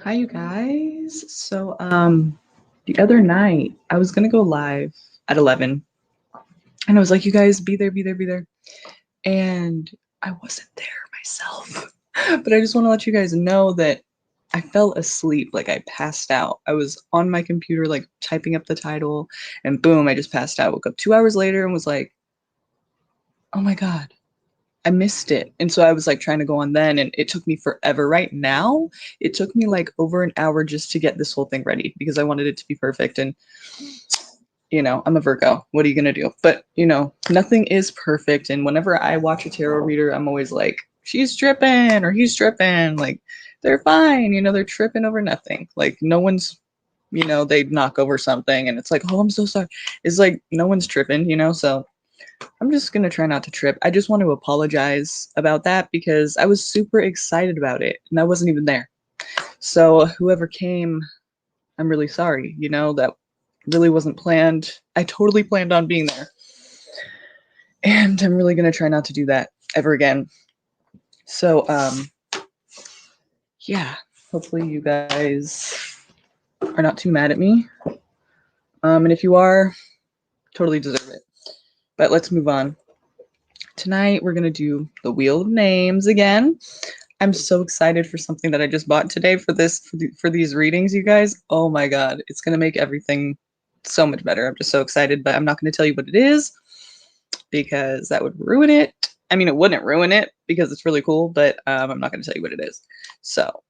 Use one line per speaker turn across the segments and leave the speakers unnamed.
Hi, you guys. The other night I was gonna go live at 11, and I was like, "You guys, be there, be there, be there," and I wasn't there myself. But I just want to let you guys know that I fell asleep, like I passed out. I was on my computer, like typing up the title, and boom, I just passed out. Woke up 2 hours later and was like, "Oh my God, I missed it." And so I was like trying to go on then, and it took me forever. Right now, it took me like over an hour just to get this whole thing ready because I wanted it to be perfect. And, I'm a Virgo. What are you going to do? But, nothing is perfect. And whenever I watch a tarot reader, I'm always like, she's tripping or he's tripping. Like, they're fine. They're tripping over nothing. Like, no one's, they knock over something and it's like, oh, I'm so sorry. It's like, no one's tripping, so I'm just going to try not to trip. I just want to apologize about that because I was super excited about it and I wasn't even there. So whoever came, I'm really sorry. That really wasn't planned. I totally planned on being there. And I'm really going to try not to do that ever again. So, yeah, hopefully you guys are not too mad at me. And if you are, totally deserve it. But let's move on. Tonight, we're going to do the Wheel of Names again. I'm so excited for something that I just bought today for these readings, you guys. Oh my God, it's going to make everything so much better. I'm just so excited, but I'm not going to tell you what it is because that would ruin it. I mean, it wouldn't ruin it because it's really cool, but I'm not going to tell you what it is. So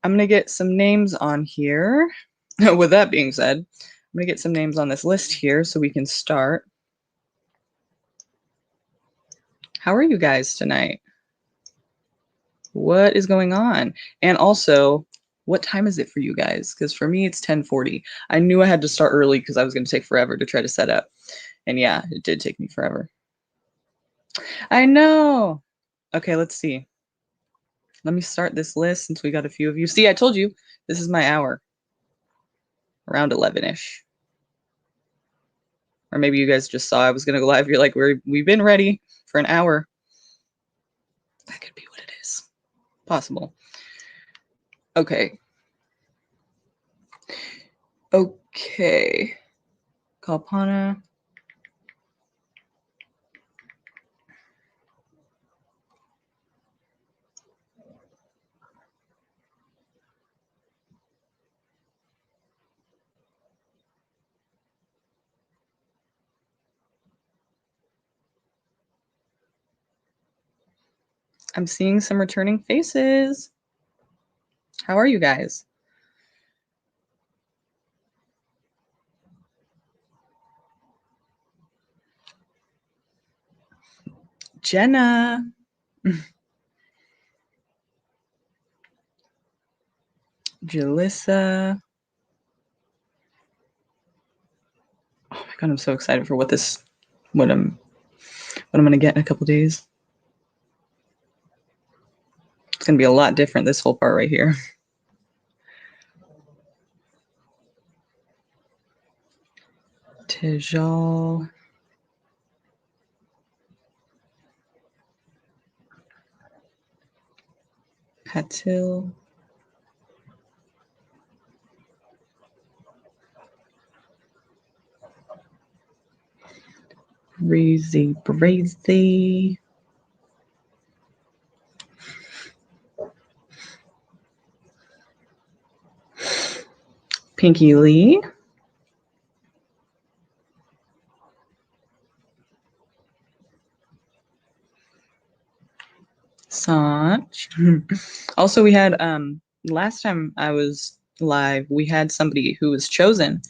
I'm going to get some names on here. With that being said, I'm going to get some names on this list here so we can start. How are you guys tonight? What is going on? And also, what time is it for you guys? Because for me, it's 10:40. I knew I had to start early because I was going to take forever to try to set up. And yeah, it did take me forever. I know. Okay, let's see. Let me start this list since we got a few of you. See, I told you this is my hour, around 11-ish. Or maybe you guys just saw I was going to go live. You're like, we've been ready for an hour. That could be what it is. Possible. Okay. Okay. Kalpana. I'm seeing some returning faces. How are you guys? Jenna. Jalissa. Oh my God, I'm so excited for what I'm gonna get in a couple days. It's gonna be a lot different, this whole part right here. Tejal. Patil. Brazy. Pinky Lee. Sanch. Also, we had last time I was live, we had somebody who was chosen,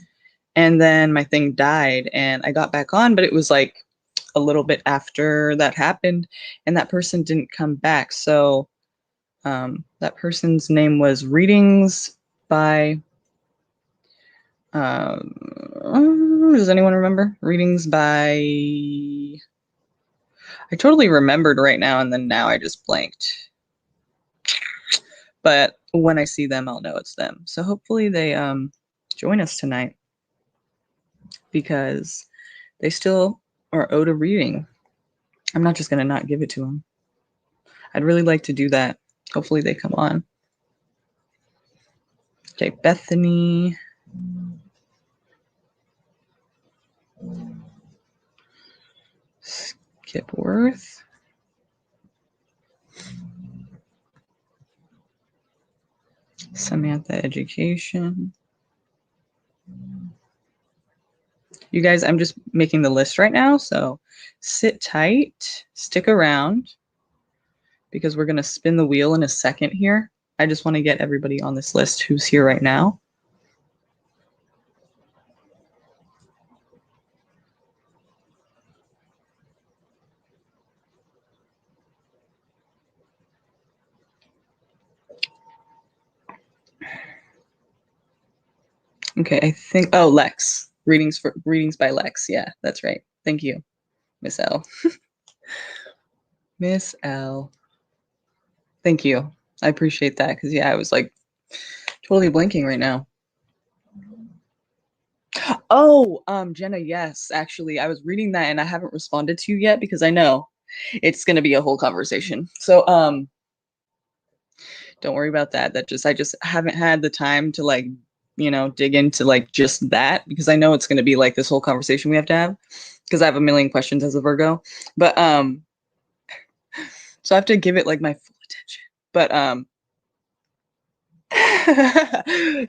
and then my thing died, and I got back on, but it was like a little bit after that happened, and that person didn't come back. So that person's name was Readings by. Does anyone remember? Readings by. I totally remembered right now, and then now I just blanked. But when I see them, I'll know it's them. So hopefully they join us tonight because they still are owed a reading. I'm not just gonna not give it to them. I'd really like to do that. Hopefully they come on. Okay, Bethany. Skipworth. Samantha Education. You guys, I'm just making the list right now, so sit tight, stick around, because we're going to spin the wheel in a second here. I just want to get everybody on this list who's here right now. Okay, I think, oh, Lex. Readings by Lex. Yeah, that's right. Thank you, Miss L. Miss L. Thank you. I appreciate that, because yeah, I was like totally blanking right now. Oh, Jenna, yes, actually, I was reading that and I haven't responded to you yet because I know it's gonna be a whole conversation. So don't worry about that. I just haven't had the time to like, dig into like just that because I know it's gonna be like this whole conversation we have to have because I have a million questions as a Virgo. But so I have to give it like my full attention. But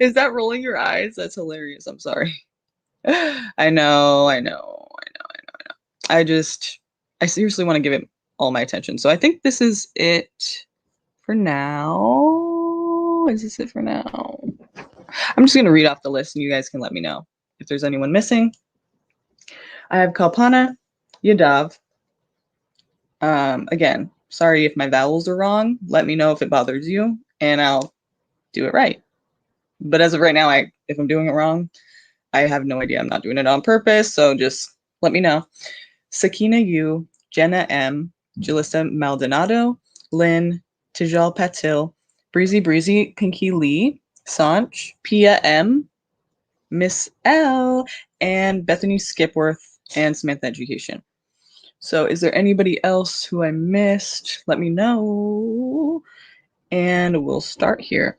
is that rolling your eyes? That's hilarious. I'm sorry. I know, I know, I know, I know, I know. I seriously want to give it all my attention. So I think this is it for now. Is this it for now? I'm just going to read off the list and you guys can let me know if there's anyone missing. I have Kalpana, Yadav. Again, sorry if my vowels are wrong. Let me know if it bothers you and I'll do it right. But as of right now, if I'm doing it wrong, I have no idea. I'm not doing it on purpose. So just let me know. Sakina U, Jenna M, Jalissa Maldonado, Lynn, Tijal Patil, Breezy, Pinky Lee, Sanch, Pia M, Miss L, and Bethany Skipworth and Samantha Education. So is there anybody else who I missed? Let me know. And we'll start here.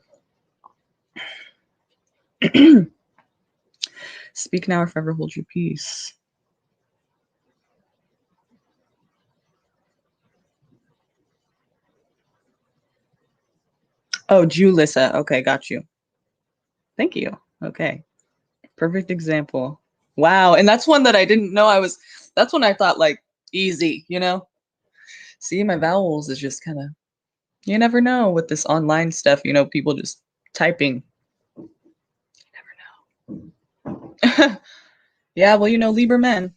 Speak now or forever hold your peace. Oh, Julissa. Okay, got you. Thank you. Okay. Perfect example. Wow. And that's one that I didn't know that's one I thought like easy, See, my vowels is just kind of, you never know with this online stuff, people just typing. You never know. Yeah, well, Libra men.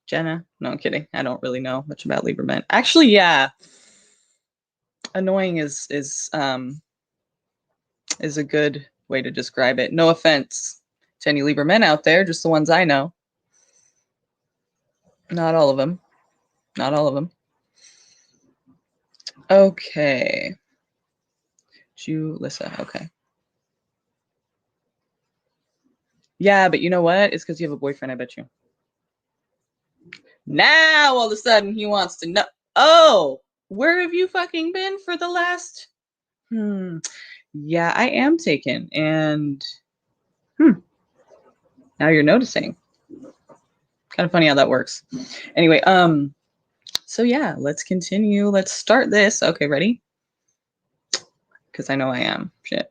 Jenna. No, I'm kidding. I don't really know much about Libra men. Actually, yeah. Annoying is a good way to describe it. No offense to any Libra men out there, just the ones I know. Not all of them. Not all of them. Okay. Julissa. Okay. Yeah, but you know what? It's because you have a boyfriend, I bet you. Now, all of a sudden, he wants to know. Oh, where have you fucking been for the last? Yeah, I am taken. And, now you're noticing. Kind of funny how that works. Anyway, so yeah, let's continue. Let's start this. Okay, ready? Because I know I am. Shit.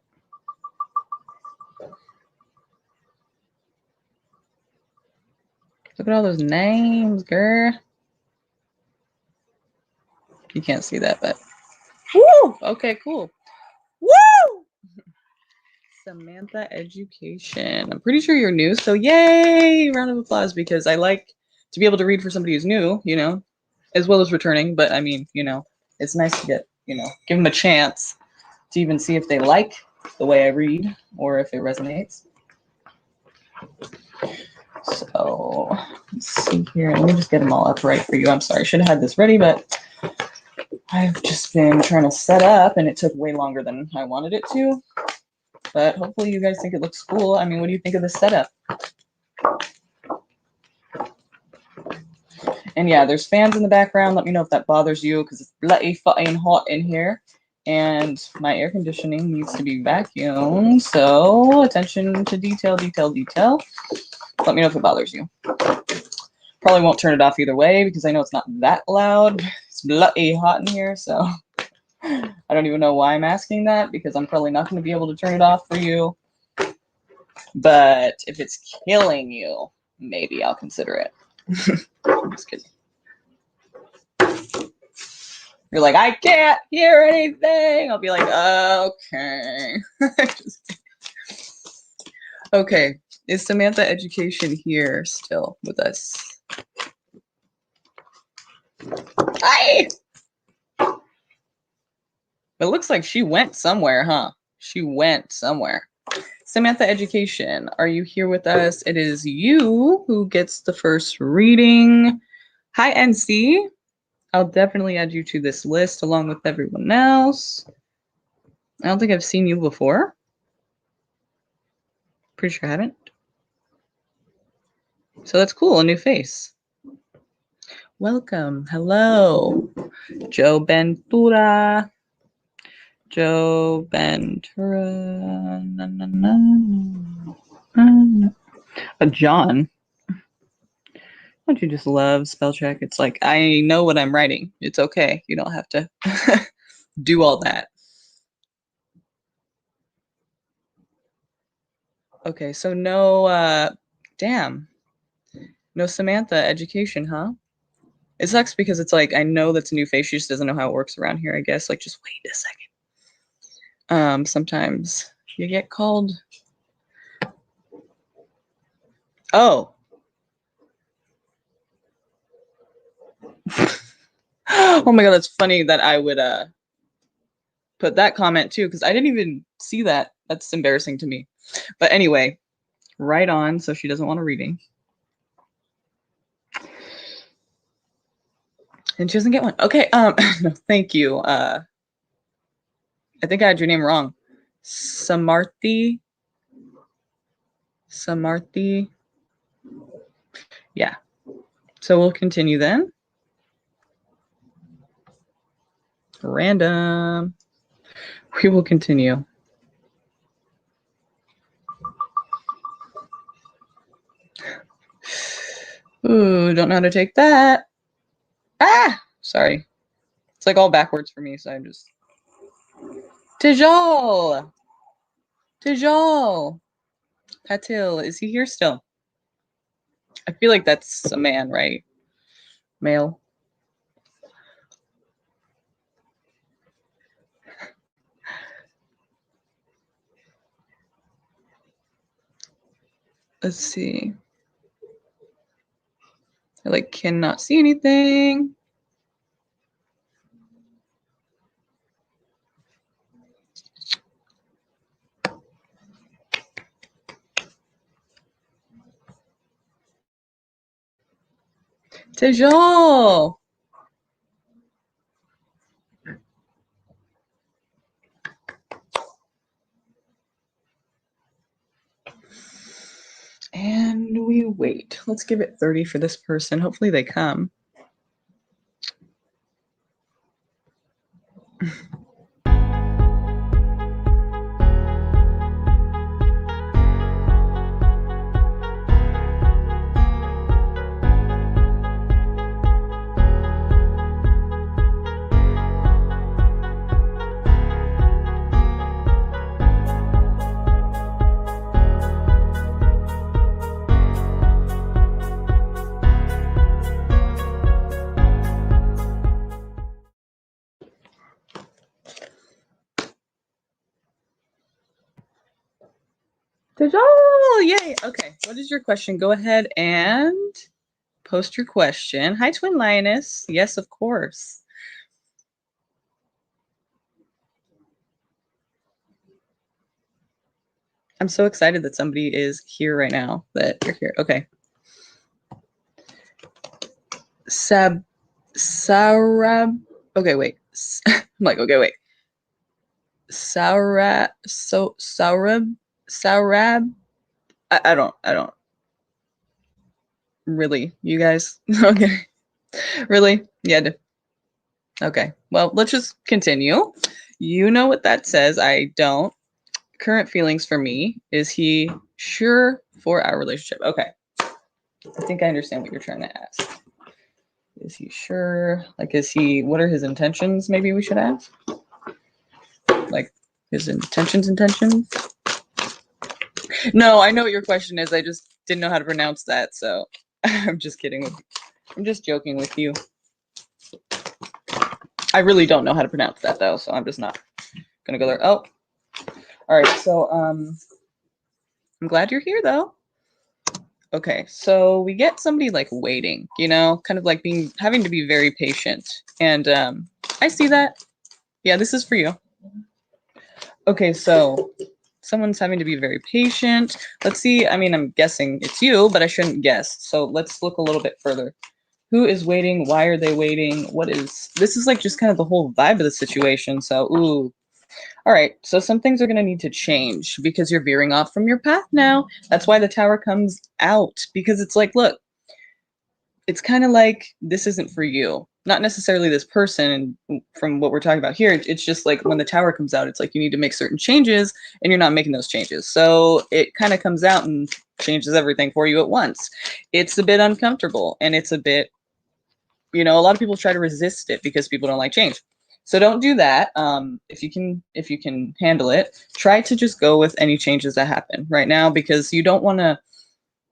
Look at all those names, girl. You can't see that, but woo! Okay, cool. Woo! Samantha Education. I'm pretty sure you're new, so yay! Round of applause because I like to be able to read for somebody who's new, as well as returning. But I mean, it's nice to get, give them a chance to even see if they like the way I read or if it resonates. So let's see here. Let me just get them all up right for you. I'm sorry, I should have had this ready, but I've just been trying to set up and it took way longer than I wanted it to. But hopefully you guys think it looks cool. I mean, what do you think of this setup? And yeah, there's fans in the background. Let me know if that bothers you because it's bloody fucking hot in here. And my air conditioning needs to be vacuumed. So attention to detail, detail, detail. Let me know if it bothers you. Probably won't turn it off either way because I know it's not that loud. It's bloody hot in here, so I don't even know why I'm asking that because I'm probably not going to be able to turn it off for you. But if it's killing you, maybe I'll consider it. I'm just kidding. You're like, I can't hear anything. I'll be like, okay. Okay, is Samantha Education here still with us? Hi! It looks like she went somewhere, huh? She went somewhere. Samantha Education, are you here with us? It is you who gets the first reading. Hi, NC. I'll definitely add you to this list along with everyone else. I don't think I've seen you before. Pretty sure I haven't. So that's cool, a new face. Welcome. Hello. Joe Ventura. Joe Ventura. Na, na, na, na. John. Don't you just love spell check? It's like, I know what I'm writing. It's okay. You don't have to do all that. Okay, so no, damn. No Samantha Education, huh? It sucks because it's like, I know that's a new face. She just doesn't know how it works around here, I guess. Like, just wait a second. Sometimes you get called. Oh. Oh my God, that's funny that I would put that comment too, because I didn't even see that. That's embarrassing to me. But anyway, right on. So she doesn't want a reading. And she doesn't get one. Okay, no, thank you. I think I had your name wrong. Samarthi. Samarthi. Yeah. So we'll continue then. Random. We will continue. Ooh, don't know how to take that. Ah, sorry. It's like all backwards for me, so I'm just. Tijol. Tijol. Patil, is he here still? I feel like that's a man, right? Male. Let's see. I like cannot see anything. Tejol. And we wait. Let's give it 30 for this person. Hopefully they come. Tejol, yay. Okay, what is your question? Go ahead and post your question. Hi, Twin Lioness. Yes, of course. I'm so excited that somebody is here right now, that you're here. Okay. Sarab. Okay, wait. I'm like, okay, wait. Sarab. I don't. Really? You guys? Okay. Really? Yeah. Okay. Well, let's just continue. You know what that says. I don't. Current feelings for me. Is he sure for our relationship? Okay. I think I understand what you're trying to ask. Is he sure? Like, what are his intentions? Maybe we should ask. Like, his intentions? No, I know what your question is. I just didn't know how to pronounce that, so I'm just kidding with you. I'm just joking with you. I really don't know how to pronounce that though, so I'm just not gonna go there. Oh, all right. So I'm glad you're here though. Okay, so we get somebody like waiting, you know, kind of like having to be very patient, and I see that. Yeah, this is for you. Okay, so someone's having to be very patient. Let's see. I mean, I'm guessing it's you, but I shouldn't guess. So let's look a little bit further. Who is waiting? Why are they waiting? This is like just kind of the whole vibe of the situation. So, ooh. All right. So some things are going to need to change because you're veering off from your path now. That's why the tower comes out, because it's like, look, it's kind of like this isn't for you. Not necessarily this person. And from what we're talking about here, it's just like when the tower comes out, it's like you need to make certain changes and you're not making those changes. So it kind of comes out and changes everything for you at once. It's a bit uncomfortable and it's a bit, you know, a lot of people try to resist it because people don't like change. So don't do that. If you can handle it, try to just go with any changes that happen right now, because you don't want to,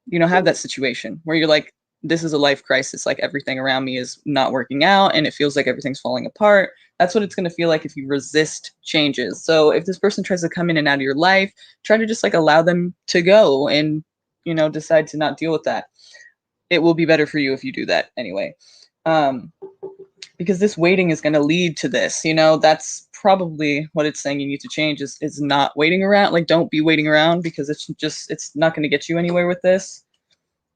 you know, have that situation where you're like, this is a life crisis. Like everything around me is not working out and it feels like everything's falling apart. That's what it's going to feel like if you resist changes. So if this person tries to come in and out of your life, try to just like allow them to go and, you know, decide to not deal with that. It will be better for you if you do that anyway. Because this waiting is going to lead to this, you know, that's probably what it's saying you need to change is not waiting around. Like, don't be waiting around, because it's not going to get you anywhere with this.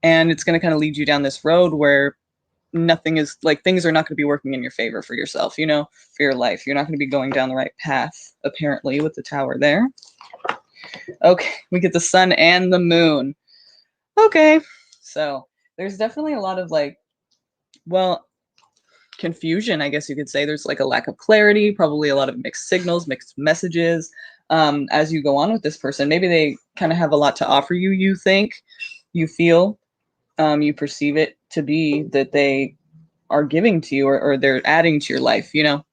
And it's going to kind of lead you down this road where nothing is like, things are not going to be working in your favor for yourself, you know, for your life. You're not going to be going down the right path, apparently, with the tower there. Okay, we get the sun and the moon. Okay, so there's definitely a lot of like, well, confusion, I guess you could say. There's like a lack of clarity, probably a lot of mixed signals, mixed messages as you go on with this person. Maybe they kind of have a lot to offer you, you think, you feel, you perceive it to be that they are giving to you, or they're adding to your life, you know.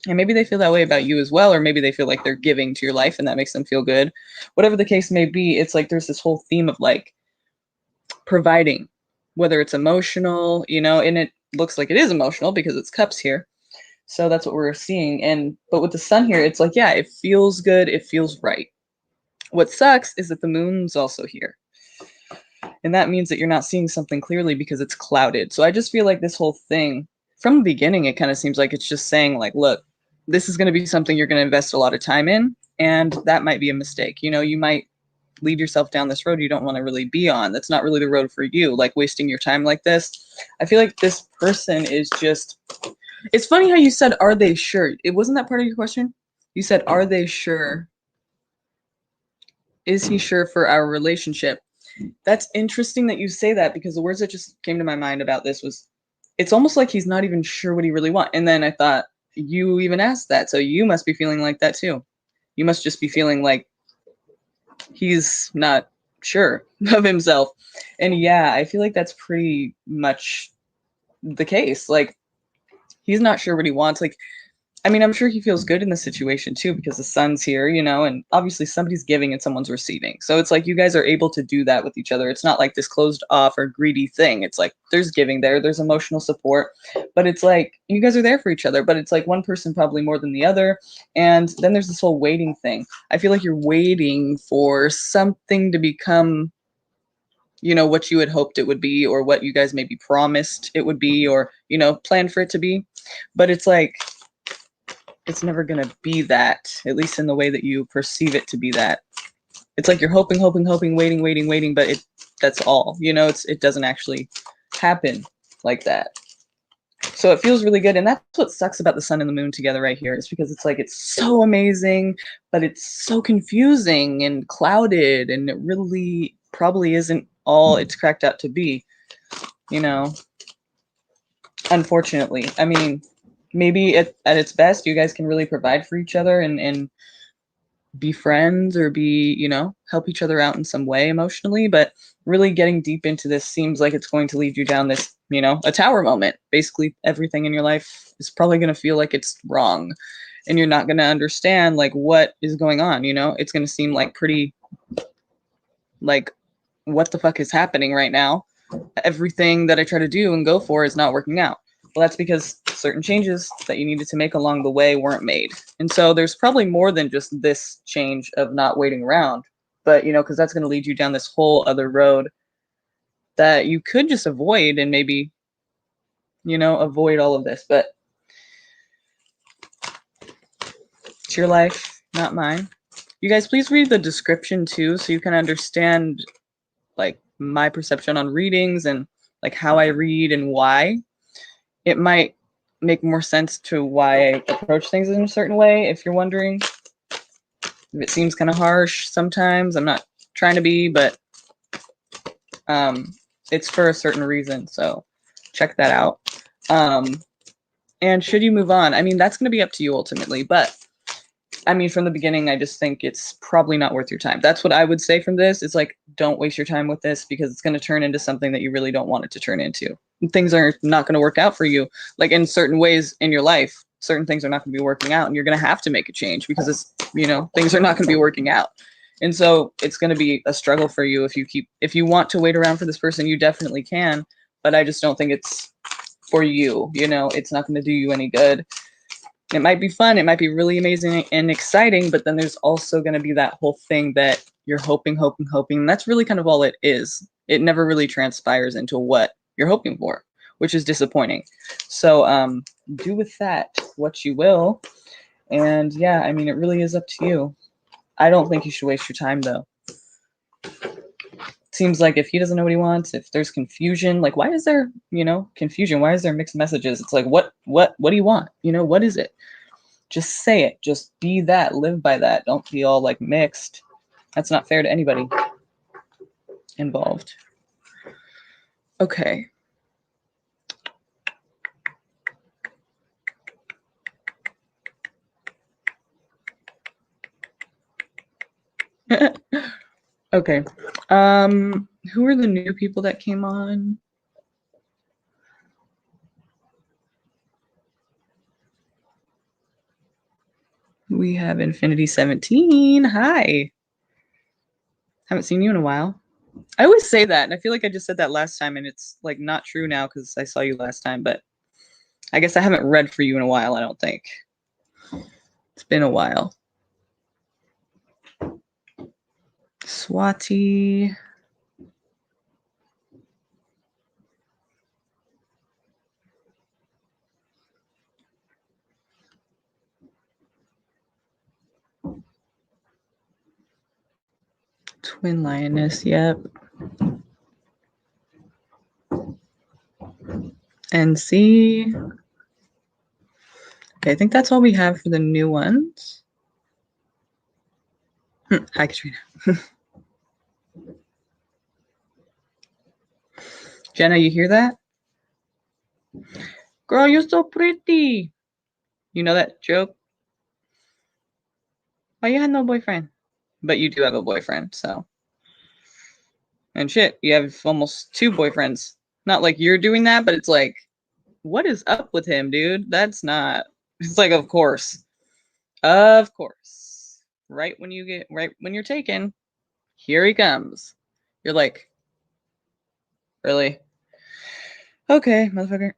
And maybe they feel that way about you as well, or maybe they feel like they're giving to your life and that makes them feel good. Whatever the case may be, it's like there's this whole theme of like providing, whether it's emotional, you know, and it looks like it is emotional because it's cups here. So that's what we're seeing. But with the sun here, it's like, yeah, it feels good. It feels right. What sucks is that the moon's also here. And that means that you're not seeing something clearly because it's clouded. So I just feel like this whole thing, from the beginning, it kind of seems like it's just saying like, look, this is going to be something you're going to invest a lot of time in. And that might be a mistake. You know, you might lead yourself down this road you don't want to really be on. That's not really the road for you. Like wasting your time like this. I feel like this person is just, it's funny how you said, are they sure? It wasn't that part of your question. You said, are they sure? Is he sure for our relationship? That's interesting that you say that, because the words that just came to my mind about this was, it's almost like he's not even sure what he really wants. And then I thought, you even asked that. So you must be feeling like that too. You must just be feeling like he's not sure of himself. And yeah, I feel like that's pretty much the case. Like, he's not sure what he wants. Like, I mean, I'm sure he feels good in the situation too, because the sun's here, you know, and obviously somebody's giving and someone's receiving. So it's like you guys are able to do that with each other. It's not like this closed off or greedy thing. It's like there's giving there, there's emotional support, but it's like you guys are there for each other, but it's like one person probably more than the other. And then there's this whole waiting thing. I feel like you're waiting for something to become, you know, what you had hoped it would be, or what you guys maybe promised it would be, or, you know, planned for it to be. But it's like, it's never going to be that, at least in the way that you perceive it to be that. It's like you're hoping, waiting, but that's all, you know, it doesn't actually happen like that. So it feels really good. And that's what sucks about the sun and the moon together right here, is because it's like, it's so amazing, but it's so confusing and clouded, and it really probably isn't all it's cracked out to be, you know, unfortunately. I mean, maybe at its best, you guys can really provide for each other and be friends or be, help each other out in some way emotionally. But really getting deep into this seems like it's going to lead you down this, a tower moment. Basically, everything in your life is probably going to feel like it's wrong and you're not going to understand like what is going on. It's going to seem like pretty like, what the fuck is happening right now? Everything that I try to do and go for is not working out. Well, that's because certain changes that you needed to make along the way weren't made. And so there's probably more than just this change of not waiting around, but because that's going to lead you down this whole other road that you could just avoid and maybe, avoid all of this. But it's your life, not mine. You guys, please read the description too, so you can understand like my perception on readings and like how I read and why. It might make more sense to why I approach things in a certain way. If you're wondering, if it seems kind of harsh sometimes, I'm not trying to be, but it's for a certain reason. So check that out. And should you move on? I mean, that's going to be up to you ultimately, but I mean, from the beginning, I just think it's probably not worth your time. That's what I would say from this. It's like, don't waste your time with this because it's going to turn into something that you really don't want it to turn into. Things are not going to work out for you. Like in certain ways in your life, certain things are not going to be working out and you're going to have to make a change because it's, things are not going to be working out. And so it's going to be a struggle for you if you want to wait around for this person, you definitely can. But I just don't think it's for you. It's not going to do you any good. It might be fun. It might be really amazing and exciting, but then there's also going to be that whole thing that you're hoping. And that's really kind of all it is. It never really transpires into what you're hoping for, which is disappointing. So do with that what you will. And yeah, I mean, it really is up to you. I don't think you should waste your time though. Seems like if he doesn't know what he wants, if there's confusion, like why is there, confusion? Why is there mixed messages? It's like, what do you want? What is it? Just say it. Just be that. Live by that. Don't be all like mixed. That's not fair to anybody involved. Okay. Okay. Who are the new people that came on? We have Infinity 17. Hi. Haven't seen you in a while. I always say that, and I feel like I just said that last time, and it's like not true now because I saw you last time, but I guess I haven't read for you in a while, I don't think. It's been a while. Swati. Twin Lioness, yep. NC. Okay, I think that's all we have for the new ones. Hi, Katrina. Jenna, you hear that? Girl, you're so pretty. You know that joke? Why you had no boyfriend? But you do have a boyfriend, so. And shit, you have almost 2 boyfriends. Not like you're doing that, but it's like, what is up with him, dude? That's not. It's like, of course. Of course. Right when you're taken, here he comes. You're like, really? Okay, motherfucker.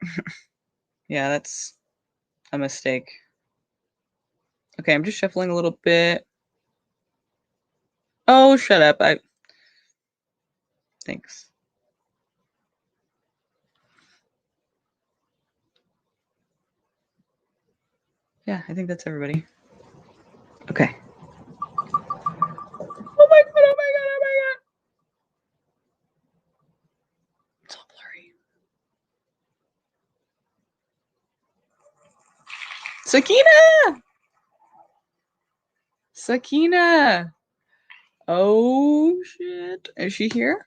Yeah, that's a mistake. Okay, I'm just shuffling a little bit. Oh, shut up. Thanks. Yeah, I think that's everybody. Okay. Oh my god, oh my god, oh my god. It's all blurry. Sakina! Sakina! Oh shit. Is she here?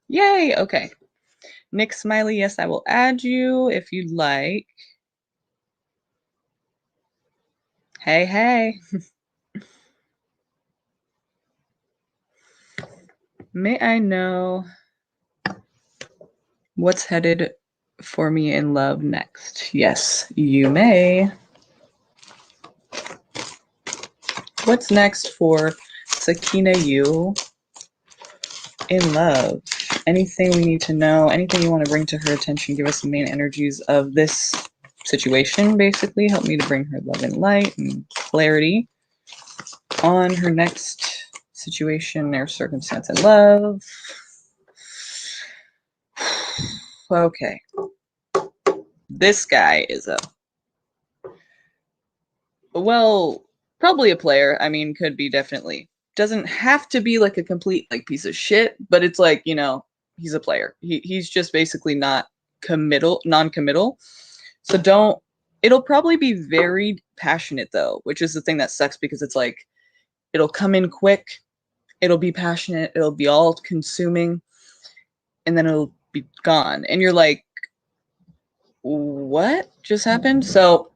Yay, okay. Nick Smiley, yes, I will add you if you'd like. Hey, hey. May I know what's headed for me in love next? Yes, you may. What's next for Sakina you in love? Anything we need to know? Anything you want to bring to her attention? Give us the main energies of this situation, basically. Help me to bring her love and light and clarity on her next situation or circumstance in love. Okay. This guy is a, well, probably a player. I mean, could be definitely. Doesn't have to be like a complete like piece of shit, but it's like, he's a player. He's just basically not non-committal. So don't, it'll probably be very passionate though, which is the thing that sucks because it's like it'll come in quick, it'll be passionate, it'll be all consuming, and then it'll be gone. And you're like, what just happened? So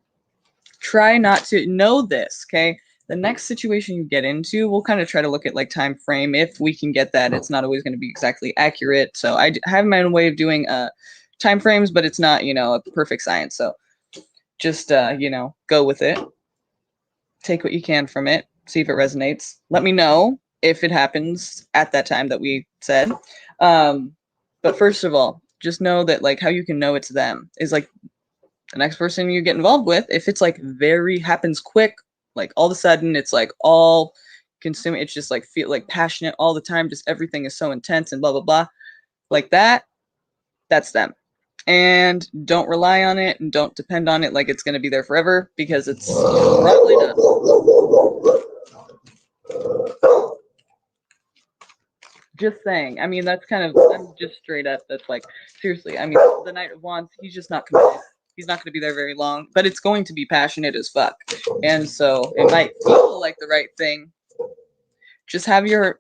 try not to know this, okay? The next situation you get into, we'll kind of try to look at like time frame if we can get that. It's not always going to be exactly accurate. So I have my own way of doing time frames, but it's not, a perfect science. So just go with it. Take what you can from it. See if it resonates. Let me know if it happens at that time that we said. But first of all, just know that like how you can know it's them is like the next person you get involved with, if it's like very happens quick, like all of a sudden it's like all consuming, it's just like feel like passionate all the time, just everything is so intense and blah blah blah, like that, that's them. And don't rely on it and don't depend on it like it's going to be there forever because it's probably not. Just saying. I mean, that's kind of, I'm just straight up. That's like, seriously. I mean, the Knight of Wands, he's just not committed. He's not going to be there very long, but it's going to be passionate as fuck. And so it might feel like the right thing. Just have your,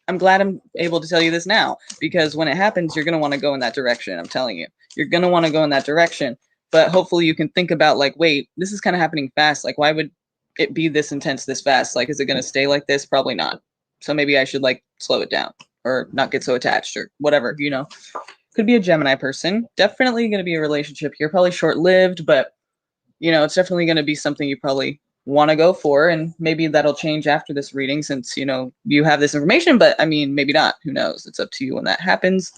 I'm glad I'm able to tell you this now because when it happens, you're going to want to go in that direction. I'm telling you, you're going to want to go in that direction. But hopefully you can think about like, wait, this is kind of happening fast. Like, why would it be this intense this fast? Like, is it going to stay like this? Probably not. So maybe I should like slow it down or not get so attached or whatever, Could be a Gemini person. Definitely going to be a relationship here. Probably short lived, but it's definitely going to be something you probably want to go for. And maybe that'll change after this reading since, you have this information, but I mean, maybe not. Who knows? It's up to you when that happens.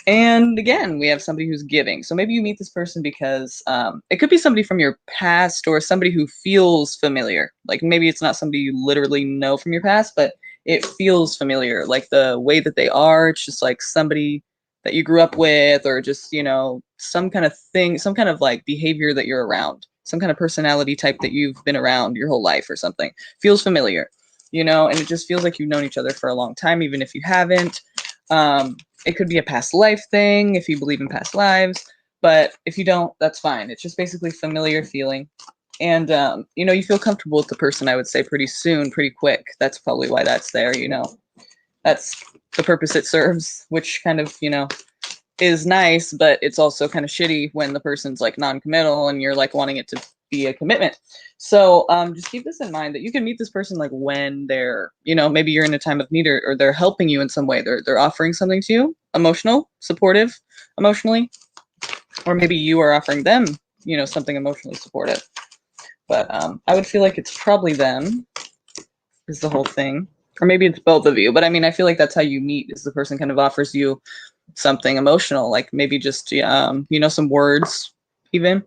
And again, we have somebody who's giving. So maybe you meet this person because it could be somebody from your past or somebody who feels familiar. Like maybe it's not somebody you literally know from your past, but it feels familiar. Like the way that they are, it's just like somebody that you grew up with or just, some kind of thing, some kind of like behavior that you're around, some kind of personality type that you've been around your whole life or something. Feels familiar, and it just feels like you've known each other for a long time, even if you haven't. It could be a past life thing if you believe in past lives, but if you don't, that's fine. It's just basically familiar feeling. And, you feel comfortable with the person, I would say, pretty soon, pretty quick. That's probably why that's there, That's the purpose it serves, which kind of, is nice, but it's also kind of shitty when the person's like non-committal and you're like wanting it to be a commitment. So just keep this in mind that you can meet this person like when they're, maybe you're in a time of need or they're helping you in some way. They're offering something to you, emotional, supportive, emotionally, or maybe you are offering them, something emotionally supportive. But I would feel like it's probably them is the whole thing. Or maybe it's both of you. But I mean, I feel like that's how you meet is the person kind of offers you something emotional, like maybe just some words even.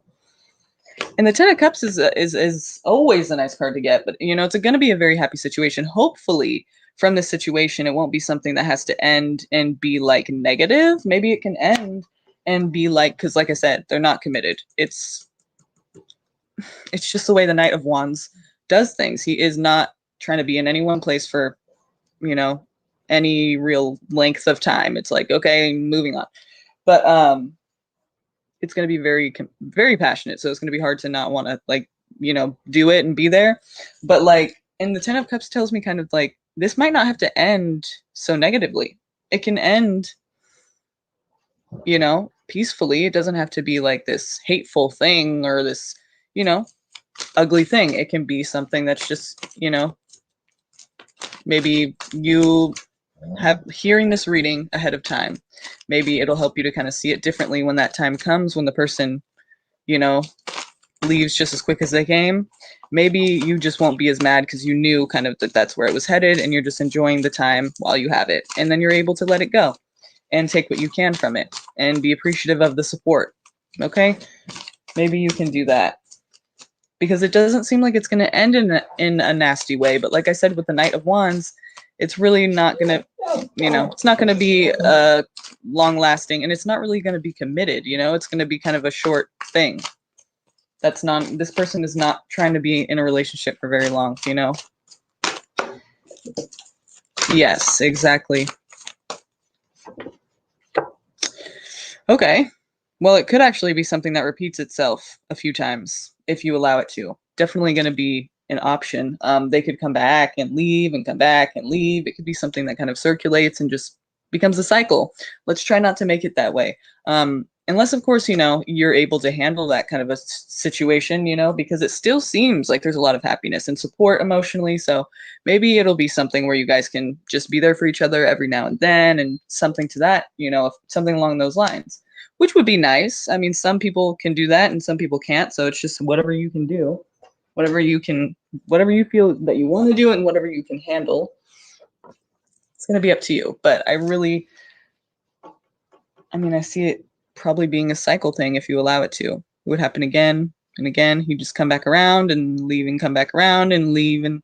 And the Ten of Cups is always a nice card to get, but it's going to be a very happy situation. Hopefully, from this situation, it won't be something that has to end and be like negative. Maybe it can end and be like, because like I said, they're not committed. It's just the way the Knight of Wands does things. He is not trying to be in any one place for any real length of time. It's like, okay, moving on. But it's going to be very, very passionate. So it's going to be hard to not want to do it and be there. But like, and the Ten of Cups tells me kind of like this might not have to end so negatively. It can end, you know, peacefully. It doesn't have to be like this hateful thing or this, you know, ugly thing. It can be something that's just, you know, maybe you have hearing this reading ahead of time. Maybe it'll help you to kind of see it differently when that time comes, when the person, you know, leaves just as quick as they came. Maybe you just won't be as mad because you knew kind of that that's where it was headed and you're just enjoying the time while you have it. And then you're able to let it go and take what you can from it and be appreciative of the support. Okay? Maybe you can do that. Because it doesn't seem like it's going to end in a nasty way. But like I said, with the Knight of Wands, it's really not going to, you know, it's not going to be long lasting, and it's not really going to be committed. You know, it's going to be kind of a short thing. That's not, this person is not trying to be in a relationship for very long, you know? Yes, exactly. Okay. Well, it could actually be something that repeats itself a few times if you allow it to. Definitely going to be an option. They could come back and leave and come back and leave. It could be something that kind of circulates and just becomes a cycle. Let's try not to make it that way. Unless, of course, you know, you're able to handle that kind of a situation, you know, because it still seems like there's a lot of happiness and support emotionally. So maybe it'll be something where you guys can just be there for each other every now and then, and something to that, you know, something along those lines, which would be nice. I mean, some people can do that and some people can't. So it's just whatever you can do, whatever you feel that you want to do and whatever you can handle. It's going to be up to you. But I see it probably being a cycle thing if you allow it to. It would happen again and again. You just come back around and leave and come back around and leave. And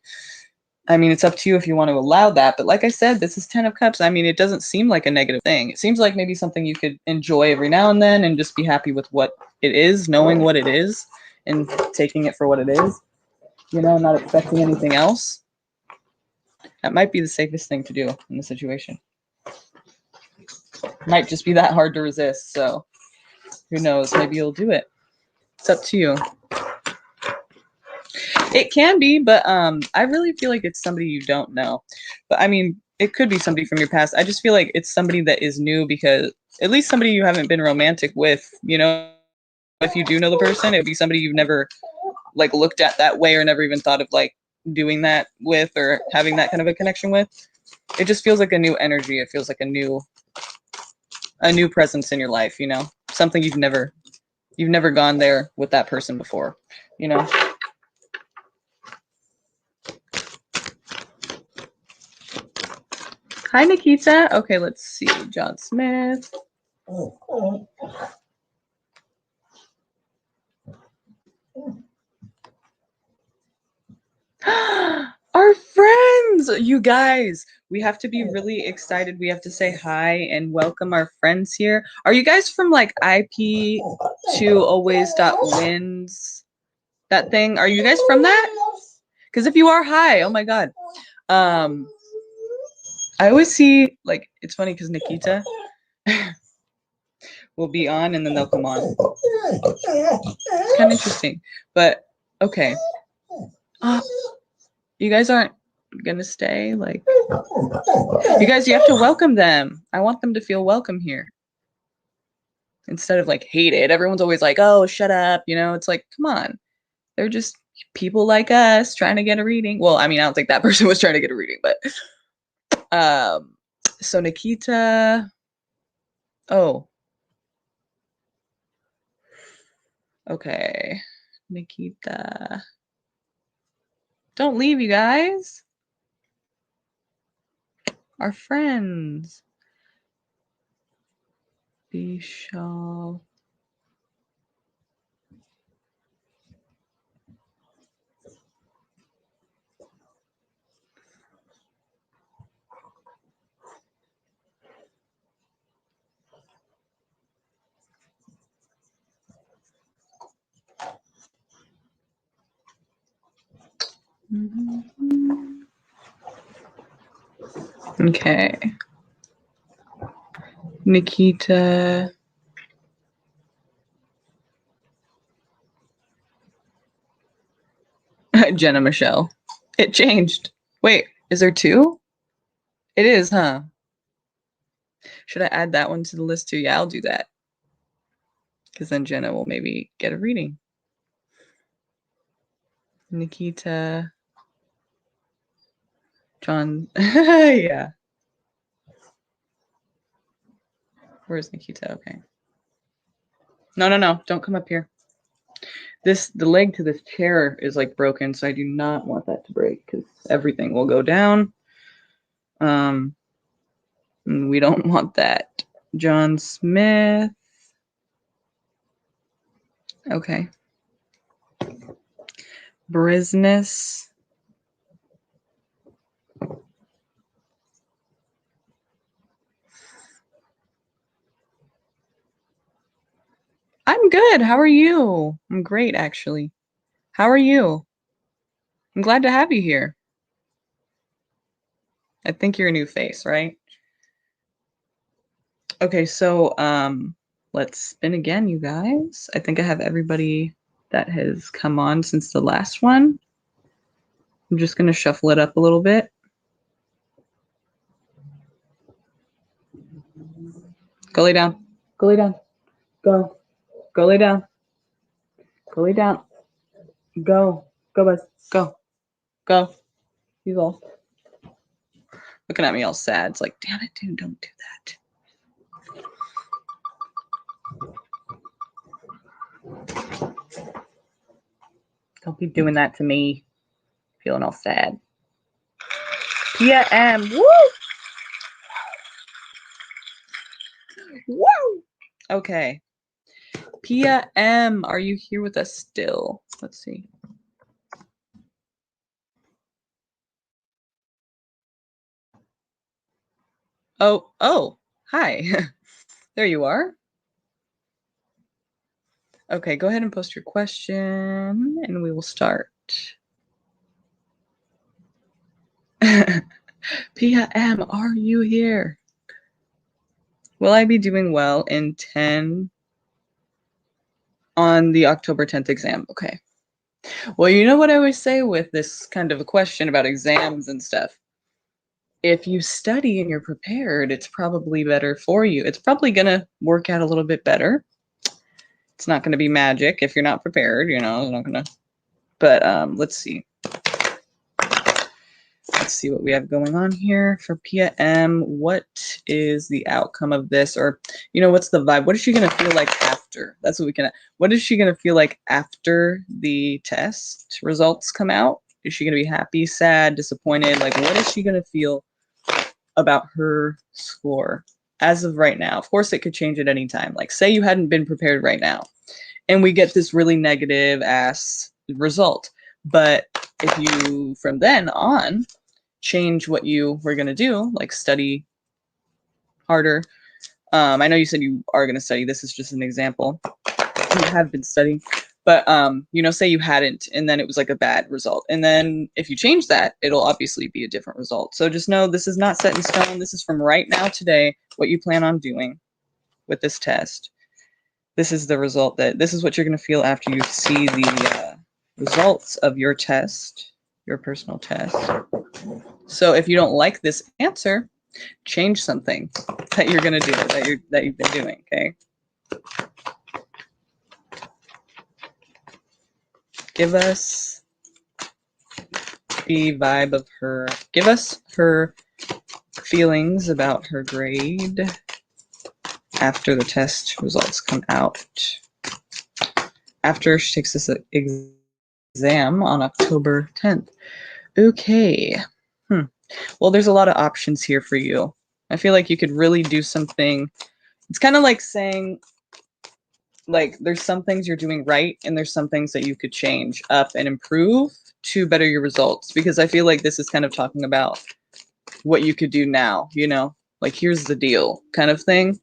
I mean, it's up to you if you want to allow that. But like I said, this is 10 of Cups. I mean, it doesn't seem like a negative thing. It seems like maybe something you could enjoy every now and then and just be happy with what it is, knowing what it is and taking it for what it is, you know, not expecting anything else. That might be the safest thing to do in the situation. Might just be that hard to resist. So who knows? Maybe you'll do it. It's up to you. It can be, but I really feel like it's somebody you don't know. But I mean, it could be somebody from your past. I just feel like it's somebody that is new, because at least somebody you haven't been romantic with, you know, if you do know the person, it'd be somebody you've never like looked at that way or never even thought of like doing that with or having that kind of a connection with. It just feels like a new energy. It feels like a new presence in your life, you know, something you've never gone there with that person before, you know. Hi, Nikita. Okay, let's see. John Smith. Our friends, you guys, we have to be really excited. We have to say hi and welcome our friends here. Are you guys from like IP2always.wins, that thing? Are you guys from that? Because if you are, hi. Oh my God. I always see, like, it's funny because Nikita will be on and then they'll come on. It's kind of interesting, but okay. You guys aren't gonna stay? Like, you guys, you have to welcome them. I want them to feel welcome here. Instead of like hated. Everyone's always like, oh, shut up. You know, it's like, come on. They're just people like us trying to get a reading. Well, I mean, I don't think that person was trying to get a reading, but so Nikita. Oh. Okay. Nikita. Don't leave, you guys. Our friends. Bishal. Okay. Nikita. Jenna Michelle. It changed. Wait, Is there two? It is, huh? Should I add that one to the list too? Yeah, I'll do that. Because then Jenna will maybe get a reading. Nikita. John. Yeah. Where's Nikita? Okay. No. Don't come up here. The leg to this chair is like broken, so I do not want that to break because everything will go down. We don't want that. John Smith. Okay. Business. I'm good. How are you? I'm great, actually. How are you? I'm glad to have you here. I think you're a new face, right? Okay, so let's spin again, you guys. I think I have everybody that has come on since the last one. I'm just gonna shuffle it up a little bit. Go lay down. Go lay down. Go. Go lay down. Go lay down. Go. Go, buzz. Go. Go. He's all looking at me all sad. It's like, damn it, dude, don't do that. Don't be doing that to me. Feeling all sad. Pia M. Woo! Woo! Okay. Pia M, are you here with us still? Let's see. Oh, hi. There you are. Okay, go ahead and post your question and we will start. Pia M, are you here? Will I be doing well in 10 on the October 10th exam? Okay. Well, you know what I always say with this kind of a question about exams and stuff? If you study and you're prepared, it's probably better for you. It's probably going to work out a little bit better. It's not going to be magic if you're not prepared, you know, it's not going to. But let's see. Let's see what we have going on here for Pia M. What is the outcome of this? Or, you know, what's the vibe? What is she going to feel like after? That's what we can. What is she going to feel like after the test results come out? Is she going to be happy, sad, disappointed? Like, what is she going to feel about her score as of right now? Of course, it could change at any time. Like, say you hadn't been prepared right now, and we get this really negative ass result. But if you, from then on, change what you were going to do, like study harder. I know you said you are going to study. This is just an example. You have been studying. But, you know, say you hadn't, and then it was like a bad result. And then if you change that, it'll obviously be a different result. So just know this is not set in stone. This is from right now today, what you plan on doing with this test. This is the result this is what you're going to feel after you see the results of your test, your personal test. So if you don't like this answer, change something that you're going to do, that you've been doing, okay? Give us the vibe of her. Give us her feelings about her grade after the test results come out. After she takes this exam on October 10th. Okay. Well, there's a lot of options here for you. I feel like you could really do something. It's kind of like saying, like, there's some things you're doing right and there's some things that you could change up and improve to better your results. Because I feel like this is kind of talking about what you could do now, you know, like, here's the deal kind of thing.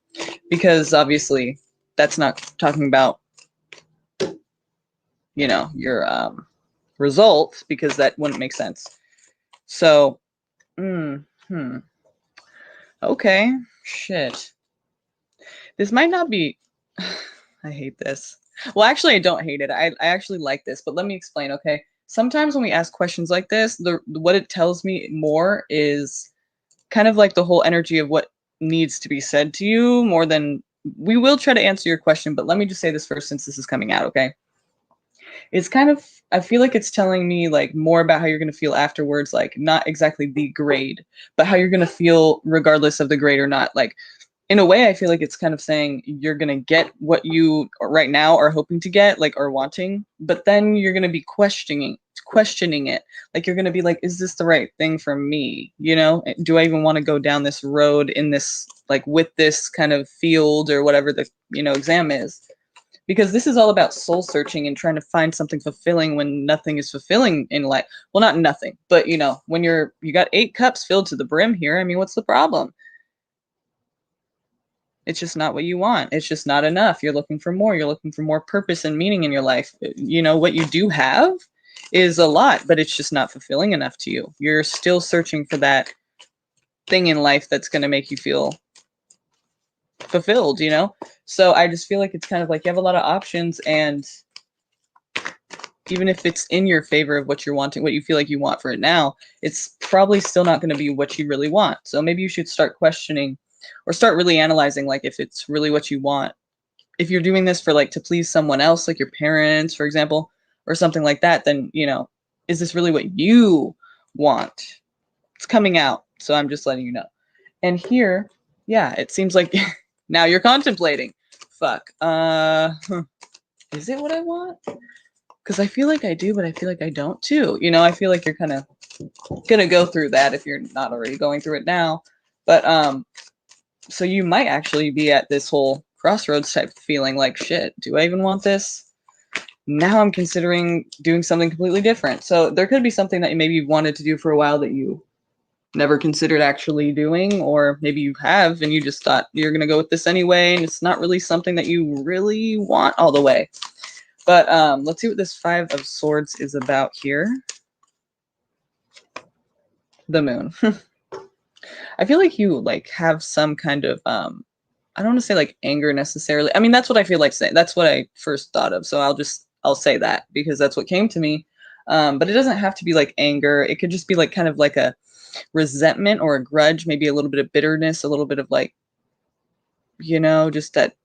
Because obviously that's not talking about, you know, your results, because that wouldn't make sense. So, okay, shit. This might not be, I hate this. Well, actually, I don't hate it. I actually like this, but let me explain, okay? sometimes when we ask questions like this, what it tells me more is kind of like the whole energy of what needs to be said to you more than we will try to answer your question. But let me just say this first since this is coming out, okay? It's kind of, I feel like it's telling me like more about how you're going to feel afterwards, like not exactly the grade, but how you're going to feel regardless of the grade or not. Like in a way, I feel like it's kind of saying you're going to get what you right now are hoping to get, like, or wanting, but then you're going to be questioning it. Like you're going to be like, is this the right thing for me? You know, do I even want to go down this road in this, like with this kind of field or whatever the, exam is? Because this is all about soul searching and trying to find something fulfilling when nothing is fulfilling in life. Well, not nothing, but when you got 8 cups filled to the brim here, I mean, what's the problem? It's just not what you want. It's just not enough. You're looking for more. You're looking for more purpose and meaning in your life. What you do have is a lot, but it's just not fulfilling enough to you. You're still searching for that thing in life that's going to make you feel fulfilled, So I just feel like it's kind of like you have a lot of options, and even if it's in your favor of what you're wanting, what you feel like you want for it now, it's probably still not going to be what you really want. So maybe you should start questioning or start really analyzing, like, if it's really what you want. If you're doing this for like to please someone else, like your parents, for example, or something like that, then, is this really what you want? It's coming out. So I'm just letting you know. And here, yeah, it seems like now you're contemplating. Fuck. Is it what I want? Because I feel like I do, but I feel like I don't too. I feel like you're kind of gonna go through that if you're not already going through it now. But so you might actually be at this whole crossroads type feeling like, shit, do I even want this? Now I'm considering doing something completely different. So there could be something that you maybe wanted to do for a while that you never considered actually doing, or maybe you have and you just thought you're going to go with this anyway, and it's not really something that you really want all the way. But let's see what this 5 of Swords is about here. The Moon. I feel like you like have some kind of I don't want to say like anger necessarily. I mean, that's what I feel like saying. That's what I first thought of. So I'll say that because that's what came to me. But it doesn't have to be like anger. It could just be like kind of like a resentment or a grudge, maybe a little bit of bitterness, a little bit of like, just that,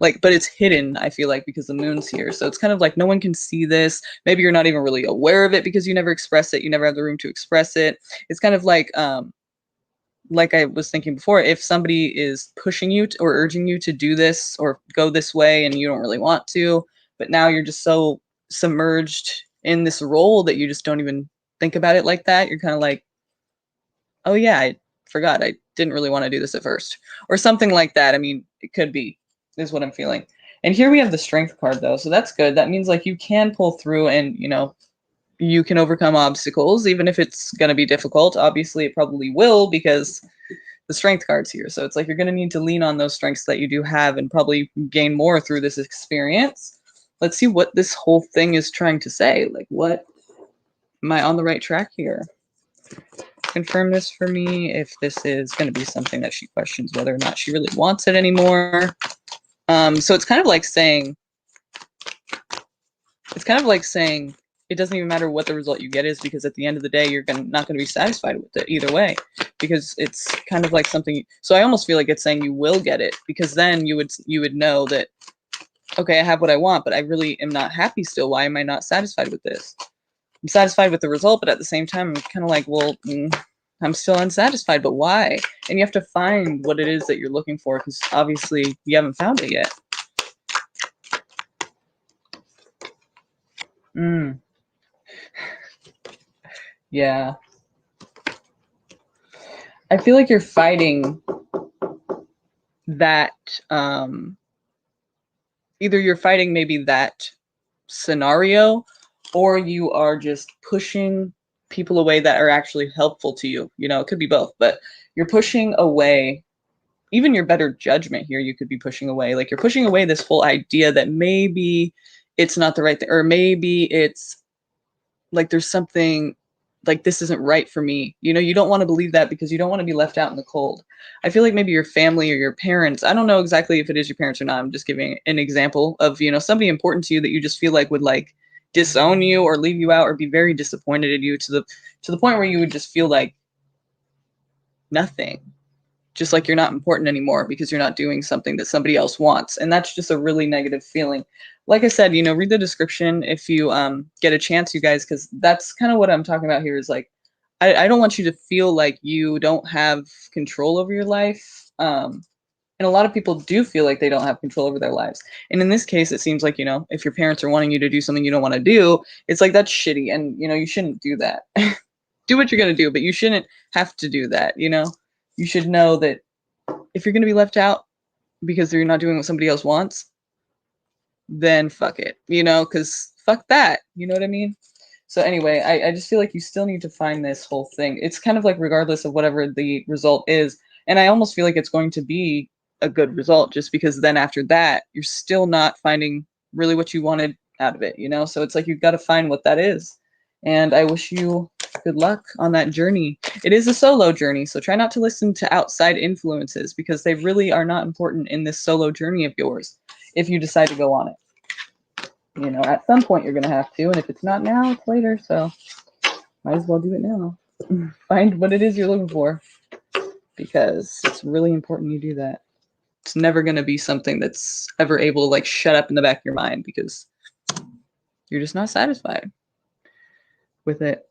like, but it's hidden, I feel like, because the moon's here. So it's kind of like no one can see this. Maybe you're not even really aware of it because you never express it. You never have the room to express it. It's kind of like I was thinking before, if somebody is pushing you or urging you to do this or go this way and you don't really want to, but now you're just so submerged in this role that you just don't even think about it like that. You're kind of like, oh yeah, I forgot. I didn't really want to do this at first, or something like that. I mean, it could be, is what I'm feeling. And here we have the Strength card though. So that's good. That means like you can pull through and, you can overcome obstacles, even if it's going to be difficult. Obviously, it probably will because the Strength card's here. So it's like you're going to need to lean on those strengths that you do have and probably gain more through this experience. Let's see what this whole thing is trying to say. Like, what am I on the right track here? Confirm this for me if this is going to be something that she questions whether or not she really wants it anymore. So it's kind of like saying, it doesn't even matter what the result you get is, because at the end of the day, you're not going to be satisfied with it either way, because it's kind of like something. So I almost feel like it's saying you will get it, because then you would know that, okay, I have what I want, but I really am not happy still. Why am I not satisfied with this? I'm satisfied with the result, but at the same time, I'm kind of like, well, I'm still unsatisfied, but why? And you have to find what it is that you're looking for, because obviously you haven't found it yet. Yeah. I feel like you're fighting that, either you're fighting maybe that scenario, or you are just pushing people away that are actually helpful to you. It could be both, but you're pushing away even your better judgment here. You could be pushing away, like you're pushing away this whole idea that maybe it's not the right thing, or maybe it's like there's something like this isn't right for me. You don't want to believe that because you don't want to be left out in the cold. I feel like maybe your family or your parents, I don't know exactly if it is your parents or not. I'm just giving an example of, somebody important to you that you just feel like would like disown you or leave you out or be very disappointed in you to the point where you would just feel like nothing, just like you're not important anymore because you're not doing something that somebody else wants. And that's just a really negative feeling. Like I said, read the description if you get a chance, you guys, because that's kind of what I'm talking about here is like, I don't want you to feel like you don't have control over your life. And a lot of people do feel like they don't have control over their lives. And in this case, it seems like, if your parents are wanting you to do something you don't want to do, it's like that's shitty. And, you shouldn't do that. Do what you're going to do, but you shouldn't have to do that. You should know that if you're going to be left out because you're not doing what somebody else wants, then fuck it, because fuck that. You know what I mean? So anyway, I just feel like you still need to find this whole thing. It's kind of like regardless of whatever the result is. And I almost feel like it's going to be a good result just because then after that, you're still not finding really what you wanted out of it, So it's like you've got to find what that is. And I wish you good luck on that journey. It is a solo journey, so try not to listen to outside influences because they really are not important in this solo journey of yours if you decide to go on it. At some point you're going to have to, and if it's not now, it's later, so might as well do it now. Find what it is you're looking for because it's really important you do that. It's never going to be something that's ever able to like shut up in the back of your mind because you're just not satisfied with it.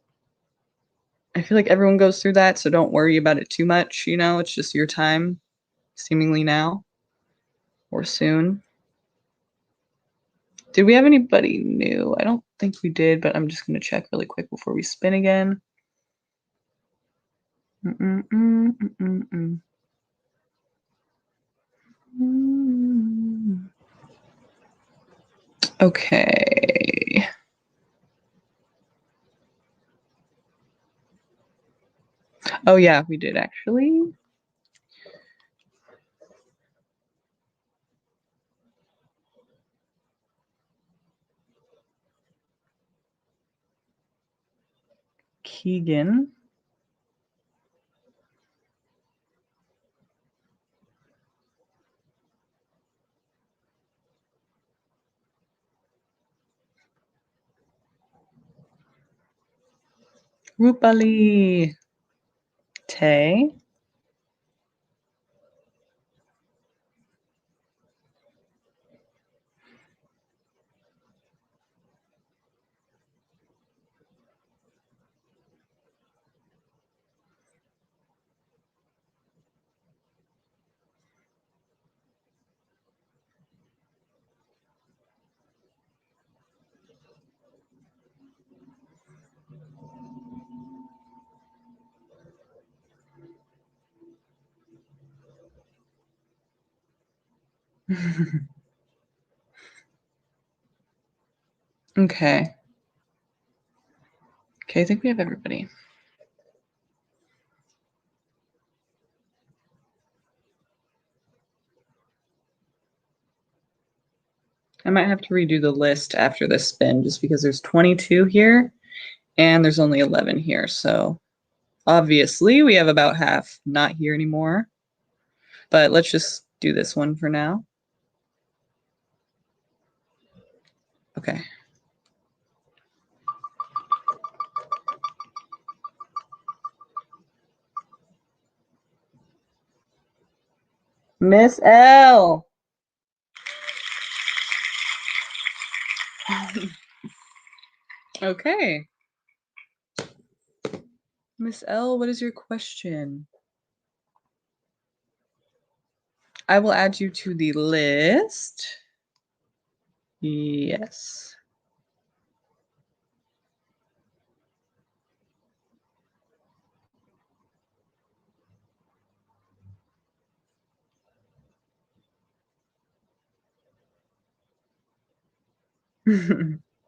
I feel like everyone goes through that, so don't worry about it too much, it's just your time, seemingly now or soon. Did we have anybody new? I don't think we did, but I'm just going to check really quick before we spin again. Okay. Oh yeah, we did actually. Keegan. Rupali. Tay. Okay. Okay, I think we have everybody. I might have to redo the list after this spin just because there's 22 here and there's only 11 here. So obviously we have about half not here anymore. But let's just do this one for now. Okay. Miss L. Okay. Miss L, what is your question? I will add you to the list. Yes.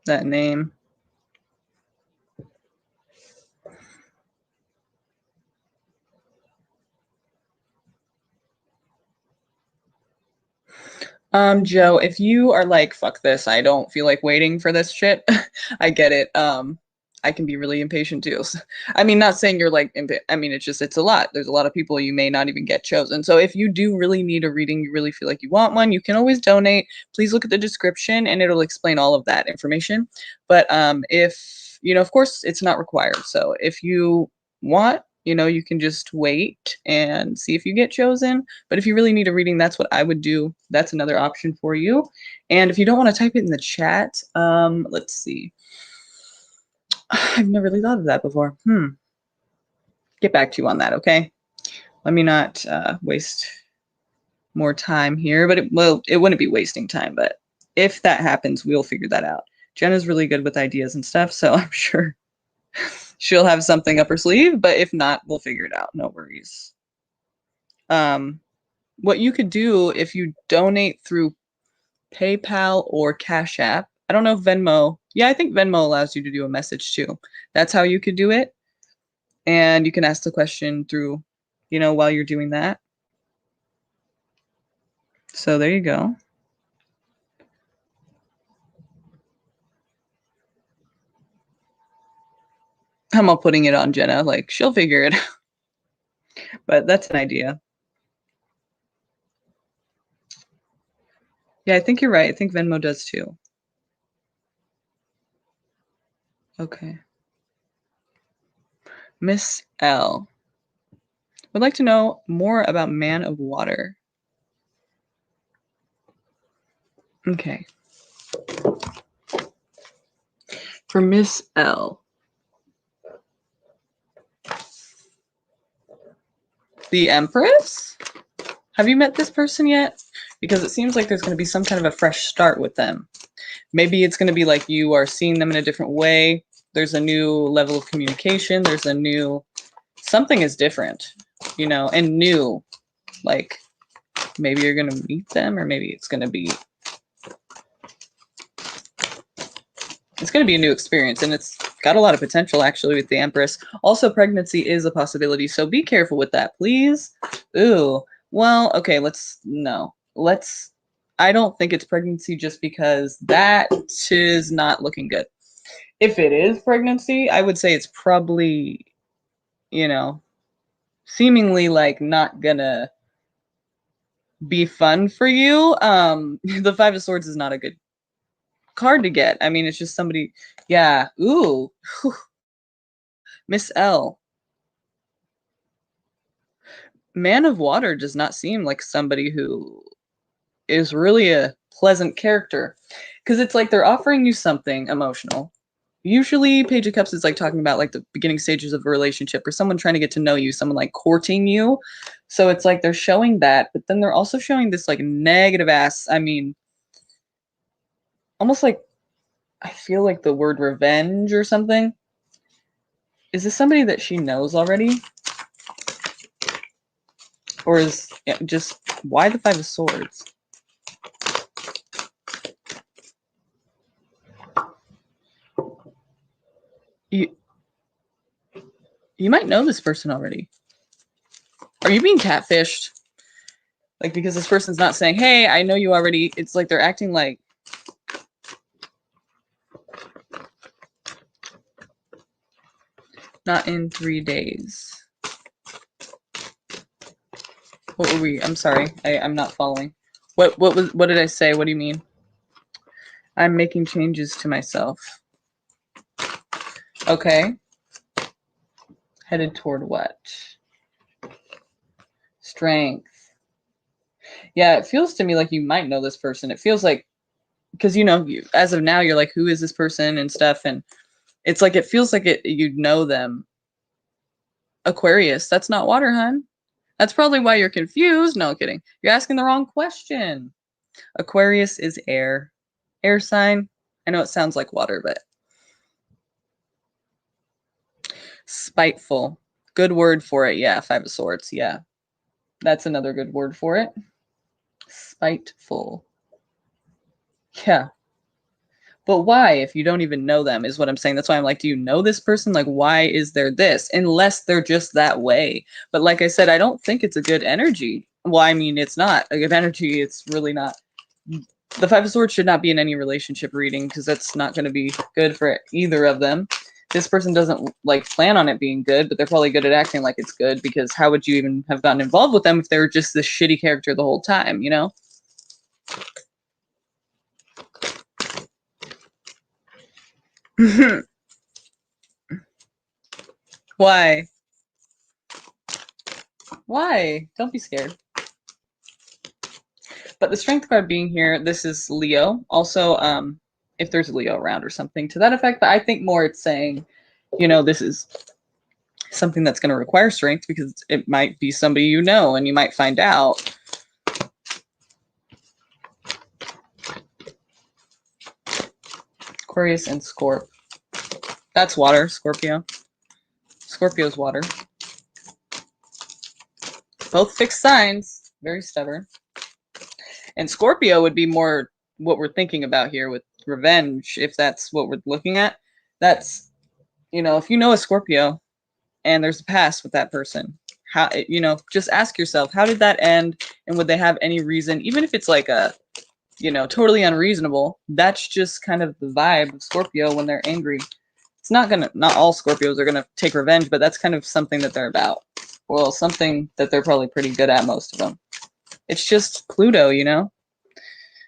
That name. Joe, if you are like, fuck this, I don't feel like waiting for this shit, I get it. I can be really impatient too. So, I mean, not saying you're like, I mean, it's a lot. There's a lot of people you may not even get chosen. So if you do really need a reading, you really feel like you want one, you can always donate. Please look at the description and it'll explain all of that information. But if, of course, it's not required. So if you want, you can just wait and see if you get chosen. But if you really need a reading, that's what I would do. That's another option for you. And if you don't want to type it in the chat, let's see. I've never really thought of that before. Get back to you on that, okay? Let me not waste more time here, but it wouldn't be wasting time, but if that happens, we'll figure that out. Jenna's really good with ideas and stuff, so I'm sure she'll have something up her sleeve, but if not, we'll figure it out. No worries. What you could do if you donate through PayPal or Cash App, I don't know if Venmo, yeah, I think Venmo allows you to do a message too. That's how you could do it. And you can ask the question through, while you're doing that. So there you go. I'm all putting it on Jenna, like she'll figure it out. But that's an idea. Yeah, I think you're right. I think Venmo does too. Okay. Miss L would like to know more about Man of Water. Okay. For Miss L, the Empress? Have you met this person yet? Because it seems like there's going to be some kind of a fresh start with them. Maybe it's going to be like you are seeing them in a different way. There's a new level of communication. There's a new, something is different, and new. Like maybe you're going to meet them, or maybe it's going to be a new experience, and it's got a lot of potential actually with the Empress. Also, pregnancy is a possibility, so be careful with that, please. Ooh, well, okay, I don't think it's pregnancy just because that is not looking good. If it is pregnancy, I would say it's probably, seemingly like not gonna be fun for you. The Five of Swords is not a good card to get. I mean, it's just somebody, yeah. Ooh, Miss L. Man of Water does not seem like somebody who is really a pleasant character, because it's like they're offering you something emotional. Usually Page of Cups is like talking about like the beginning stages of a relationship or someone trying to get to know you, someone like courting you. So it's like they're showing that, but then they're also showing this like negative ass, I mean, almost like, I feel like the word revenge or something. Is this somebody that she knows already? Or is just, why the Five of Swords? You might know this person already. Are you being catfished? Like, because this person's not saying, hey, I know you already. It's like they're acting like, not in 3 days. What were we? I'm sorry. I'm not following. What did I say? What do you mean? I'm making changes to myself. Okay. Headed toward what? Strength. Yeah, it feels to me like you might know this person. It feels like, because as of now, you're like, who is this person and stuff, and it's like it feels like you'd know them. Aquarius, that's not water, hun. That's probably why you're confused. No kidding. You're asking the wrong question. Aquarius is air. Air sign. I know it sounds like water, but spiteful. Good word for it. Yeah, Five of Swords. Yeah. That's another good word for it. Spiteful. Yeah. But why, if you don't even know them, is what I'm saying. That's why I'm like, do you know this person? Like, why is there this? Unless they're just that way. But like I said, I don't think it's a good energy. Well, I mean, it's not a good energy. It's really not. The Five of Swords should not be in any relationship reading, because that's not going to be good for either of them. this person doesn't like plan on it being good, but they're probably good at acting like it's good, because how would you even have gotten involved with them if they were just this shitty character the whole time, you know? Why? Why? Don't be scared. But the strength card being here, this is Leo. Also, if there's a Leo around or something to that effect, but I think more it's saying, you know, this is something that's going to require strength because it might be somebody you know and you might find out. Aquarius and Scorp. That's water, Scorpio. Scorpio's water. Both fixed signs, very stubborn. And Scorpio would be more what we're thinking about here with revenge, if that's what we're looking at. That's, you know, if you know a Scorpio and there's a past with that person, how, you know, just ask yourself, how did that end? And would they have any reason, even if it's like a, you know, totally unreasonable, that's just kind of the vibe of Scorpio when they're angry. It's not all Scorpios are gonna take revenge, but that's kind of something that they're about. Well, something that they're probably pretty good at, most of them. It's just Pluto, you know?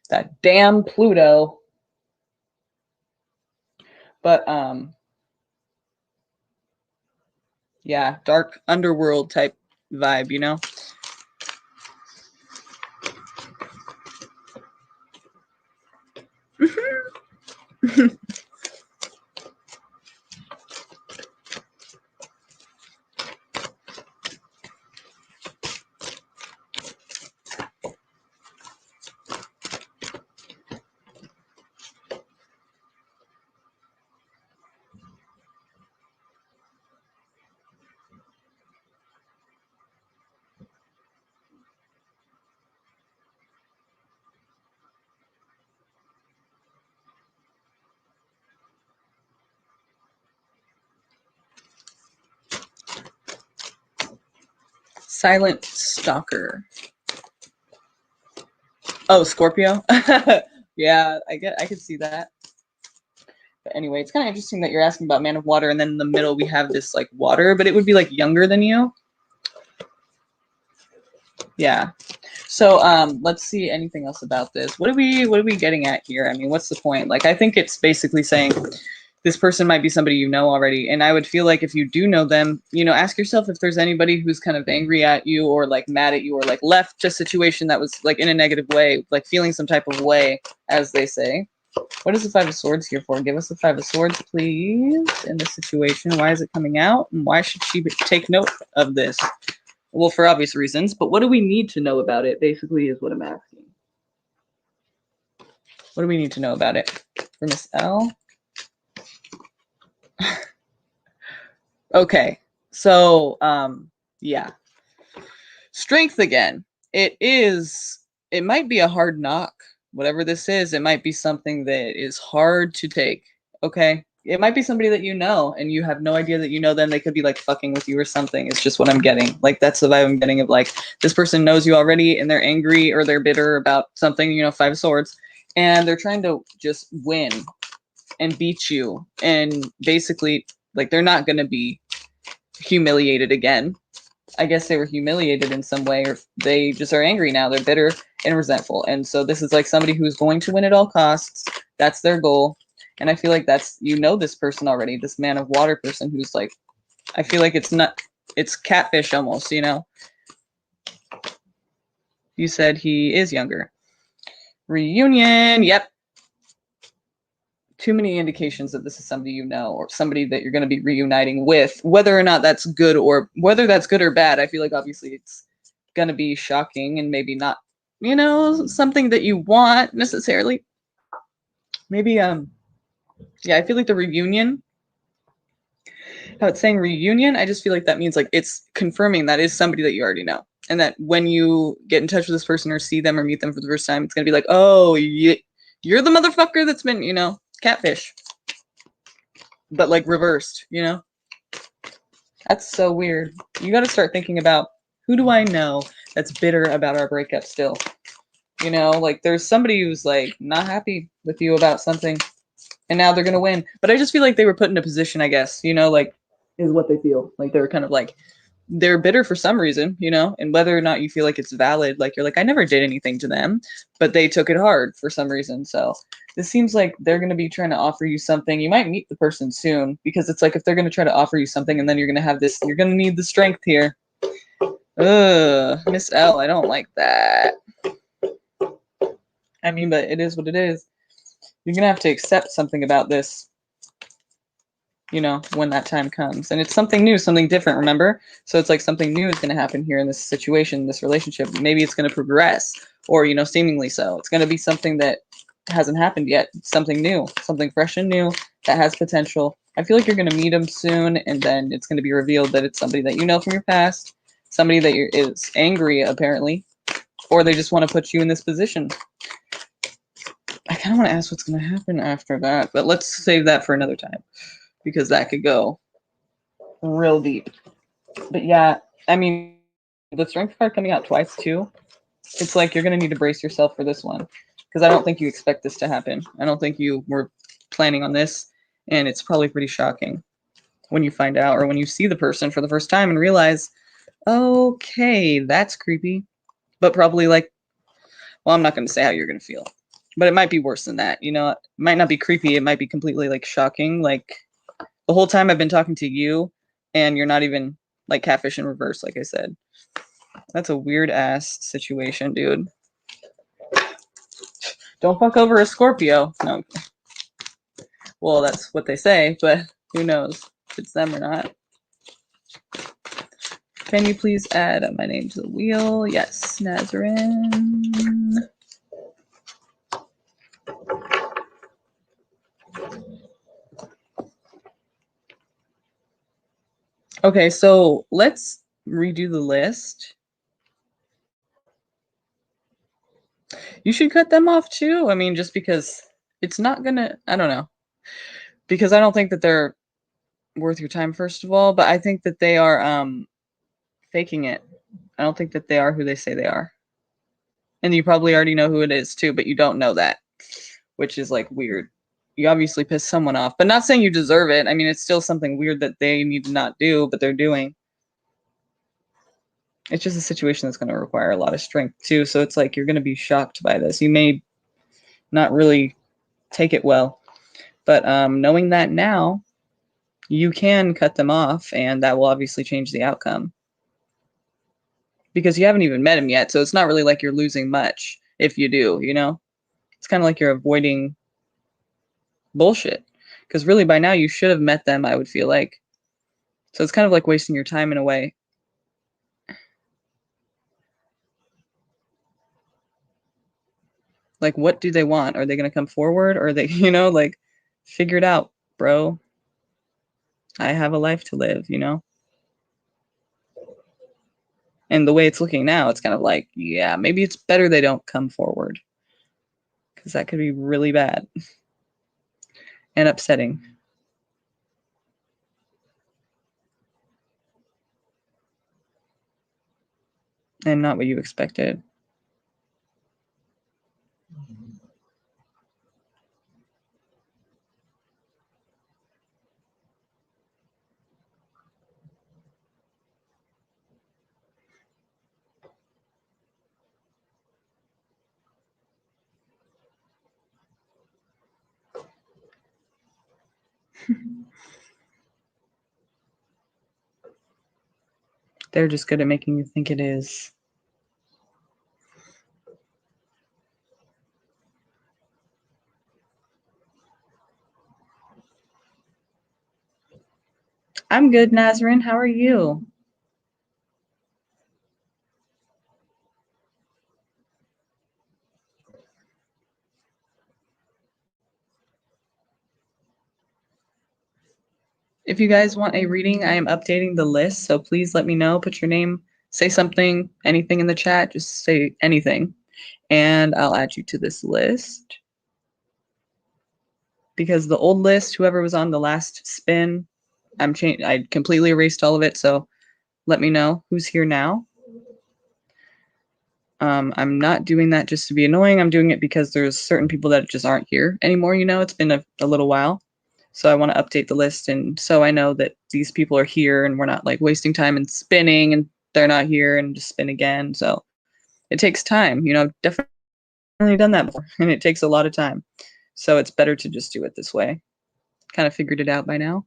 That damn Pluto. But, yeah, dark underworld type vibe, you know? Silent Stalker. Oh, Scorpio? Yeah, I could see that. But anyway, it's kind of interesting that you're asking about Man of Water, and then in the middle we have this like water, but it would be like younger than you. Yeah. So let's see anything else about this. What are we getting at here? I mean, what's the point? Like, I think it's basically saying this person might be somebody you know already. And I would feel like if you do know them, you know, ask yourself if there's anybody who's kind of angry at you or like mad at you or like left a situation that was like in a negative way, like feeling some type of way, as they say. What is the Five of Swords here for? Give us the Five of Swords, please, in this situation. Why is it coming out? And why should she take note of this? Well, for obvious reasons, but what do we need to know about it, basically, is what I'm asking. What do we need to know about it? For Miss L? Okay, so, yeah. Strength again. It might be a hard knock. Whatever this is, it might be something that is hard to take, okay? It might be somebody that you know, and you have no idea that you know them. They could be, like, fucking with you or something. It's just what I'm getting. Like, that's the vibe I'm getting of, like, this person knows you already, and they're angry or they're bitter about something, you know, Five of Swords, and they're trying to just win and beat you. And basically, like, they're not going to be humiliated again. I guess they were humiliated in some way, or they just are angry now. They're bitter and resentful. And so this is like somebody who's going to win at all costs. That's their goal. And I feel like that's, you know, this person already, this Man of Water person who's like, I feel like it's catfish almost, you know? You said he is younger. Reunion. Yep. Too many indications that this is somebody you know or somebody that you're going to be reuniting with. Whether or not that's good or bad, I feel like obviously it's going to be shocking and maybe not, you know, something that you want necessarily. Maybe, yeah, I feel like the reunion, how it's saying reunion, I just feel like that means like it's confirming that is somebody that you already know. And that when you get in touch with this person or see them or meet them for the first time, it's going to be like, oh, you're the motherfucker that's been, you know, catfish. But like reversed, you know? That's so weird. You got to start thinking about, who do I know that's bitter about our breakup still? You know, like there's somebody who's like not happy with you about something. and now they're gonna win. But I just feel like they were put in a position, I guess, you know, like is what they feel. Like they were kind of like they're bitter for some reason, you know, and whether or not you feel like it's valid, like you're like, I never did anything to them, but they took it hard for some reason. So this seems like they're going to be trying to offer you something. You might meet the person soon because it's like if they're going to try to offer you something and then you're going to have this, you're going to need the strength here. Ugh, Miss L, I don't like that. I mean, but it is what it is. You're going to have to accept something about this, you know, when that time comes. And it's something new, something different, remember? So it's like something new is going to happen here in this situation, this relationship. Maybe it's going to progress or, you know, seemingly so. It's going to be something that hasn't happened yet. Something new, something fresh and new that has potential. I feel like you're going to meet them soon and then it's going to be revealed that it's somebody that you know from your past, somebody that is angry apparently, or they just want to put you in this position. I kind of want to ask what's going to happen after that, but let's save that for another time because that could go real deep. But yeah, I mean, the strength card coming out twice too, it's like you're going to need to brace yourself for this one because I don't think you expect this to happen. I don't think you were planning on this, and it's probably pretty shocking when you find out or when you see the person for the first time and realize, okay, that's creepy. But probably like, well, I'm not going to say how you're going to feel, but it might be worse than that. You know, it might not be creepy. It might be completely like shocking. Like the whole time I've been talking to you and you're not even like catfish in reverse, like I said. That's a weird ass situation, dude. Don't fuck over a Scorpio. No. Well, that's what they say, but who knows if it's them or not. Can you please add my name to the wheel? Yes, Nazarene. Okay, so let's redo the list. You should cut them off too. I mean, just because it's not gonna, I don't know. Because I don't think that they're worth your time, first of all, but I think that they are faking it. I don't think that they are who they say they are. And you probably already know who it is too, but you don't know that, which is like weird. You obviously pissed someone off, but not saying you deserve it. I mean, it's still something weird that they need to not do, but they're doing. It's just a situation that's going to require a lot of strength too. So it's like you're going to be shocked by this. You may not really take it well, but knowing that now, you can cut them off, and that will obviously change the outcome. Because you haven't even met him yet, so it's not really like you're losing much if you do, you know? It's kind of like you're avoiding bullshit. Because really, by now, you should have met them, I would feel like. So it's kind of like wasting your time in a way. Like, what do they want? Are they going to come forward? Or are they, you know, like, figure it out, bro. I have a life to live, you know? And the way it's looking now, it's kind of like, yeah, maybe it's better they don't come forward. Because that could be really bad and upsetting. And not what you expected. They're just good at making you think it is. I'm good, Nazarene. How are you? If you guys want a reading, I am updating the list, so please let me know. Put your name, say something, anything in the chat, just say anything, and I'll add you to this list. Because the old list, whoever was on the last spin, I completely erased all of it, so let me know who's here now. I'm not doing that just to be annoying. I'm doing it because there's certain people that just aren't here anymore. It's been a little while. So I want to update the list. And so I know that these people are here and we're not like wasting time and spinning and they're not here and just spin again. So it takes time. I've definitely done that before and it takes a lot of time. So it's better to just do it this way. Kind of figured it out by now.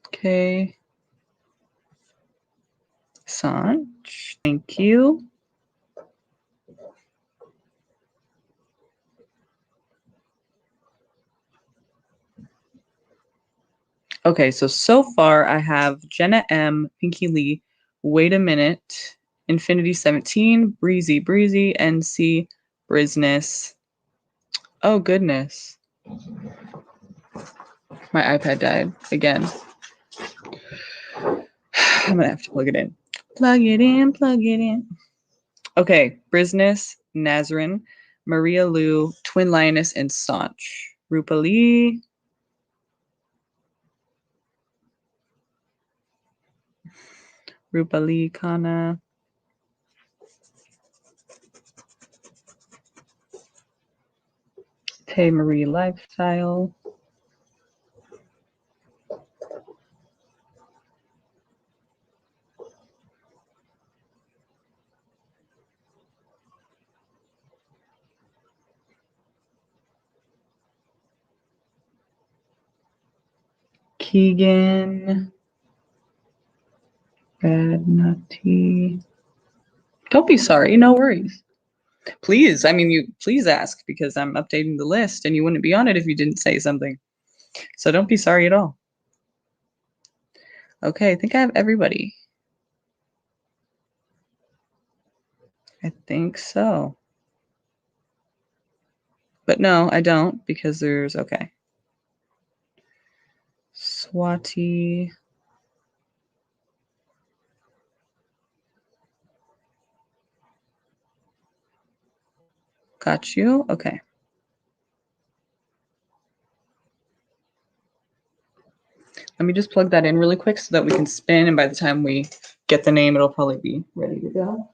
Okay. Sanj, thank you. Okay, so far I have Jenna M, Pinky Lee, Wait a Minute, Infinity 17, Breezy, NC, Brisness. Oh goodness. My iPad died again. I'm gonna have to plug it in. Plug it in. Okay, Brisness, Nazarene, Maria Lou, Twin Lioness, and Sanch. Rupali. Rupali Kana. Tay Marie Lifestyle. Keegan. Bad Nutty. Don't be sorry, no worries. Please, you please ask because I'm updating the list and you wouldn't be on it if you didn't say something. So don't be sorry at all. Okay, I think I have everybody. I think so. But no, I don't because there's okay. Swati. Got you. Okay. Let me just plug that in really quick so that we can spin, and by the time we get the name, it'll probably be ready to go.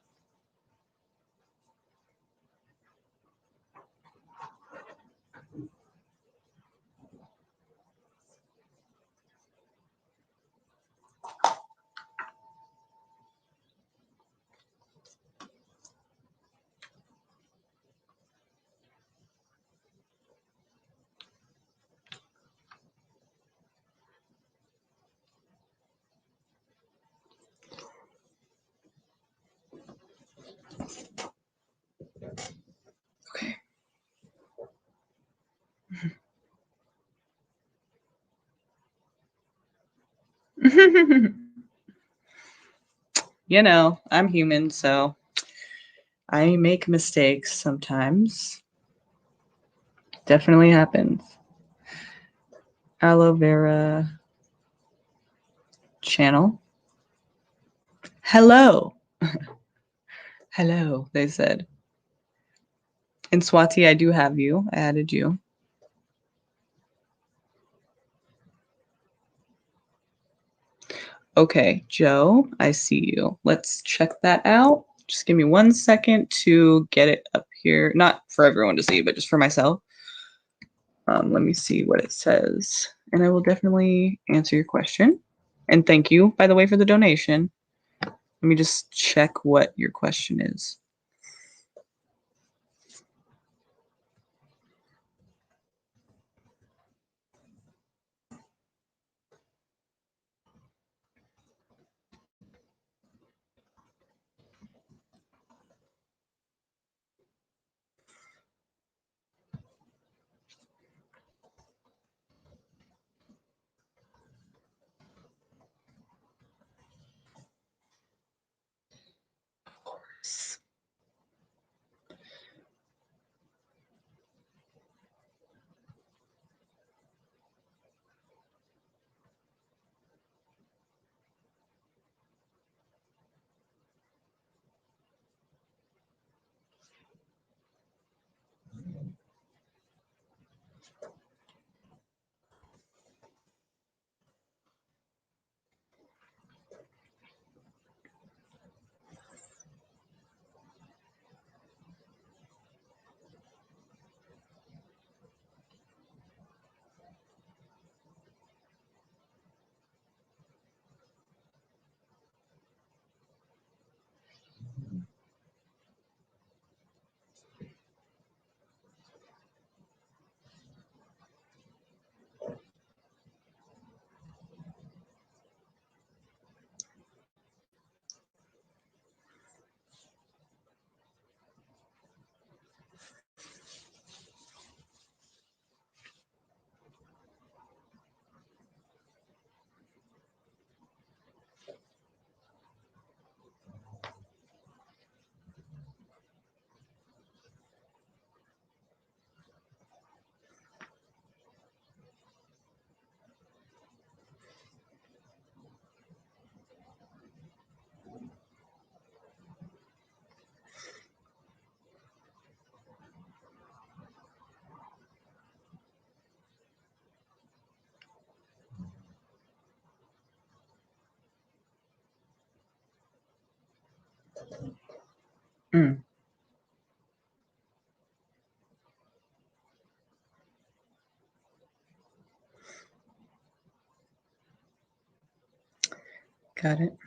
Okay. I'm human, so I make mistakes sometimes. Definitely happens. Aloe vera channel. Hello. Hello, they said. In Swati, I do have you. I added you. Okay, Joe, I see you. Let's check that out. Just give me 1 second to get it up here. Not for everyone to see, but just for myself. Let me see what it says. And I will definitely answer your question. And thank you, by the way, for the donation. Let me just check what your question is. Of course. Mm. Got it.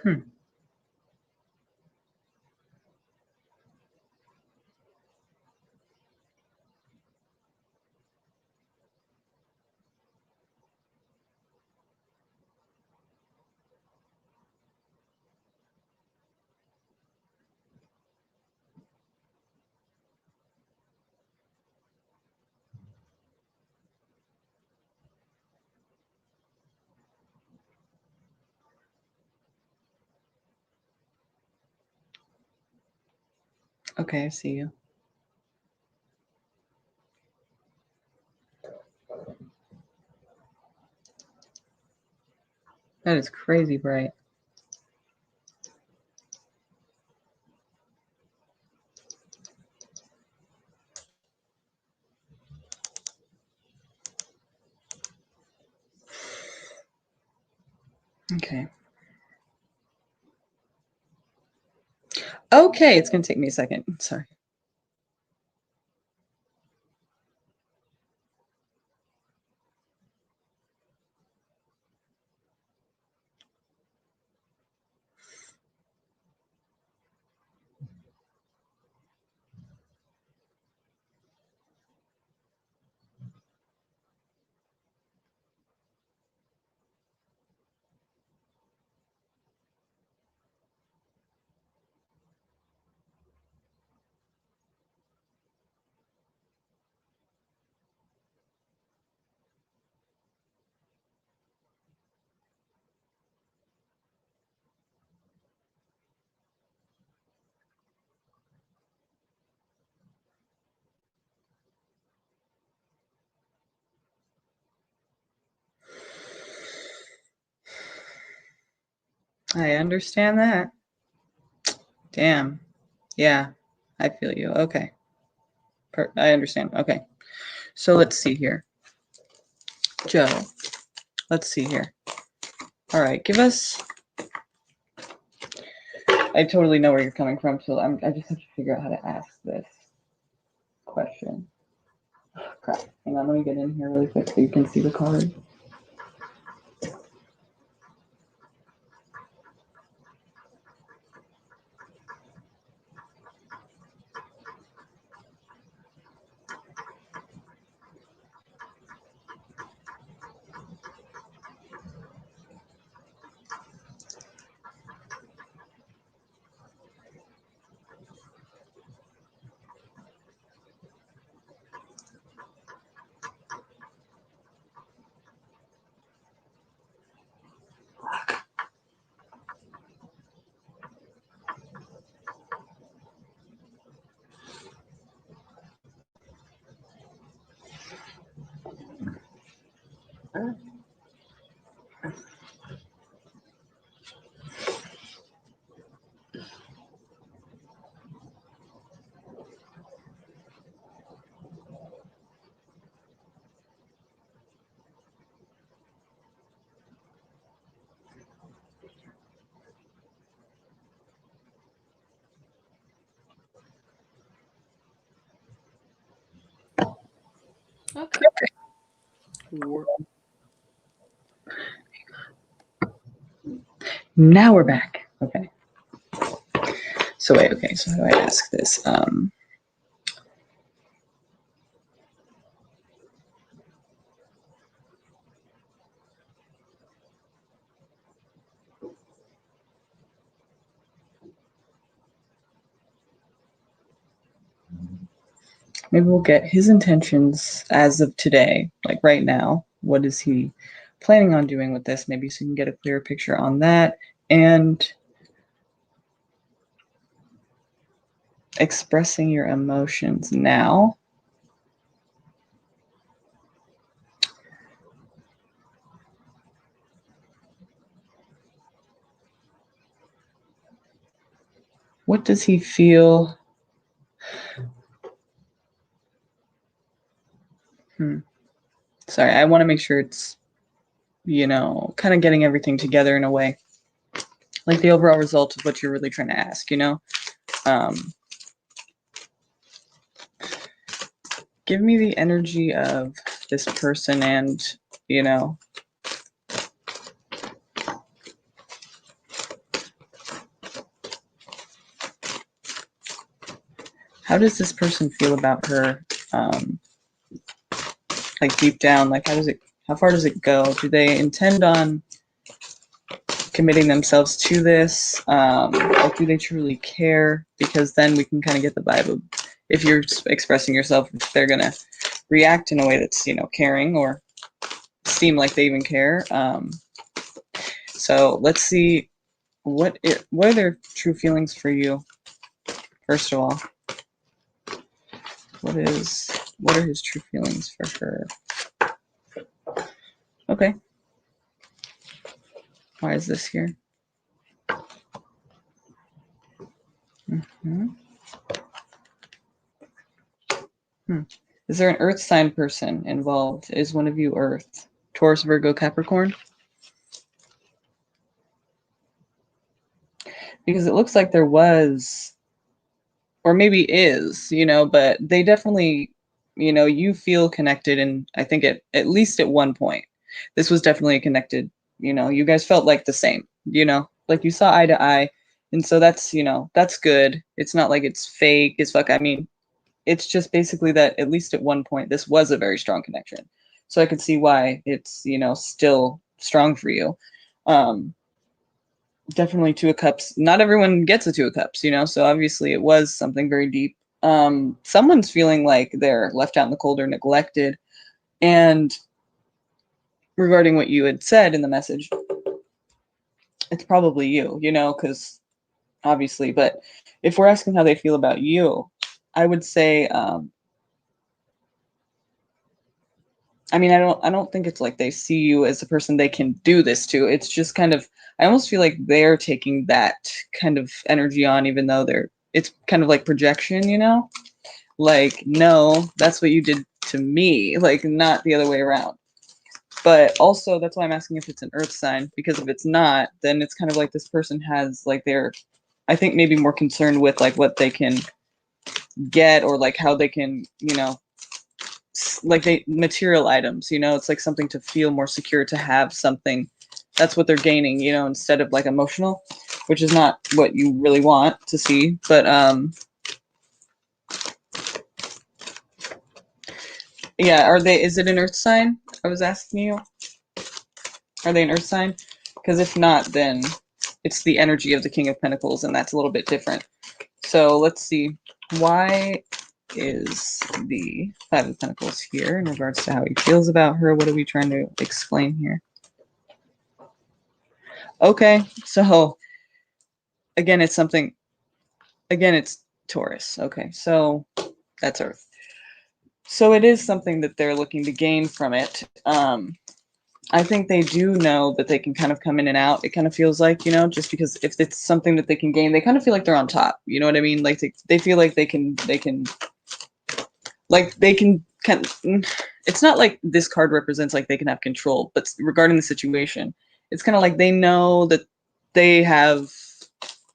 Hmm. Okay, I see you. That is crazy bright. Okay. Okay, it's going to take me a second. Sorry. I understand that. Damn. Yeah, I feel you. Okay. I understand. Okay. So let's see here. Joe, let's see here. All right, give us. I totally know where you're coming from, so I just have to figure out how to ask this question. Oh, crap. Hang on, let me get in here really quick so you can see the card.
Okay.
Now we're back. Okay. So wait, okay, so how do I ask this? maybe we'll get his intentions as of today, like right now. What is he planning on doing with this? Maybe so you can get a clearer picture on that. And expressing your emotions now. What does he feel? Sorry, I want to make sure it's, you know, kind of getting everything together in a way. Like the overall result of what you're really trying to ask, you know? Give me the energy of this person and, you know, how does this person feel about her? Like deep down, like how far does it go? Do they intend on committing themselves to this? Like, do they truly care? Because then we can kind of get the vibe of if you're expressing yourself, if they're gonna react in a way that's, you know, caring or seem like they even care. So let's see what are their true feelings for you. First of all, what are his true feelings for her? Okay. Why is this here? Is there an earth sign person involved? Is one of you earth? Taurus, Virgo, Capricorn? Because it looks like there was, or maybe is, you know, but they definitely, you know, you feel connected. And I think at least at one point, this was definitely connected. You know, you guys felt like the same, you know, like you saw eye to eye. And so that's, you know, that's good. It's not like it's fake as fuck. I mean, it's just basically that at least at one point, this was a very strong connection. So I could see why it's, you know, still strong for you. Definitely Two of Cups. Not everyone gets a Two of Cups, you know, so obviously it was something very deep. Someone's feeling like they're left out in the cold or neglected. And regarding what you had said in the message, it's probably you, you know, because obviously, but if we're asking how they feel about you, I would say, I mean, I don't think it's like they see you as a person they can do this to. It's just kind of, I almost feel like they're taking that kind of energy on, even though it's kind of like projection, you know? Like, no, that's what you did to me, like not the other way around. But also, that's why I'm asking if it's an earth sign, because if it's not, then it's kind of like this person has like I think maybe more concerned with like what they can get or like how they can, you know, like material items, you know, it's like something to feel more secure, to have something. That's what they're gaining, you know, instead of like emotional, which is not what you really want to see. But yeah, is it an earth sign? I was asking you. Are they an earth sign? Because if not, then it's the energy of the King of Pentacles, and that's a little bit different. So let's see. Why is the Five of Pentacles here in regards to how he feels about her? What are we trying to explain here? Okay, so again, it's something, again, it's Taurus. Okay, so that's Earth. So it is something that they're looking to gain from it. I think they do know that they can kind of come in and out. It kind of feels like, you know, just because if it's something that they can gain, they kind of feel like they're on top. You know what I mean? Like they feel like they can, like they can kind of, it's not like this card represents like they can have control, but regarding the situation, it's kind of like they know that they have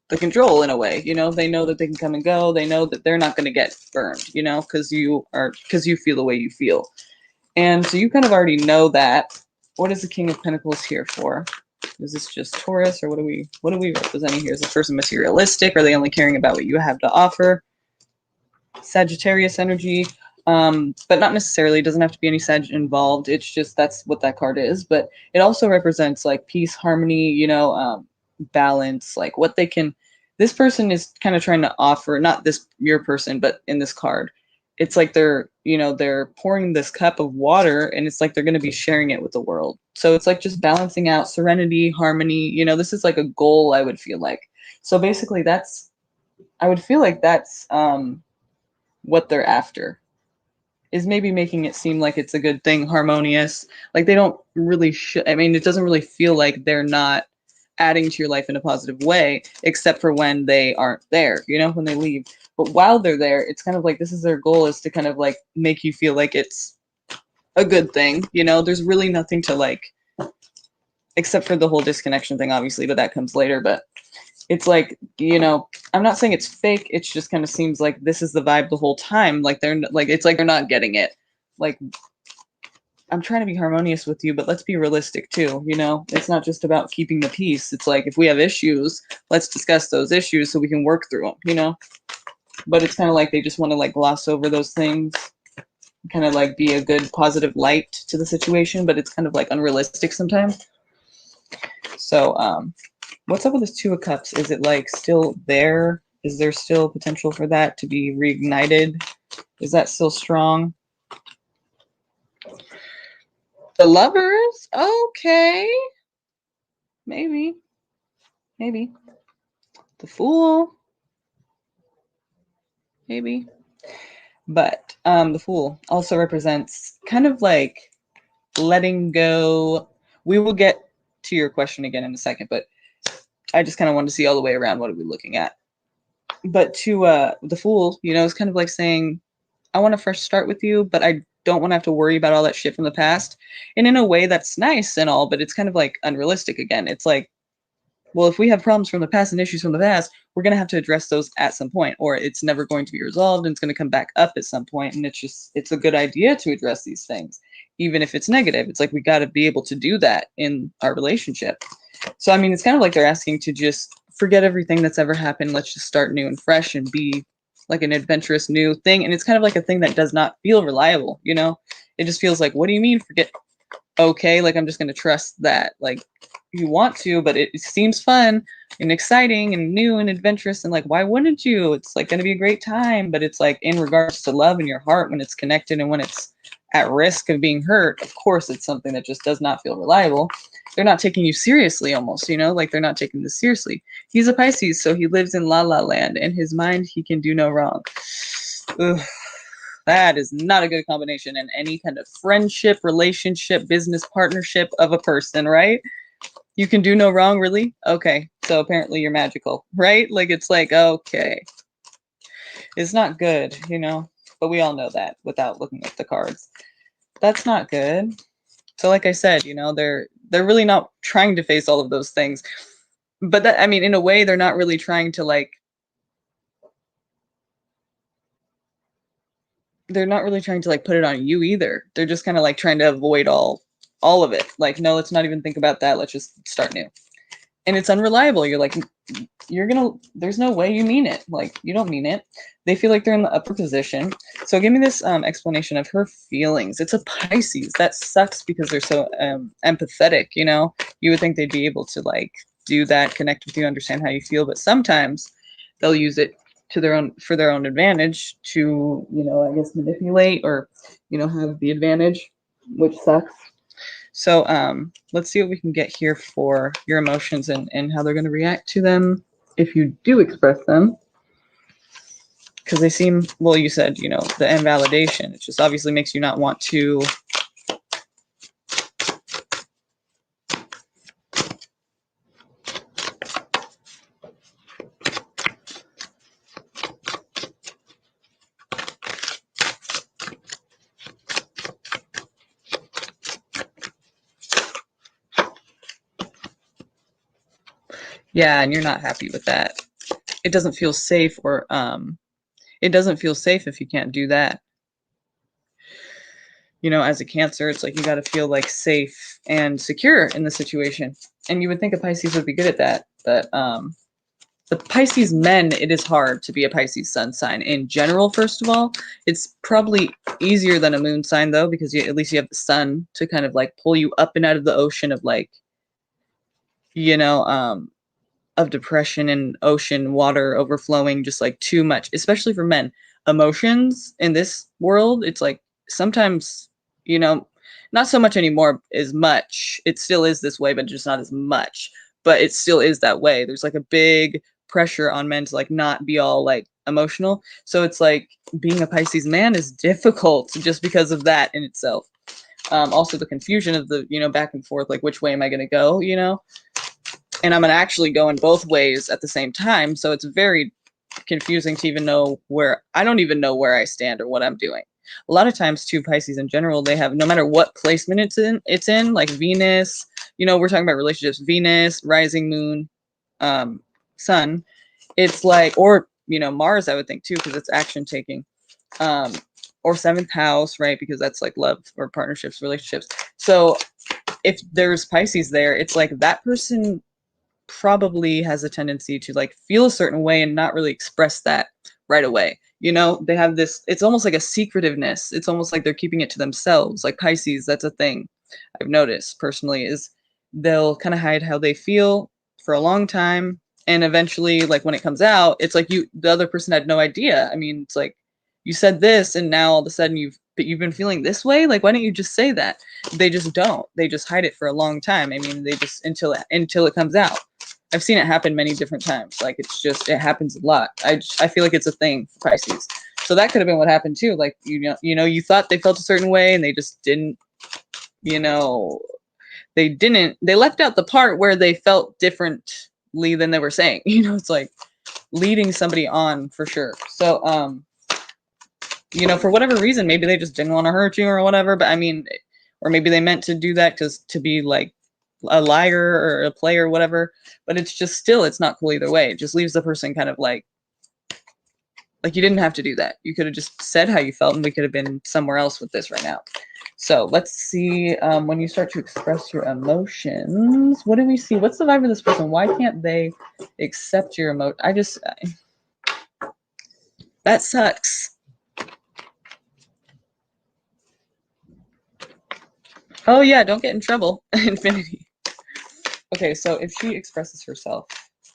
the control in a way, you know, they know that they can come and go. They know that they're not going to get burned, you know, because you feel the way you feel. And so you kind of already know that. What is the King of Pentacles here for? Is this just Taurus, or what are we representing here? Is this person materialistic? Are they only caring about what you have to offer? Sagittarius energy, but not necessarily. It doesn't have to be any Sag involved. It's just that's what that card is. But it also represents like peace, harmony, you know, balance, like what they can. This person is kind of trying to offer, not this your person, but in this card, it's like they're, they're pouring this cup of water, and it's like they're going to be sharing it with the world. So it's like just balancing out serenity, harmony. This is like a goal, I would feel like. So basically I would feel like that's what they're after, is maybe making it seem like it's a good thing, harmonious. Like they don't really I mean, it doesn't really feel like they're not adding to your life in a positive way, except for when they aren't there, when they leave. But while they're there, it's kind of like this is their goal, is to kind of like make you feel like it's a good thing. There's really nothing to like, except for the whole disconnection thing, obviously, but that comes later. But it's like, I'm not saying it's fake. It's just kind of seems like this is the vibe the whole time. Like they're like, it's like they're not getting it. Like, I'm trying to be harmonious with you, but let's be realistic too. It's not just about keeping the peace. It's like, if we have issues, let's discuss those issues so we can work through them, but it's kind of like they just want to like gloss over those things, kind of like be a good positive light to the situation, but it's kind of like unrealistic sometimes. So, what's up with this Two of Cups? Is it like still there? Is there still potential for that to be reignited? Is that still strong? The Lovers? Okay. Maybe. Maybe. The Fool? Maybe. But the Fool also represents kind of like letting go. We will get to your question again in a second, but I just kind of wanted to see all the way around what are we looking at. But to the Fool, is kind of like saying, I want a fresh start with you, but I don't want to have to worry about all that shit from the past. And in a way that's nice and all, but it's kind of like unrealistic again. It's like, well, if we have problems from the past and issues from the past, we're going to have to address those at some point, or it's never going to be resolved and it's going to come back up at some point. And it's a good idea to address these things, even if it's negative. It's like, we got to be able to do that in our relationship. So, I mean, it's kind of like they're asking to just forget everything that's ever happened. Let's just start new and fresh and be like an adventurous new thing. And it's kind of like a thing that does not feel reliable. It just feels like, what do you mean forget? Okay, like I'm just going to trust that. Like, you want to, but it seems fun and exciting and new and adventurous, and like, why wouldn't you? It's like going to be a great time. But it's like, in regards to love in your heart, when it's connected and when it's at risk of being hurt, of course it's something that just does not feel reliable. They're not taking you seriously, almost, like they're not taking this seriously. He's a Pisces, so he lives in la la land. In his mind, he can do no wrong. Ugh. That is not a good combination in any kind of friendship, relationship, business partnership of a person, right? You can do no wrong, really? Okay, so apparently you're magical, right? Like, it's like, okay. It's not good, but we all know that without looking at the cards. That's not good. So like I said, they're really not trying to face all of those things. But that, I mean, in a way, they're not really trying to like, they're not really trying to like put it on you either. They're just kind of like trying to avoid all of it. Like, no, let's not even think about that. Let's just start new. And it's unreliable. You're like, there's no way you mean it. Like, you don't mean it. They feel like they're in the upper position. So give me this explanation of her feelings. It's a Pisces. That sucks because they're so empathetic, You would think they'd be able to like do that, connect with you, understand how you feel, but sometimes they'll use it for their own advantage to, I guess, manipulate or, have the advantage, which sucks. So let's see what we can get here for your emotions and how they're going to react to them if you do express them. Because they seem, well, you said, the invalidation. It just obviously makes you not want to. Yeah, and you're not happy with that. It doesn't feel safe, or it doesn't feel safe if you can't do that. As a Cancer, it's like you got to feel like safe and secure in the situation. And you would think a Pisces would be good at that. But the Pisces men, it is hard to be a Pisces sun sign in general. First of all, it's probably easier than a moon sign, though, because at least you have the sun to kind of like pull you up and out of the ocean of like, of depression and ocean water overflowing, just like too much, especially for men. Emotions in this world, it's like sometimes, you know, not so much anymore as much. It still is this way, but just not as much. But it still is that way. There's like a big pressure on men to like not be all like emotional. So it's like being a Pisces man is difficult just because of that in itself. Also the confusion of the, back and forth, like which way am I going to go, and I'm going to actually go in both ways at the same time. So it's very confusing to even know where, I don't even know where I stand or what I'm doing. A lot of times too, Pisces in general, they have, no matter what placement it's in like Venus, we're talking about relationships, Venus, rising moon, sun, it's like, or, Mars, I would think too, because it's action taking, or seventh house, right? Because that's like love or partnerships, relationships. So if there's Pisces there, it's like that person probably has a tendency to like feel a certain way and not really express that right away. They have this, it's almost like a secretiveness. It's almost like they're keeping it to themselves. Like Pisces, that's a thing I've noticed personally, is they'll kind of hide how they feel for a long time. And eventually, like when it comes out, it's like the other person had no idea. I mean, it's like you said this and now all of a sudden you've been feeling this way. Like, why don't you just say that? They just don't. They just hide it for a long time. I mean, they just until it comes out. I've seen it happen many different times. Like it happens a lot. I feel like it's a thing for Pisces. So that could have been what happened too. Like, you thought they felt a certain way and they just didn't, they left out the part where they felt differently than they were saying. It's like leading somebody on for sure. So, for whatever reason, maybe they just didn't want to hurt you or whatever. But I mean, or maybe they meant to do that to be like a liar or a player or whatever. But it's just still, it's not cool either way. It just leaves the person kind of like you didn't have to do that. You could have just said how you felt and we could have been somewhere else with this right now. So let's see, when you start to express your emotions, what do we see? What's the vibe of this person? Why can't they accept your emotion? That sucks. Oh yeah, don't get in trouble. Infinity. Okay, so if she expresses herself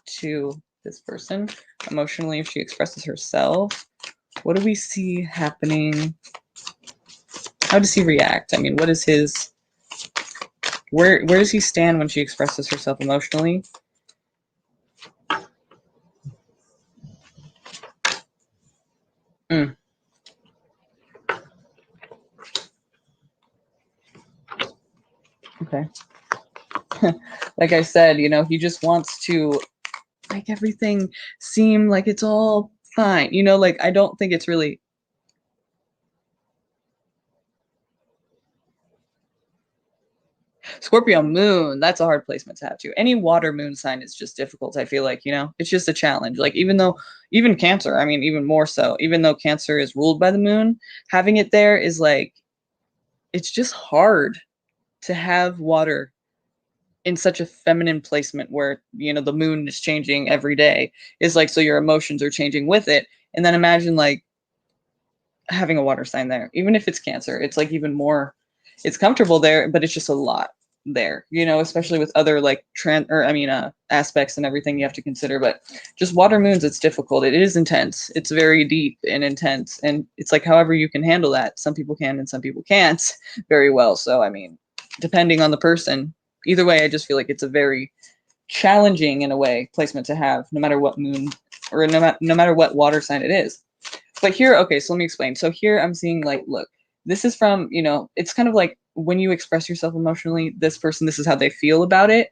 to this person emotionally, if she expresses herself, what do we see happening? How does he react? I mean, what is his, where does he stand when she expresses herself emotionally? Okay. Like I said, he just wants to make everything seem like it's all fine. Like I don't think it's really. Scorpio moon, that's a hard placement to have too. Any water moon sign is just difficult, I feel like, it's just a challenge. Like even Cancer, I mean, even more so, even though Cancer is ruled by the moon, having it there is like, it's just hard to have water in such a feminine placement where, the moon is changing every day. Is like, so your emotions are changing with it. And then imagine like having a water sign there, even if it's Cancer, it's like even more, it's comfortable there, but it's just a lot there, especially with other like aspects and everything you have to consider. But just water moons, it's difficult. It is intense. It's very deep and intense. And it's like, however you can handle that. Some people can and some people can't very well. So, I mean, depending on the person, either way, I just feel like it's a very challenging in a way placement to have, no matter what moon or no matter what water sign it is. But here, okay, so let me explain. So here I'm seeing like, look, this is from, it's kind of like when you express yourself emotionally, this person, this is how they feel about it.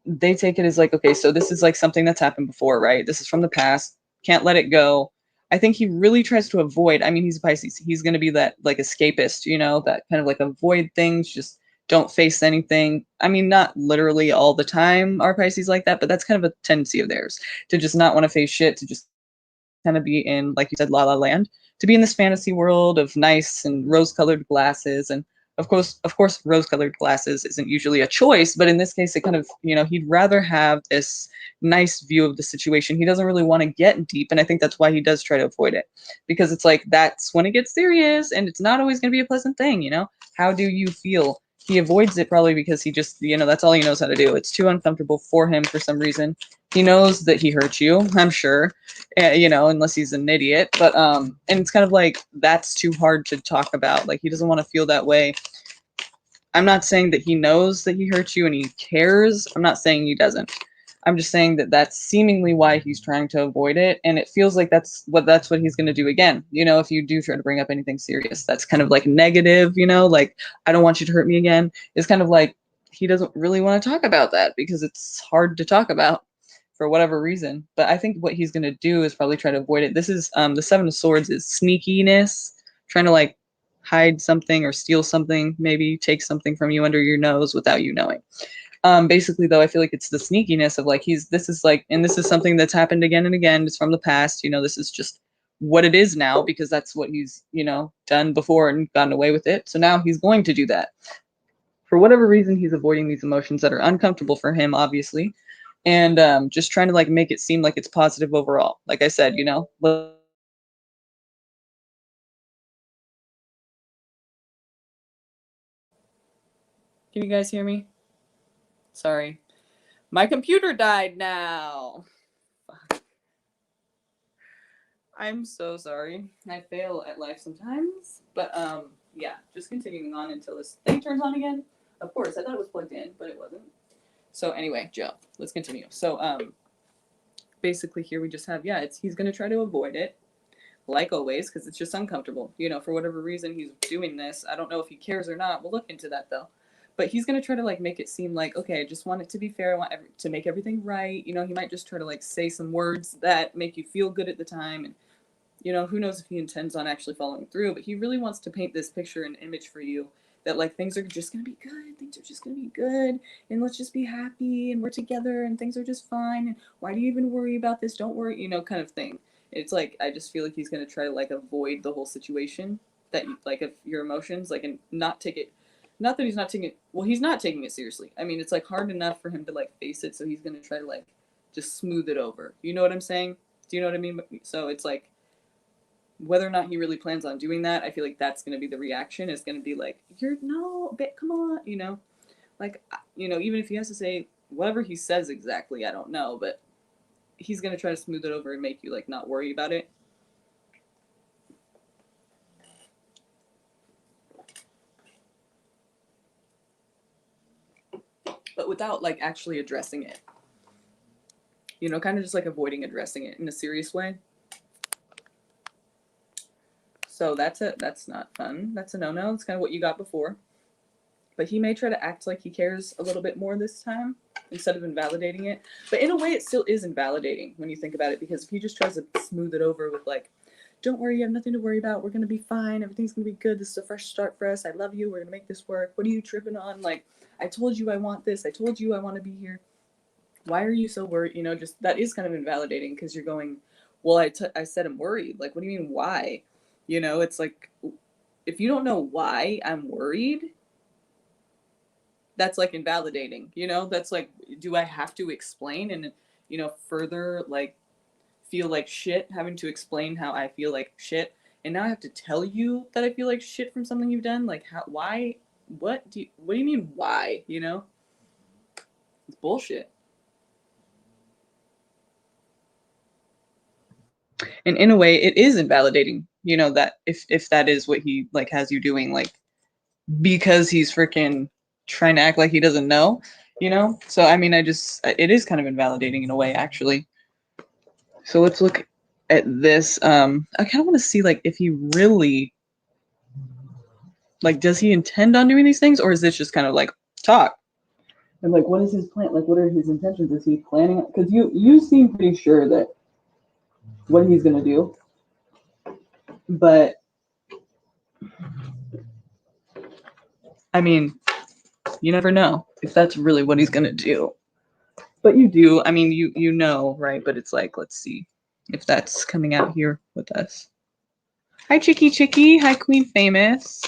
They take it as like, okay, so this is like something that's happened before, right? This is from the past. Can't let it go. I think he really tries to avoid, I mean, he's a Pisces. He's going to be that like escapist, that kind of like avoid things, just don't face anything. I mean, not literally all the time are Pisces like that, but that's kind of a tendency of theirs to just not want to face shit, to just kind of be in, like you said, La La Land, to be in this fantasy world of nice and rose-colored glasses. And of course, rose-colored glasses isn't usually a choice, but in this case, it kind of, he'd rather have this nice view of the situation. He doesn't really want to get deep, and I think that's why he does try to avoid it, because it's like that's when it gets serious, and it's not always going to be a pleasant thing. How do you feel he avoids it probably because he just, that's all he knows how to do. It's too uncomfortable for him for some reason. He knows that he hurt you, I'm sure, unless he's an idiot. But and it's kind of like that's too hard to talk about. Like he doesn't want to feel that way. I'm not saying that he knows that he hurt you and he cares. I'm not saying he doesn't. I'm just saying that that's seemingly why he's trying to avoid it, and it feels like that's what he's going to do again. If you do try to bring up anything serious, that's kind of like negative. Like I don't want you to hurt me again. It's kind of like he doesn't really want to talk about that because it's hard to talk about for whatever reason. But I think what he's going to do is probably try to avoid it. This is the Seven of Swords is sneakiness, trying to like hide something or steal something, maybe take something from you under your nose without you knowing. Basically though, I feel like it's the sneakiness of like this is something that's happened again and again. It's from the past, this is just what it is now because that's what he's, done before and gotten away with it. So now he's going to do that. For whatever reason, he's avoiding these emotions that are uncomfortable for him, obviously, and just trying to like make it seem like it's positive overall. Like I said, can you guys hear me? Sorry. My computer died now. Fuck. I'm so sorry. I fail at life sometimes. But yeah, just continuing on until this thing turns on again. Of course, I thought it was plugged in, but it wasn't. So anyway, Joe, let's continue. So basically here we just have, he's gonna try to avoid it, like always, because it's just uncomfortable. For whatever reason he's doing this. I don't know if he cares or not. We'll look into that though. But he's going to try to like make it seem like, okay, I just want it to be fair. I want to make everything right. He might just try to like say some words that make you feel good at the time. And, who knows if he intends on actually following through. But he really wants to paint this picture and image for you that like things are just going to be good. Things are just going to be good. And let's just be happy. And we're together and things are just fine. And why do you even worry about this? Don't worry, kind of thing. It's like, I just feel like he's going to try to like avoid the whole situation that like of your emotions, like, and not take it. Not that he's not taking it. Well, he's not taking it seriously. I mean, it's like hard enough for him to like face it, so he's gonna try to like just smooth it over. You know what I'm saying? Do you know what I mean? So it's like whether or not he really plans on doing that, I feel like that's gonna be the reaction. It's gonna be like, "You're no, but come on," like even if he has to say whatever he says exactly, I don't know, but he's gonna try to smooth it over and make you like not worry about it. But without like actually addressing it. Kind of just like avoiding addressing it in a serious way. So that's not fun. That's a no-no. It's kind of what you got before. But he may try to act like he cares a little bit more this time instead of invalidating it. But in a way, it still is invalidating when you think about it, because if he just tries to smooth it over with like, don't worry, you have nothing to worry about. We're going to be fine. Everything's going to be good. This is a fresh start for us. I love you. We're going to make this work. What are you tripping on? Like, I told you I want this. I told you I want to be here. Why are you so worried? Just that is kind of invalidating, because you're going, well, I said I'm worried. Like, what do you mean why? It's like, if you don't know why I'm worried, that's like invalidating. That's like, do I have to explain and further like feel like shit, having to explain how I feel like shit, and now I have to tell you that I feel like shit from something you've done? Like, how? Why? What do you mean why? It's bullshit. And in a way, it is invalidating, that if that is what he like has you doing, like, because he's freaking trying to act like he doesn't know. So I mean, it is kind of invalidating in a way, actually. So let's look at this. I kind of want to see like if he really, like, does he intend on doing these things, or is this just kind of like talk? And like, what is his plan? Like, what are his intentions? Is he planning? Because you seem pretty sure that what he's gonna do, but I mean, you never know if that's really what he's gonna do. But you do. I mean, you know, right? But it's like, let's see if that's coming out here with us. Hi, Chicky Chicky. Hi, Queen Famous.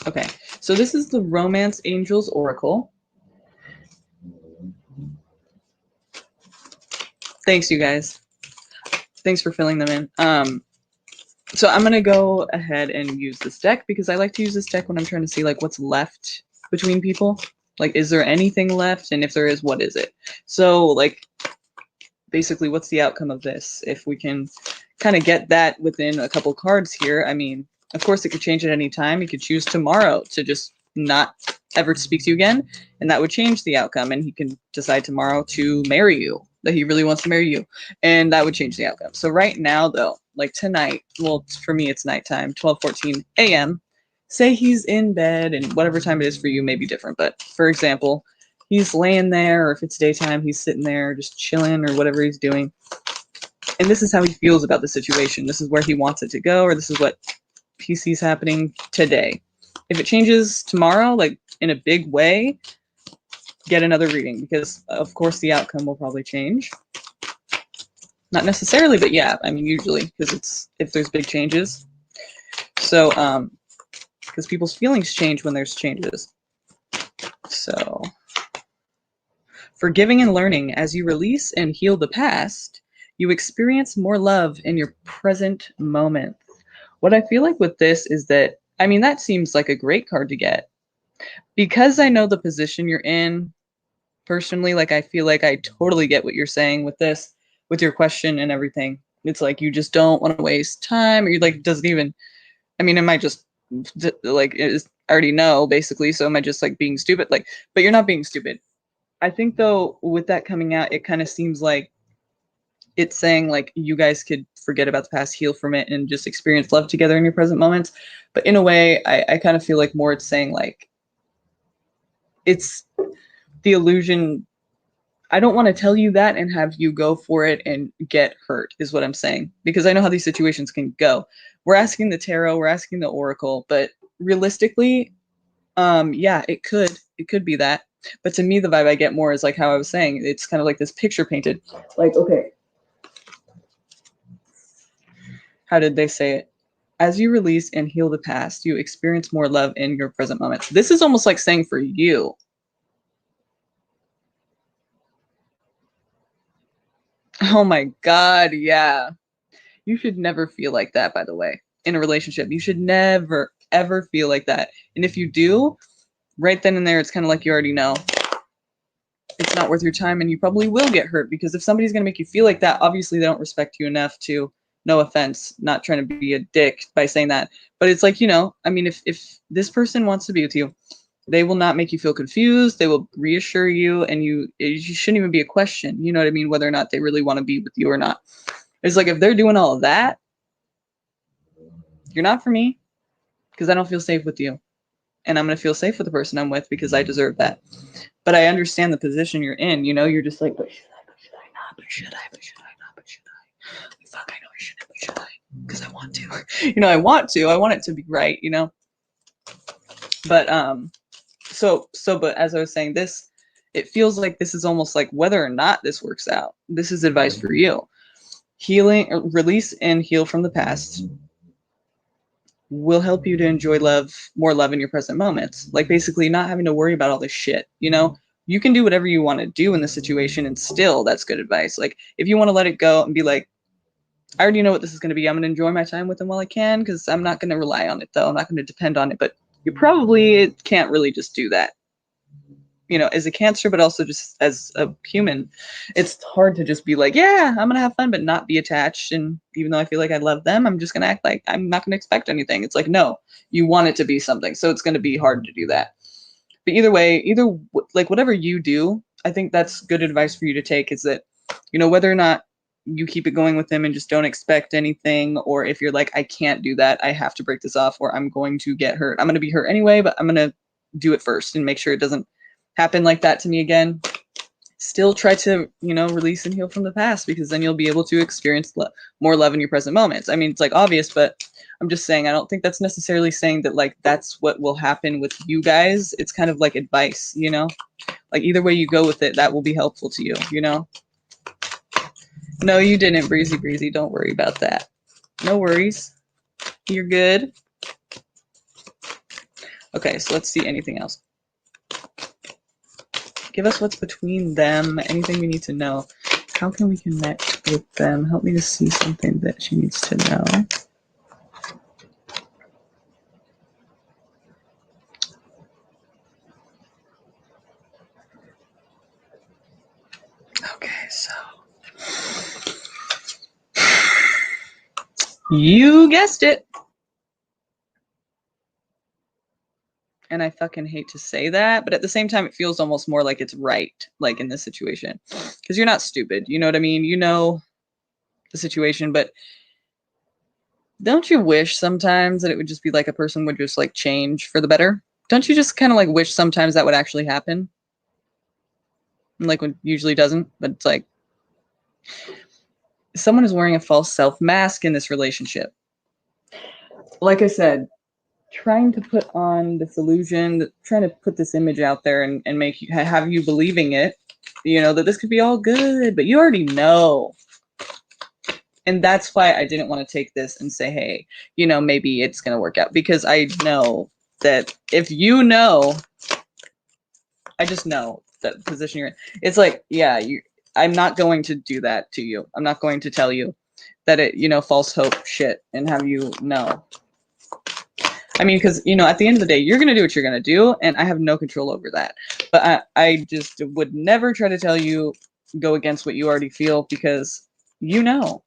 Okay, so this is the Romance Angels Oracle. Thanks, you guys. Thanks for filling them in. So I'm gonna go ahead and use this deck because I like to use this deck when I'm trying to see like what's left between people. Like, is there anything left? And if there is, what is it? So like, basically, what's the outcome of this? If we can kind of get that within a couple cards here, I mean, of course it could change at any time. You could choose tomorrow to just not ever speak to you again, and that would change the outcome. And he can decide tomorrow to marry you, that he really wants to marry you, and that would change the outcome. So right now, though, like tonight, well, for me it's nighttime, 12:14 a.m. Say he's in bed, and whatever time it is for you may be different. But for example, he's laying there, or if it's daytime, he's sitting there just chilling or whatever he's doing. And this is how he feels about the situation. This is where he wants it to go, or this is what he sees happening today. If it changes tomorrow, like in a big way, get another reading, because of course the outcome will probably change. Not necessarily, but yeah, I mean, usually, because it's if there's big changes. So, because people's feelings change when there's changes. So, forgiving and learning. As you release and heal the past, you experience more love in your present moment. What I feel like with this is that, I mean, that seems like a great card to get. Because I know the position you're in, personally, like I feel like I totally get what you're saying with this, with your question and everything. It's like you just don't want to waste time, or you like doesn't even, I mean, am I just like, I already know basically, so am I just like being stupid? Like, but you're not being stupid. I think though, with that coming out, it kind of seems like it's saying like you guys could forget about the past, heal from it, and just experience love together in your present moments. But in a way, I kind of feel like more it's saying like it's the illusion. I don't want to tell you that and have you go for it and get hurt, is what I'm saying, because I know how these situations can go. We're asking the tarot, we're asking the oracle, but realistically, yeah, it could be that. But to me, the vibe I get more is like how I was saying, it's kind of like this picture painted. Like, okay, how did they say it? As you release and heal the past, you experience more love in your present moments. This is almost like saying for you. Oh my God, yeah. You should never feel like that, by the way, in a relationship. You should never, ever feel like that. And if you do, right then and there, it's kind of like you already know. It's not worth your time, and you probably will get hurt, because if somebody's going to make you feel like that, obviously they don't respect you enough to, no offense, not trying to be a dick by saying that. But it's like, I mean, if this person wants to be with you, they will not make you feel confused. They will reassure you, and you shouldn't even be a question. You know what I mean? Whether or not they really want to be with you or not. It's like, if they're doing all of that, you're not for me, because I don't feel safe with you. And I'm going to feel safe with the person I'm with because I deserve that. But I understand the position you're in. You're just like, but should I not? But should I? But should I not? But should I? Fuck, I know I shouldn't, but should I? Because I want to. I want to. I want it to be right, But but as I was saying, it feels like this is almost like whether or not this works out. This is advice for you. Release and heal from the past will help you to enjoy more love in your present moments. Like basically not having to worry about all this shit, You can do whatever you want to do in the situation, and still that's good advice. Like if you want to let it go and be like, I already know what this is going to be. I'm going to enjoy my time with him while I can, because I'm not going to rely on it though. I'm not going to depend on it, but you probably can't really just do that. As a Cancer, but also just as a human, it's hard to just be like, yeah, I'm gonna have fun, but not be attached. And even though I feel like I love them, I'm just gonna act like I'm not gonna expect anything. It's like, no, you want it to be something, so it's gonna be hard to do that. But either way, like whatever you do, I think that's good advice for you to take, is that, whether or not you keep it going with them and just don't expect anything, or if you're like, I can't do that, I have to break this off, or I'm going to get hurt. I'm gonna be hurt anyway, but I'm gonna do it first and make sure it doesn't happen like that to me again. Still try to, release and heal from the past, because then you'll be able to experience more love in your present moments. I mean, it's like obvious, but I'm just saying, I don't think that's necessarily saying that like that's what will happen with you guys. It's kind of like advice, like either way you go with it, that will be helpful to you, No, you didn't, Breezy. Don't worry about that. No worries. You're good. Okay, so let's see anything else. Give us what's between them, anything we need to know. How can we connect with them? Help me to see something that she needs to know. so you guessed it. And I fucking hate to say that, but at the same time, it feels almost more like it's right, like in this situation. Because you're not stupid. You know what I mean? You know the situation, but don't you wish sometimes that it would just be like a person would just like change for the better? Don't you just kind of like wish sometimes that would actually happen? And like when usually doesn't, but it's like someone is wearing a false self mask in this relationship. Like I said, trying to put on this illusion, trying to put this image out there and make you have you believing it, you know, that this could be all good, but you already know. And that's why I didn't want to take this and say, hey, you know, maybe it's going to work out, because I know that if you know, I just know that position you're in. It's like, yeah, I'm not going to do that to you. I'm not going to tell you that it, you know, false hope shit and have you know. I mean, because, you know, at the end of the day, you're going to do what you're going to do, and I have no control over that. But I just would never try to tell you go against what you already feel, because you know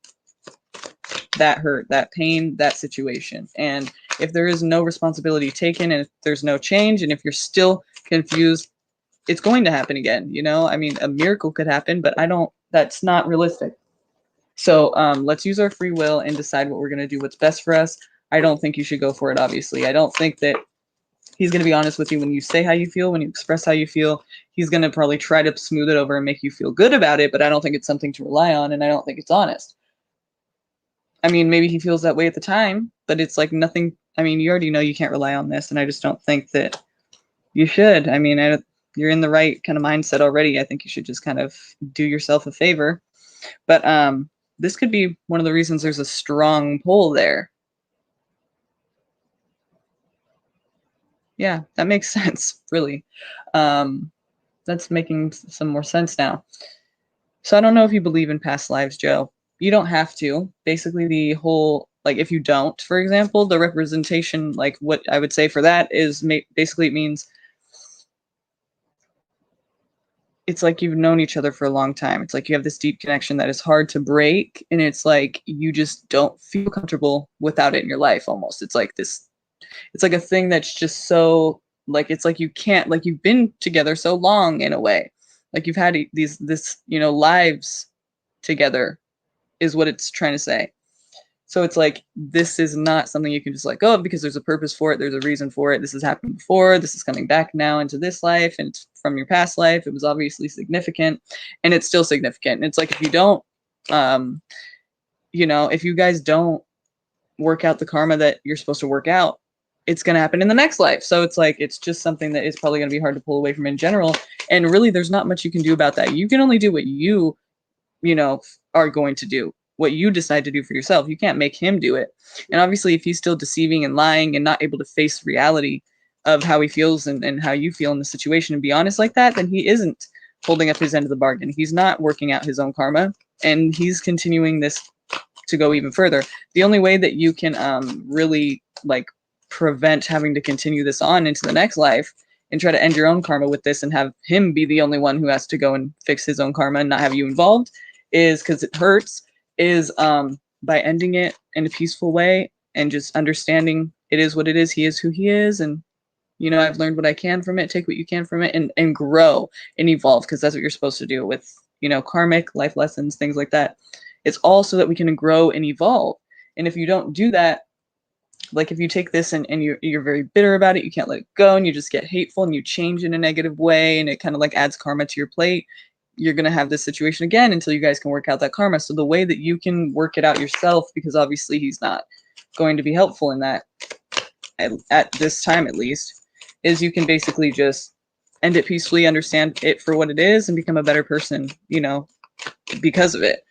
that hurt, that pain, that situation. And if there is no responsibility taken, and if there's no change, and if you're still confused, it's going to happen again. You know, I mean, a miracle could happen, but that's not realistic. So let's use our free will and decide what we're going to do, what's best for us. I don't think you should go for it, obviously. I don't think that he's going to be honest with you when you say how you feel, when you express how you feel. He's going to probably try to smooth it over and make you feel good about it, but I don't think it's something to rely on, and I don't think it's honest. I mean, maybe he feels that way at the time, but it's like nothing. I mean, you already know you can't rely on this, and I just don't think that you should. I mean, you're in the right kind of mindset already. I think you should just kind of do yourself a favor. But this could be one of the reasons there's a strong pull there. Yeah, that makes sense, really. That's making some more sense now. So I don't know if you believe in past lives, Joe. You don't have to. Basically, the whole, like, if you don't, for example, the representation, like, what I would say for that is basically it means it's like you've known each other for a long time. It's like you have this deep connection that is hard to break, and it's like you just don't feel comfortable without it in your life almost. It's like this, it's like a thing that's just so, like, it's like you can't, like, you've been together so long in a way. Like you've had this, you know, lives together is what it's trying to say. So it's like, this is not something you can just like, oh, because there's a purpose for it. There's a reason for it. This has happened before. This is coming back now into this life, and it's from your past life. It was obviously significant, and it's still significant. And it's like, if you don't, you know, if you guys don't work out the karma that you're supposed to work out, it's going to happen in the next life. So it's like, it's just something that is probably going to be hard to pull away from in general. And really, there's not much you can do about that. You can only do what you know, are going to do, what you decide to do for yourself. You can't make him do it. And obviously, if he's still deceiving and lying and not able to face reality of how he feels and how you feel in the situation and be honest like that, then he isn't holding up his end of the bargain. He's not working out his own karma, and he's continuing this to go even further. The only way that you can really like prevent having to continue this on into the next life and try to end your own karma with this and have him be the only one who has to go and fix his own karma and not have you involved, is because it hurts, is by ending it in a peaceful way and just understanding it is what it is. He is who he is. And, you know, I've learned what I can from it. Take what you can from it and grow and evolve, because that's what you're supposed to do with, you know, karmic life lessons, things like that. It's all so that we can grow and evolve. And if you don't do that, like if you take this and you're very bitter about it, you can't let it go, and you just get hateful and you change in a negative way, and it kind of like adds karma to your plate, you're going to have this situation again until you guys can work out that karma. So the way that you can work it out yourself, because obviously he's not going to be helpful in that at this time at least, is you can basically just end it peacefully, understand it for what it is, and become a better person, you know, because of it,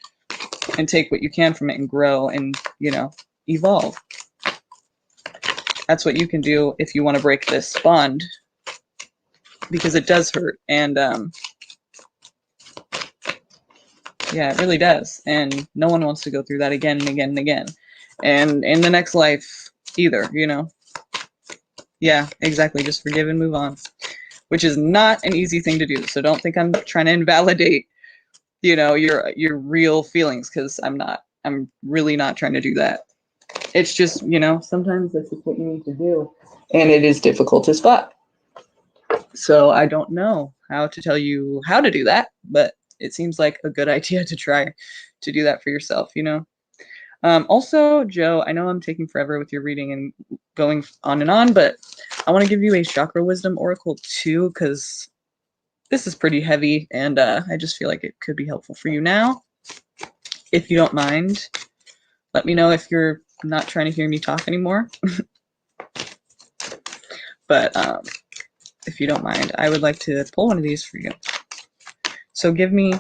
and take what you can from it and grow and, you know, evolve. That's what you can do if you want to break this bond, because it does hurt. And yeah, it really does. And no one wants to go through that again and again and again. And in the next life either, you know. Yeah, exactly. Just forgive and move on, which is not an easy thing to do. So don't think I'm trying to invalidate you know, your real feelings, because I'm really not trying to do that. It's just, you know, sometimes that's just what you need to do. And it is difficult to spot. So I don't know how to tell you how to do that, but it seems like a good idea to try to do that for yourself, you know? Also, Joe, I know I'm taking forever with your reading and going on, but I want to give you a chakra wisdom oracle too, because this is pretty heavy, and I just feel like it could be helpful for you now. If you don't mind, let me know if you're not trying to hear me talk anymore. But if you don't mind, I would like to pull one of these for you. So give me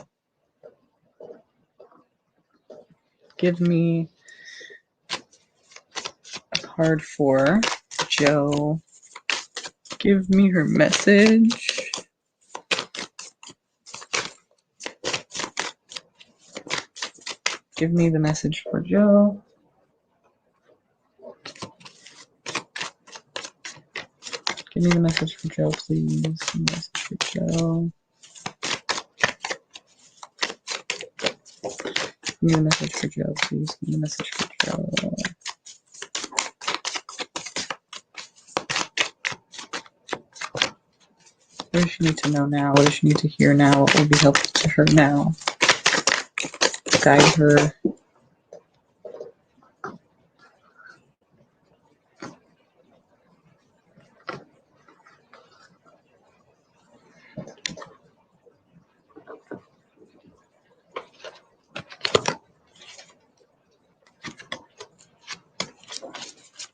a card for Joe. Give me her message. Give me the message for Joe. Give me the message for Joe, please. Give me the message for Joe. Give me the message for Joe, please. Give me the message for Joe. What does she need to know now? What does she need to hear now? What will be helpful to her now? Guide her.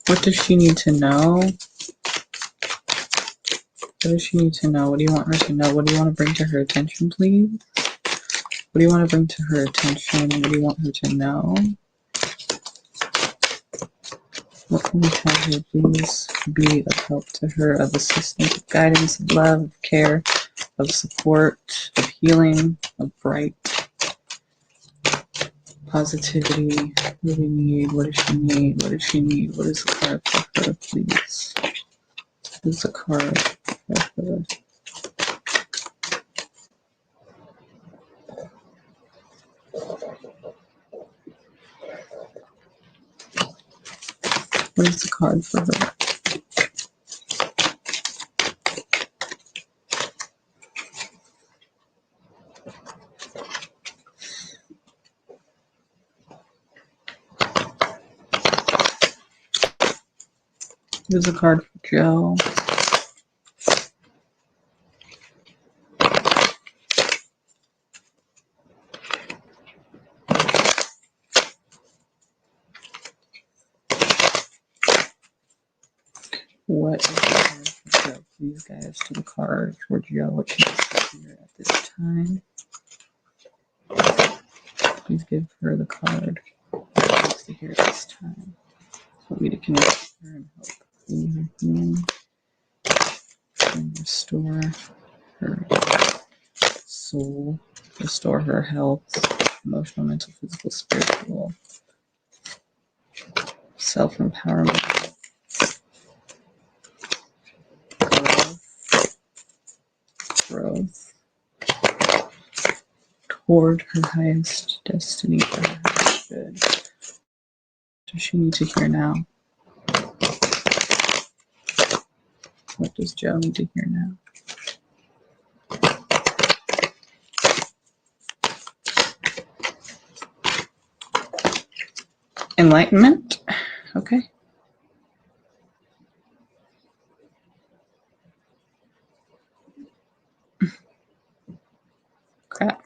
What does she need to know? What does she need to know? What do you want her to know? What do you want to bring to her attention, please? What do you want to bring to her attention? What do you want her to know? What can we tell her, please? Be of help to her, of assistance, of guidance, of love, of care, of support, of healing, of bright positivity. What do we need? What does she need? What does she need? What is the card for her, please? What is the card for her? What is the card for her? What is the card for Joe? What is the card for Joe? Please guide us to the card for Joe. What she needs to hear at this time. Please give her the card she needs to hear at this time. Want me to connect with her and help in her healing and restore her soul, restore her health, emotional, mental, physical, spiritual, self-empowerment, growth toward her highest destiny for her highest good. What does she need to hear now? What does Joe need to hear now? Enlightenment. Okay. Crap.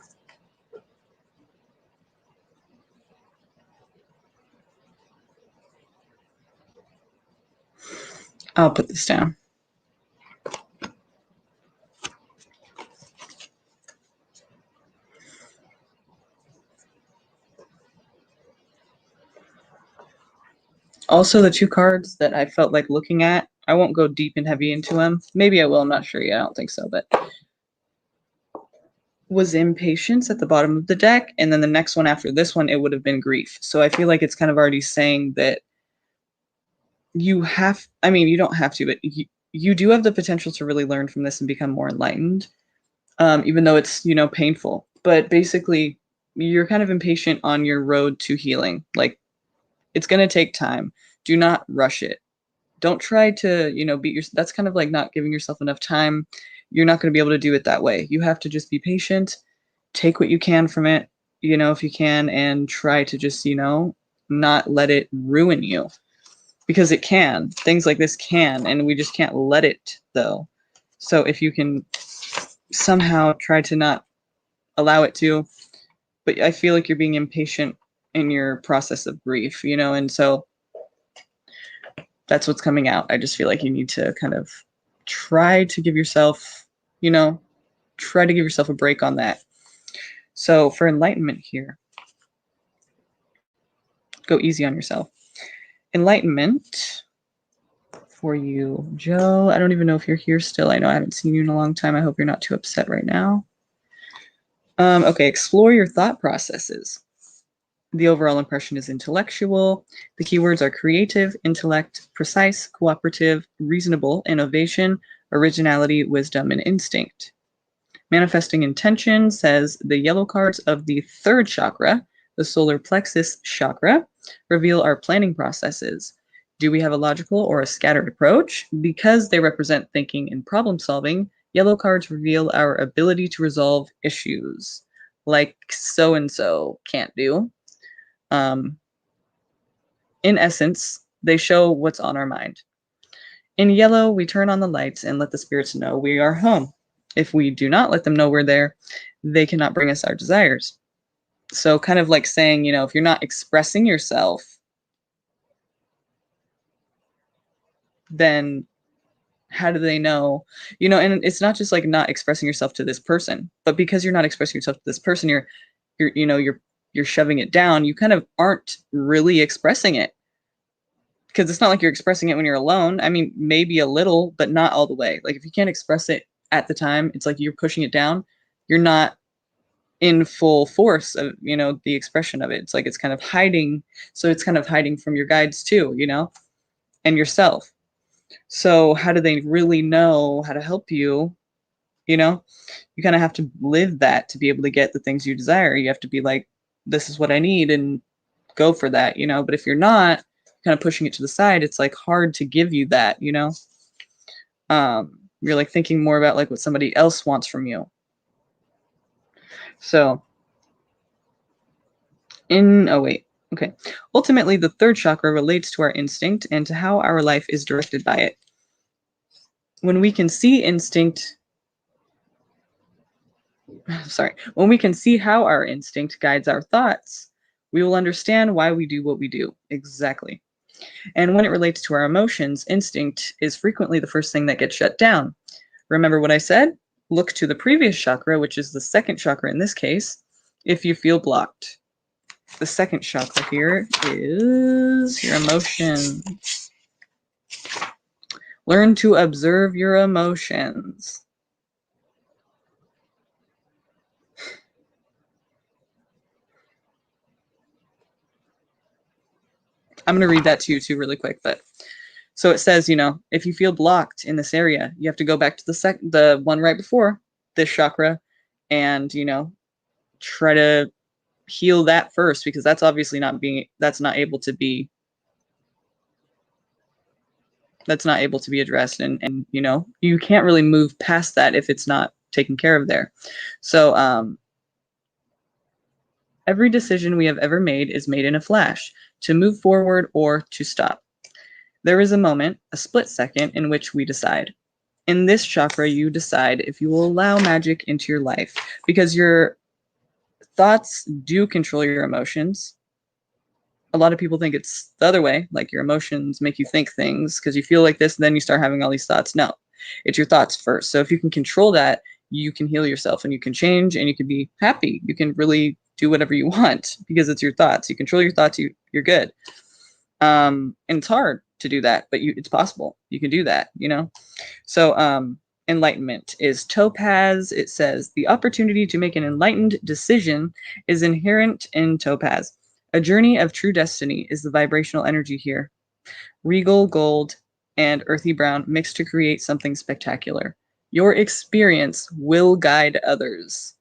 I'll put this down. Also, the two cards that I felt like looking at, I won't go deep and heavy into them. Maybe I will, I'm not sure yet. I don't think so, but was impatience at the bottom of the deck, and then the next one after this one, it would have been grief. So I feel like it's kind of already saying that you have, I mean, you don't have to, but you do have the potential to really learn from this and become more enlightened. even though it's, painful. But basically, you're kind of impatient on your road to healing. Like, it's going to take time. Do not rush it. Don't try to, beat your, that's kind of like not giving yourself enough time. You're not going to be able to do it that way. You have to just be patient, take what you can from it, if you can, and try to just, not let it ruin you, because it can. Things like this can, and we just can't let it, though. So if you can somehow try to not allow it to, but I feel like you're being impatient in your process of grief, and so that's what's coming out. I just feel like you need to kind of try to give yourself, try to give yourself a break on that. So for enlightenment here, go easy on yourself. Enlightenment for you, Joe. I don't even know if you're here still. I know I haven't seen you in a long time. I hope you're not too upset right now. Okay, explore your thought processes. The overall impression is intellectual. The keywords are creative, intellect, precise, cooperative, reasonable, innovation, originality, wisdom, and instinct. Manifesting intention says the yellow cards of the third chakra, the solar plexus chakra, reveal our planning processes. Do we have a logical or a scattered approach? Because they represent thinking and problem solving, yellow cards reveal our ability to resolve issues, like so-and-so can't do. In essence, they show what's on our mind. In yellow, we turn on the lights and let the spirits know we are home. If we do not let them know we're there, they cannot bring us our desires. So kind of like saying, if you're not expressing yourself, then how do they know? And it's not just like not expressing yourself to this person, but because you're not expressing yourself to this person, you're shoving it down. You kind of aren't really expressing it, because it's not like you're expressing it when you're alone. I mean, maybe a little, but not all the way. Like if you can't express it at the time, it's like you're pushing it down. You're not in full force of, the expression of it. It's like it's kind of hiding. So it's kind of hiding from your guides too, and yourself. So how do they really know how to help you? You kind of have to live that to be able to get the things you desire. You have to be like, this is what I need, and go for that, But if you're not kind of pushing it to the side, it's like hard to give you that, you're like thinking more about like what somebody else wants from you. So okay. Ultimately, the third chakra relates to our instinct and to how our life is directed by it. When we can see how our instinct guides our thoughts, we will understand why we do what we do. Exactly. And when it relates to our emotions, instinct is frequently the first thing that gets shut down. Remember what I said? Look to the previous chakra, which is the second chakra in this case, if you feel blocked. The second chakra here is your emotions. Learn to observe your emotions. I'm going to read that to you too really quick, but so it says, if you feel blocked in this area, you have to go back to the one right before this chakra and, try to heal that first, because that's obviously not able to be addressed, and you can't really move past that if it's not taken care of there. So every decision we have ever made is made in a flash, to move forward or to stop. There is a moment, a split second, in which we decide. In this chakra, you decide if you will allow magic into your life, because your thoughts do control your emotions. A lot of people think it's the other way, like your emotions make you think things because you feel like this, and then you start having all these thoughts. No, it's your thoughts first. So if you can control that, you can heal yourself and you can change and you can be happy. You can really do whatever you want because it's your thoughts. You control your thoughts, you're good. And it's hard to do that, but it's possible. You can do that, So enlightenment is topaz. It says the opportunity to make an enlightened decision is inherent in topaz. A journey of true destiny is the vibrational energy here. Regal gold and earthy brown mixed to create something spectacular. Your experience will guide others.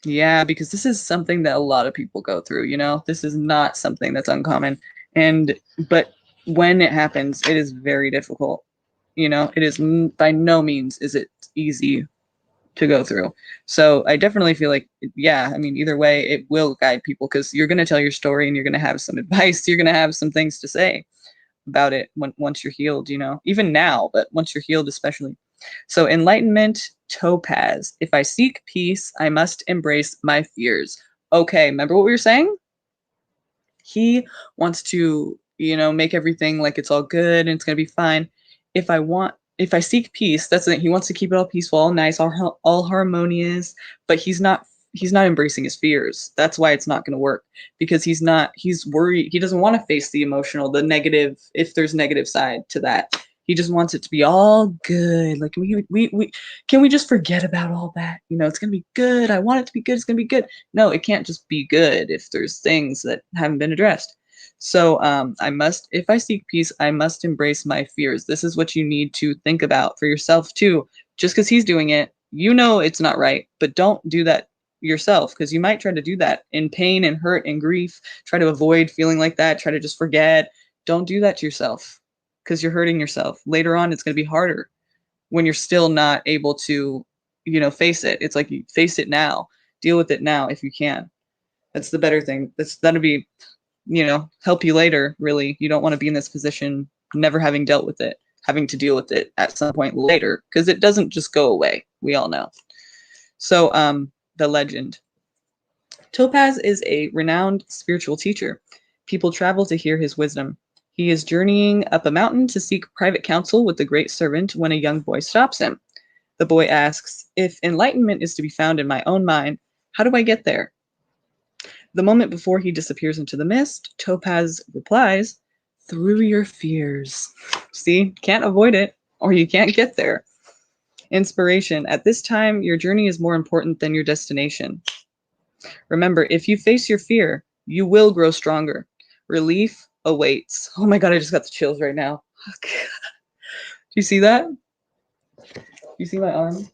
Yeah, because this is something that a lot of people go through, you know? This is not something that's uncommon. But when it happens, it is very difficult. You know, it is by no means is it easy to go through. So I definitely feel like, yeah, I mean, either way, it will guide people because you're going to tell your story and you're going to have some advice. You're going to have some things to say about it once you're healed, you know, even now, but once you're healed, especially. So, enlightenment, topaz. If I seek peace, I must embrace my fears. Okay, remember what we were saying? He wants to, you know, make everything like it's all good and it's going to be fine. If I seek peace, that's it. He wants to keep it all peaceful, all nice, all harmonious, but he's not embracing his fears. That's why it's not going to work because he's worried. He doesn't want to face the emotional, the negative, if there's negative side to that. He just wants it to be all good. Like we can we just forget about all that? You know, it's gonna be good. I want it to be good. It's gonna be good. No, it can't just be good if there's things that haven't been addressed. So if I seek peace, I must embrace my fears. This is what you need to think about for yourself too. Just because he's doing it, you know it's not right, but don't do that yourself because you might try to do that in pain and hurt and grief. Try to avoid feeling like that. Try to just forget. Don't do that to yourself because you're hurting yourself. Later on, it's going to be harder when you're still not able to, you know, face it. It's like you face it now, deal with it now if you can. That's the better thing. That'll be, you know, help you later. Really, you don't want to be in this position, never having dealt with it, having to deal with it at some point later, because it doesn't just go away. We all know. So, the legend. Topaz is a renowned spiritual teacher. People travel to hear his wisdom. He is journeying up a mountain to seek private counsel with the great servant when a young boy stops him. The boy asks, "If enlightenment is to be found in my own mind, how do I get there?" The moment before he disappears into the mist, Topaz replies, "Through your fears." See, can't avoid it, or you can't get there. Inspiration. At this time, your journey is more important than your destination. Remember, if you face your fear, you will grow stronger. Relief awaits. Oh my God, I just got the chills right now. Do you see that? You see my arm?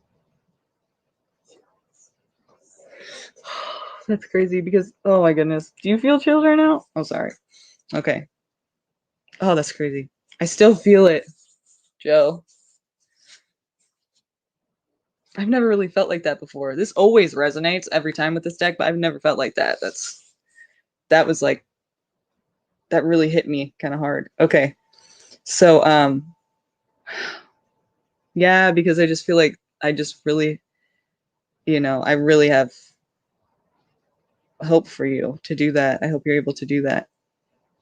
That's crazy because, oh my goodness. Do you feel chills right now? Oh, sorry. Okay. Oh, that's crazy. I still feel it, Joe. I've never really felt like that before. This always resonates every time with this deck, but I've never felt like that. That was like, that really hit me kind of hard. Okay. So, yeah, because I just feel like I just really, you know, I really have hope for you to do that. I hope you're able to do that.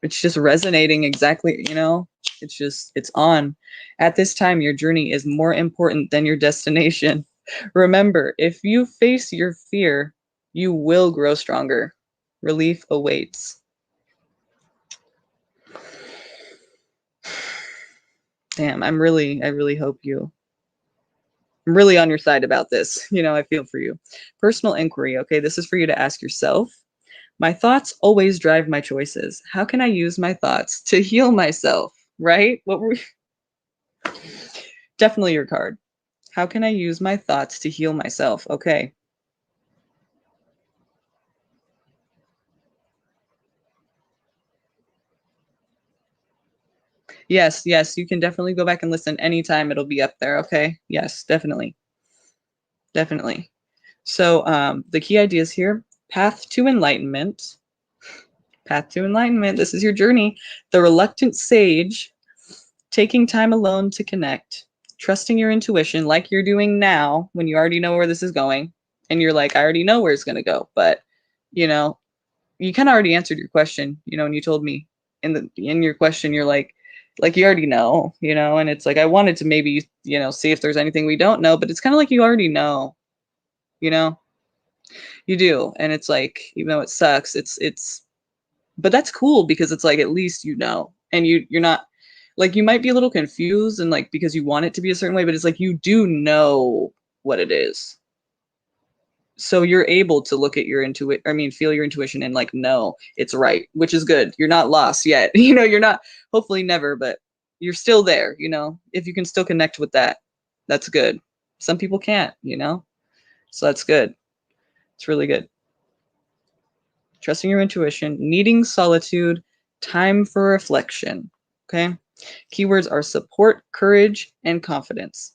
It's just resonating exactly, you know, it's on. At this time, your journey is more important than your destination. Remember, if you face your fear, you will grow stronger. Relief awaits. Damn, I really hope I'm really on your side about this. You know, I feel for you. Personal inquiry. Okay, this is for you to ask yourself. My thoughts always drive my choices. How can I use my thoughts to heal myself? Right? What were we? Definitely your card. How can I use my thoughts to heal myself? Okay. Yes, yes, you can definitely go back and listen anytime. It'll be up there. Okay. Yes, definitely. Definitely. So the key ideas here, path to enlightenment. Path to enlightenment. This is your journey. The reluctant sage, taking time alone to connect, trusting your intuition like you're doing now when you already know where this is going. And you're like, I already know where it's going to go. But, you know, you kind of already answered your question, you know, when you told me in your question, you're like you already know, you know, and it's like, I wanted to maybe, you know, see if there's anything we don't know, but it's kind of like you already know, you know, you do. And it's like, even though it sucks, but that's cool because it's like, at least, you know, and you're not like, you might be a little confused and like, because you want it to be a certain way, but it's like, you do know what it is. So you're able to look at your intuition, I mean, feel your intuition and like, no, it's right, which is good. You're not lost yet. You know, you're not, hopefully never, but you're still there, you know, if you can still connect with that, that's good. Some people can't, you know? So that's good. It's really good. Trusting your intuition, needing solitude, time for reflection. Okay. Keywords are support, courage, and confidence.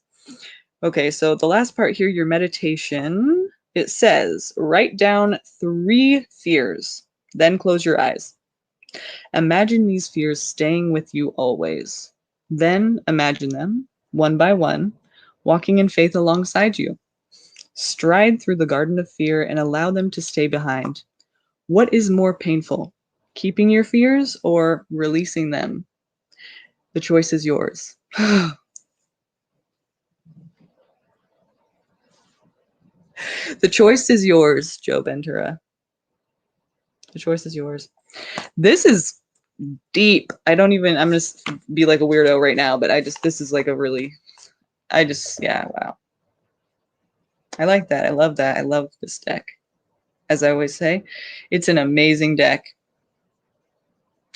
Okay, so the last part here, your meditation, it says write down 3 fears, then close your eyes. Imagine these fears staying with you always. Then imagine them, one by one, walking in faith alongside you. Stride through the garden of fear and allow them to stay behind. What is more painful, keeping your fears or releasing them? The choice is yours. The choice is yours, Joe Ventura. The choice is yours. This is deep. I'm gonna be like a weirdo right now, but this is like a really, yeah, wow. I like that. I love that. I love this deck. As I always say, it's an amazing deck.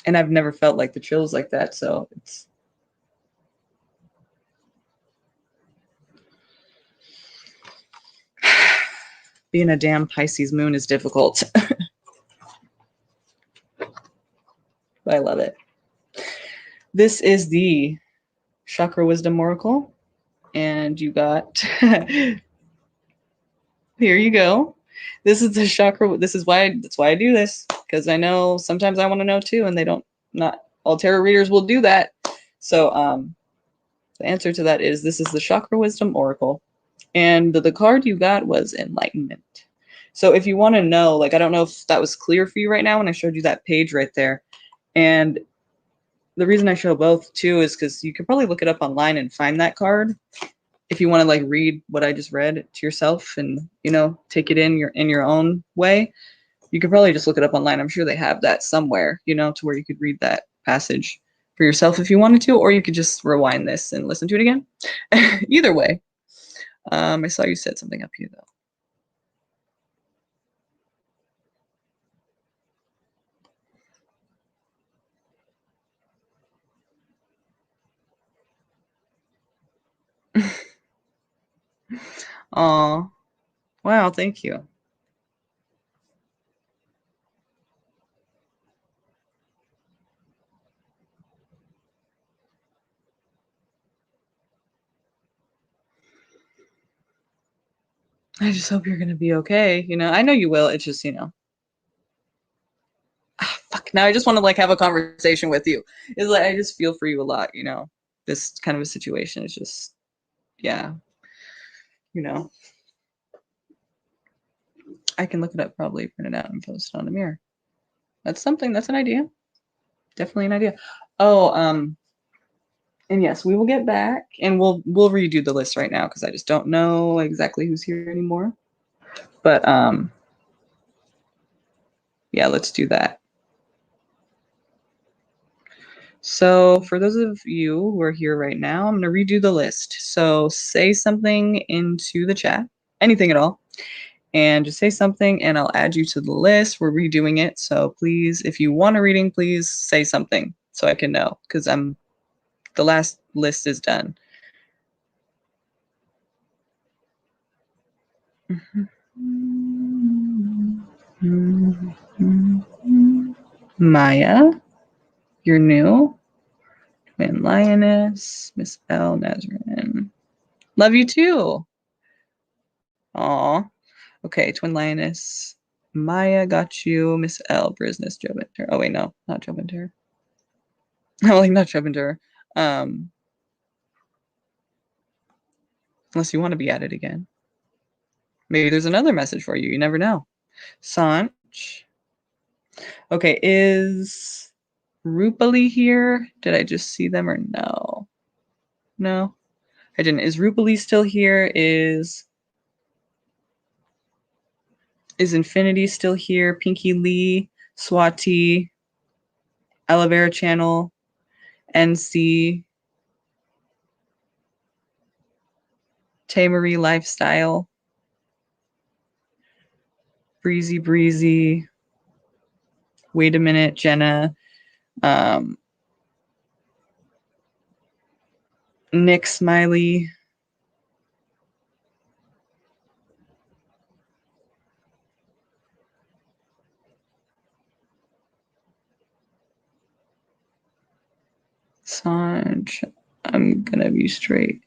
And I've never felt like the chills like that, so it's being a damn Pisces moon is difficult. But I love it. This is the Chakra Wisdom Oracle. And you got, here you go. This is the chakra. That's why I do this. Because I know sometimes I want to know too, and not all tarot readers will do that. So the answer to that is this is the Chakra Wisdom Oracle. And the card you got was Enlightenment. So if you want to know, like, I don't know if that was clear for you right now when I showed you that page right there. And the reason I show both too is because you could probably look it up online and find that card if you want to like read what I just read to yourself and, you know, take it in your own way. You could probably just look it up online. I'm sure they have that somewhere, you know, to where you could read that passage for yourself if you wanted to, or you could just rewind this and listen to it again. Either way. I saw you said something up here though. Oh, wow, thank you. I just hope you're gonna be okay. You know, I know you will. It's just, you know, fuck. Now I just want to like have a conversation with you. It's like I just feel for you a lot. You know, this kind of a situation is just, yeah. You know, I can look it up, probably print it out and post it on the mirror. That's something. That's an idea. Definitely an idea. Oh, and yes, we will get back and we'll redo the list right now because I just don't know exactly who's here anymore. But yeah, let's do that. So for those of you who are here right now, I'm going to redo the list. So say something into the chat, anything at all, and just say something and I'll add you to the list. We're redoing it. So please, if you want a reading, please say something so I can know because the last list is done. Maya, you're new. Twin Lioness, Miss L. Nazarene. Love you too. Aw. Okay, Twin Lioness. Maya got you. Miss L. Business Jobinter. Oh wait, no, not Jobinter. No, like not Jobinter. Unless you want to be at it again. Maybe there's another message for you. You never know. Sanch. Okay, is Rupali here? Did I just see them or no? No, I didn't. Is Rupali still here? Is Infinity still here? Pinky Lee, Swati, Aloe Vera Channel, NC, Tay-Marie Lifestyle, Breezy Breezy, Wait a Minute, Jenna, Nick Smiley, Sanj, I'm gonna be straight.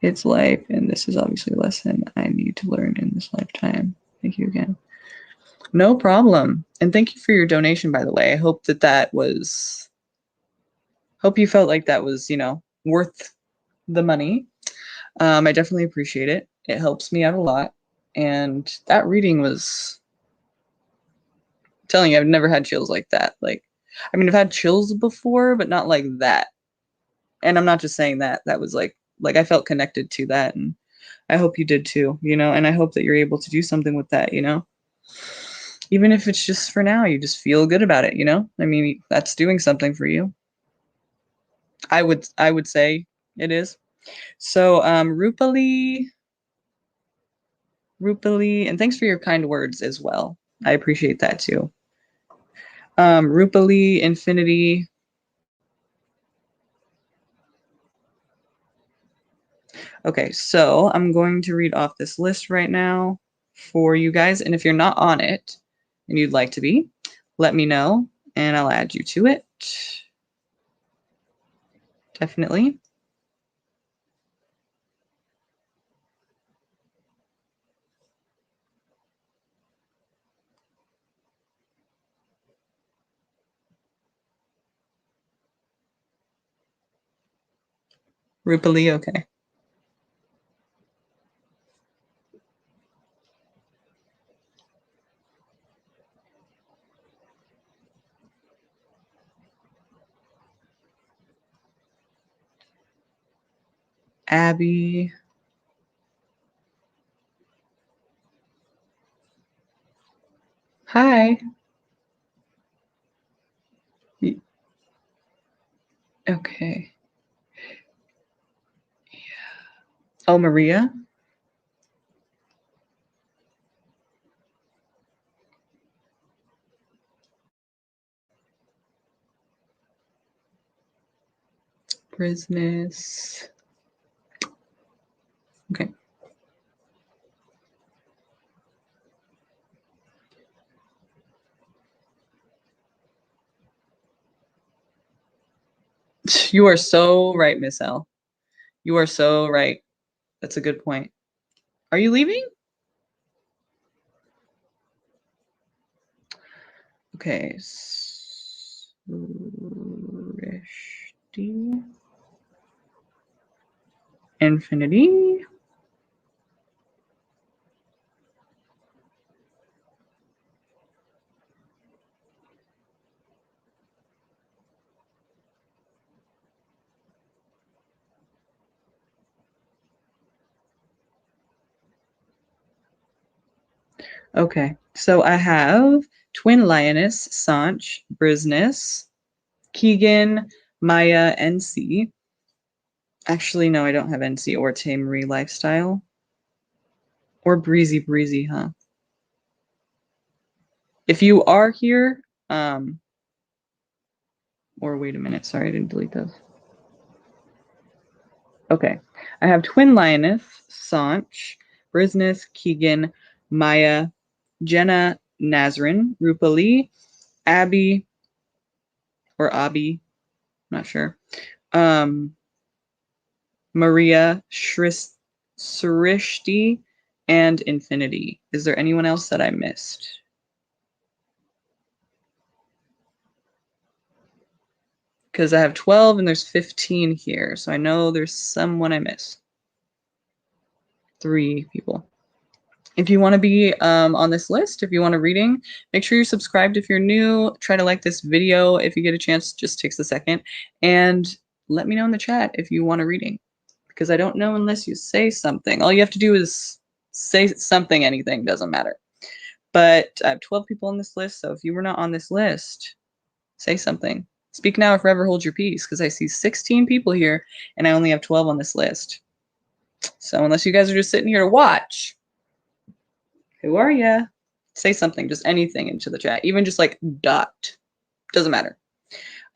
It's life, and this is obviously a lesson I need to learn in this lifetime. Thank you again. No problem. And thank you for your donation, by the way. I hope hope you felt like that was, worth the money. I definitely appreciate it. It helps me out a lot. And that reading was, I'm telling you, I've never had chills like that. I've had chills before, but not like that. And I'm not just saying that. That was like I felt connected to that. And I hope you did too, and I hope that you're able to do something with that, even if it's just for now, you just feel good about it, that's doing something for you. I would say it is. So, Rupali, and thanks for your kind words as well. I appreciate that too. Rupali, Infinity. Okay, so I'm going to read off this list right now for you guys. And if you're not on it and you'd like to be, let me know and I'll add you to it. Definitely. Rupali, okay. Abby. Hi. Okay. Oh, Maria. Business. Okay. You are so right, Miss L. You are so right. That's a good point. Are you leaving? Okay. Srishti. Infinity. Okay. So I have Twin Lioness, Sanch, Brisness, Keegan, Maya, NC. Actually, no, I don't have NC or Tamery Lifestyle. Or Breezy, huh? If you are here, or wait a minute, sorry, I didn't delete those. Okay, I have Twin Lioness, Sanch, Brisness, Keegan, Maya, Jenna, Nazrin, Rupali, Abby, or Abby, not sure. Maria, Srishti, and Infinity. Is there anyone else that I missed? Because I have 12 and there's 15 here, so I know there's someone I missed. 3 people. If you want to be on this list, if you want a reading, make sure you're subscribed if you're new. Try to like this video if you get a chance, just takes a second. And let me know in the chat if you want a reading. Because I don't know unless you say something. All you have to do is say something, anything, doesn't matter. But I have 12 people on this list, so if you were not on this list, say something. Speak now or forever hold your peace, because I see 16 people here and I only have 12 on this list. So unless you guys are just sitting here to watch, who are ya? Say something, just anything into the chat, even just like dot. Doesn't matter.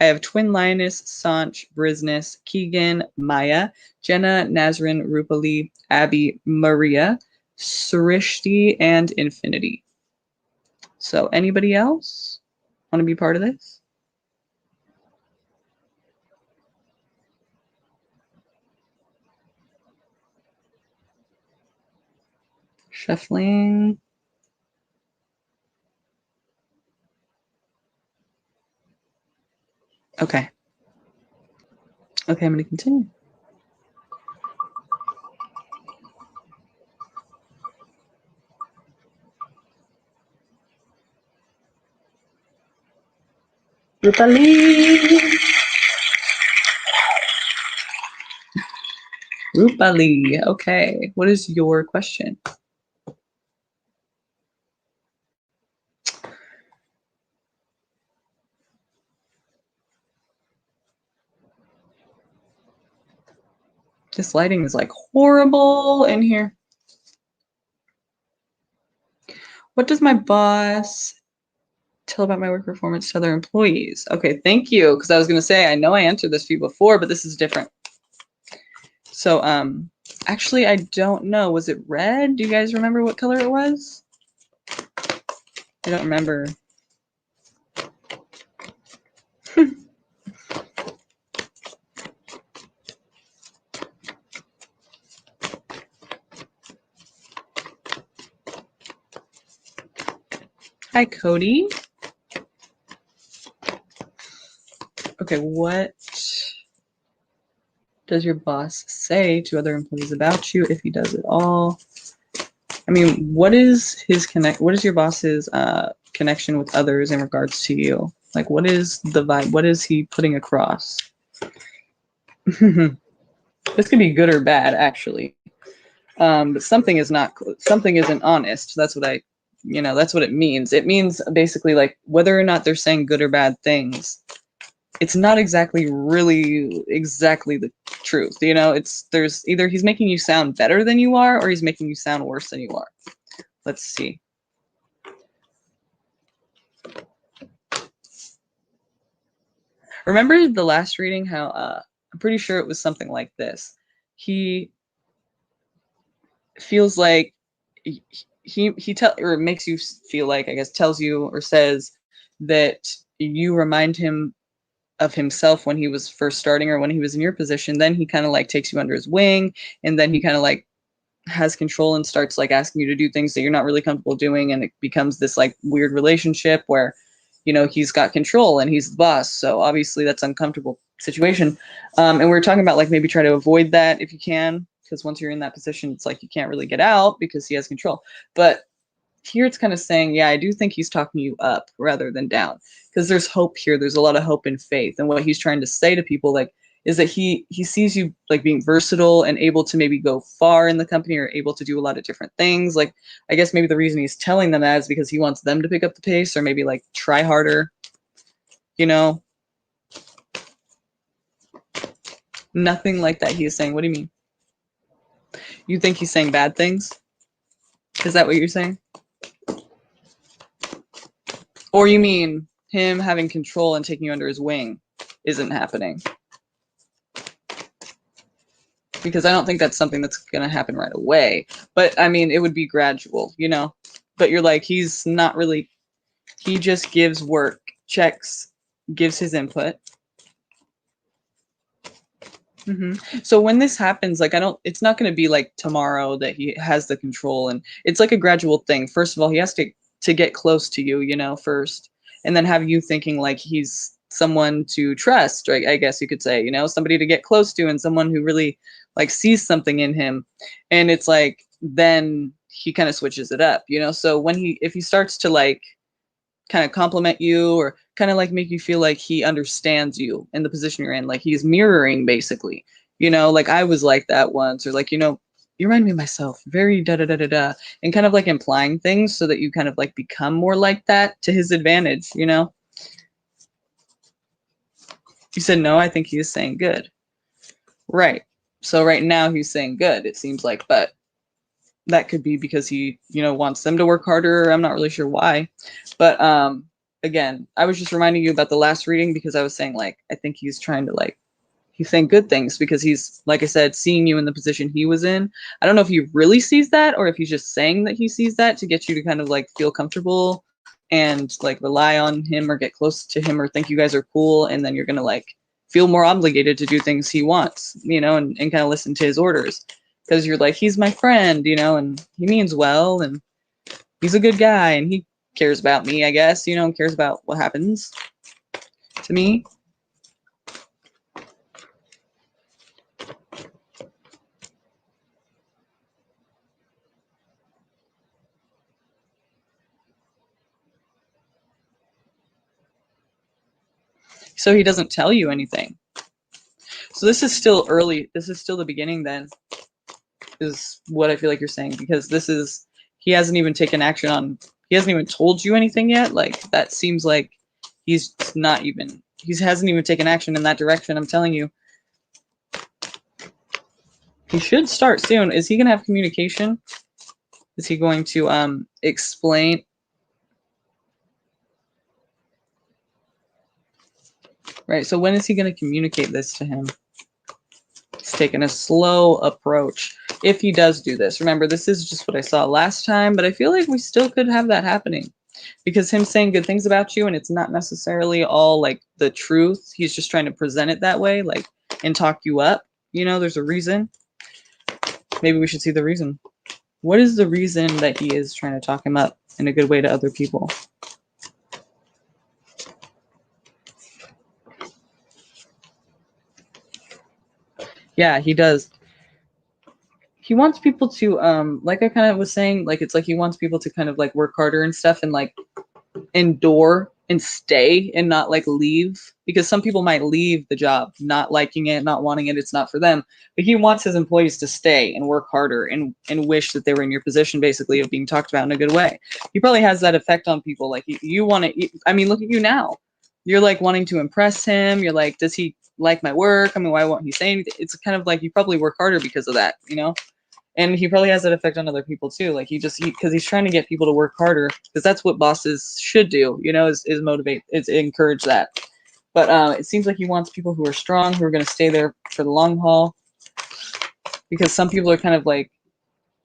I have Twin Lioness, Sanch, Brisness, Keegan, Maya, Jenna, Nazrin, Rupali, Abby, Maria, Srishti, and Infinity. So anybody else want to be part of this? Shuffling. Okay. Okay, I'm going to continue. Rupali. Rupali. Okay. What is your question? This lighting is like horrible in here. What does my boss tell about my work performance to other employees? Okay, thank you. Because I was going to say, I know I answered this for you before, but this is different. So, actually, I don't know. Was it red? Do you guys remember what color it was? I don't remember. Hi, Cody. Okay, what does your boss say to other employees about you, if he does at all? I mean, what is your boss's connection with others in regards to you? Like, what is the vibe? What is he putting across? This could be good or bad, actually. But something isn't honest. That's what that's what it means. It means basically like whether or not they're saying good or bad things, it's not really exactly the truth. There's either he's making you sound better than you are, or he's making you sound worse than you are. Let's see. Remember the last reading, how I'm pretty sure it was something like this. He feels like or makes you feel like, I guess, tells you or says that you remind him of himself when he was first starting or when he was in your position. Then he kind of like takes you under his wing, and then he kind of like has control and starts like asking you to do things that you're not really comfortable doing, and it becomes this like weird relationship where he's got control and he's the boss, so obviously that's an uncomfortable situation. And we're talking about like maybe try to avoid that if you can, because once you're in that position, it's like you can't really get out because he has control. But here it's kind of saying, yeah, I do think he's talking you up rather than down, because there's hope here. There's a lot of hope and faith, and what he's trying to say to people like is that he sees you like being versatile and able to maybe go far in the company, or able to do a lot of different things. Like, I guess maybe the reason he's telling them that is because he wants them to pick up the pace, or maybe like try harder. Nothing like that he is saying. What do you mean? You think he's saying bad things? Is that what you're saying? Or you mean him having control and taking you under his wing isn't happening? Because I don't think that's something that's going to happen right away. But I mean, it would be gradual, But you're like, he's not really, he just gives work, checks, gives his input. So when this happens, like, it's not going to be like tomorrow that he has the control, and it's like a gradual thing. First of all, he has to get close to you, first, and then have you thinking like he's someone to trust, right? I guess you could say, somebody to get close to, and someone who really like sees something in him. And it's like, then he kind of switches it up, So if he starts to like kind of compliment you, or kind of like make you feel like he understands you in the position you're in, like he's mirroring basically, like I was like that once, or like, you remind me of myself, very da da da da da, and kind of like implying things so that you kind of like become more like that to his advantage. You said no, I think he is saying good. Right. So right now he's saying good, it seems like, but that could be because he, wants them to work harder. I'm not really sure why. But again, I was just reminding you about the last reading because I was saying like, I think he's trying to like, he's saying good things because he's, like I said, seeing you in the position he was in. I don't know if he really sees that, or if he's just saying that he sees that to get you to kind of like feel comfortable and like rely on him or get close to him or think you guys are cool. And then you're going to like feel more obligated to do things he wants, and kind of listen to his orders. because you're like, he's my friend, you know, and he means well, and he's a good guy, and he cares about me, I guess, you know, and cares about what happens to me. So he doesn't tell you anything. So this is still early. This is still the beginning then, is what I feel like you're saying, because this is, he hasn't even taken action on, he hasn't even told you anything yet. Like, that seems like he's not even, he hasn't even taken action in that direction. I'm telling you. He should start soon. Is he going to have communication? Is he going to explain? Right, so when is he going to communicate this to him? He's taking a slow approach. If he does do this, remember, this is just what I saw last time, but I feel like we still could have that happening. Because him saying good things about you, and it's not necessarily all like the truth. He's just trying to present it that way, like, and talk you up. You know, there's a reason. Maybe we should see the reason. What is the reason that he is trying to talk him up in a good way to other people? Yeah, he does. He wants people to, like I kind of was saying, like, it's like he wants people to kind of like work harder and stuff, and like endure and stay and not like leave, because some people might leave the job not liking it, not wanting it, it's not for them. But he wants his employees to stay and work harder and wish that they were in your position, basically, of being talked about in a good way. He probably has that effect on people. Like, you want to, I mean, look at you now. You're like wanting to impress him. You're like, does he like my work? I mean, why won't he say anything? It's kind of like you probably work harder because of that, you know? And he probably has that effect on other people too. Like, because he's trying to get people to work harder, because that's what bosses should do, you know, is motivate, is encourage that. But it seems like he wants people who are strong, who are going to stay there for the long haul, because some people are kind of like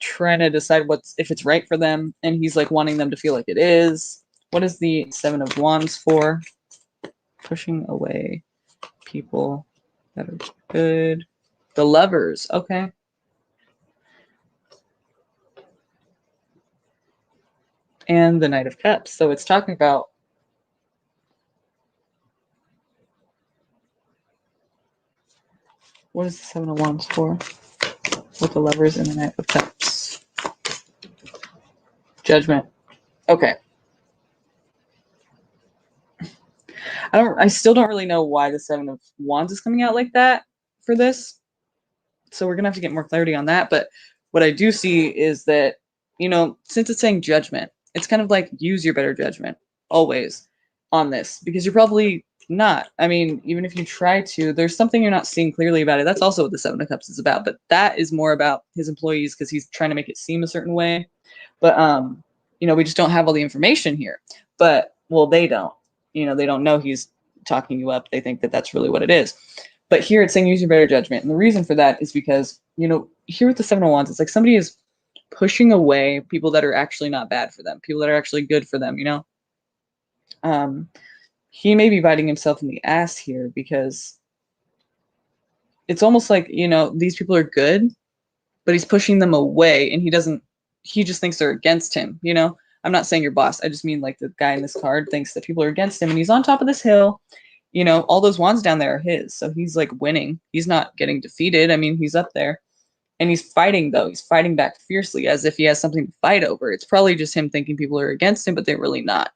trying to decide if it's right for them, and he's like wanting them to feel like it is. What is the Seven of Wands for? Pushing away people that are good. The Lovers, okay. And the Knight of Cups. So it's talking about what is the Seven of Wands for? With the Lovers and the Knight of Cups. Judgment. Okay. I still don't really know why the Seven of Wands is coming out like that for this. So we're gonna have to get more clarity on that. But what I do see is that, you know, since it's saying judgment, it's kind of like use your better judgment always on this, because you're probably not. I mean, even if you try to, there's something you're not seeing clearly about it. That's also what the Seven of Cups is about, but that is more about his employees, because he's trying to make it seem a certain way. But you know, we just don't have all the information here. But well, they don't. You know, they don't know he's talking you up. They think that that's really what it is. But here it's saying use your better judgment. And the reason for that is because, you know, here with the Seven of Wands, it's like somebody is pushing away people that are actually not bad for them, people that are actually good for them, you know? He may be biting himself in the ass here, because it's almost like, you know, these people are good, but he's pushing them away, and he just thinks they're against him, you know? I'm not saying your boss. I just mean like the guy in this card thinks that people are against him, and he's on top of this hill. You know, all those wands down there are his. So he's like winning. He's not getting defeated. I mean, he's up there. And he's fighting, though. He's fighting back fiercely, as if he has something to fight over. It's probably just him thinking people are against him, but they're really not.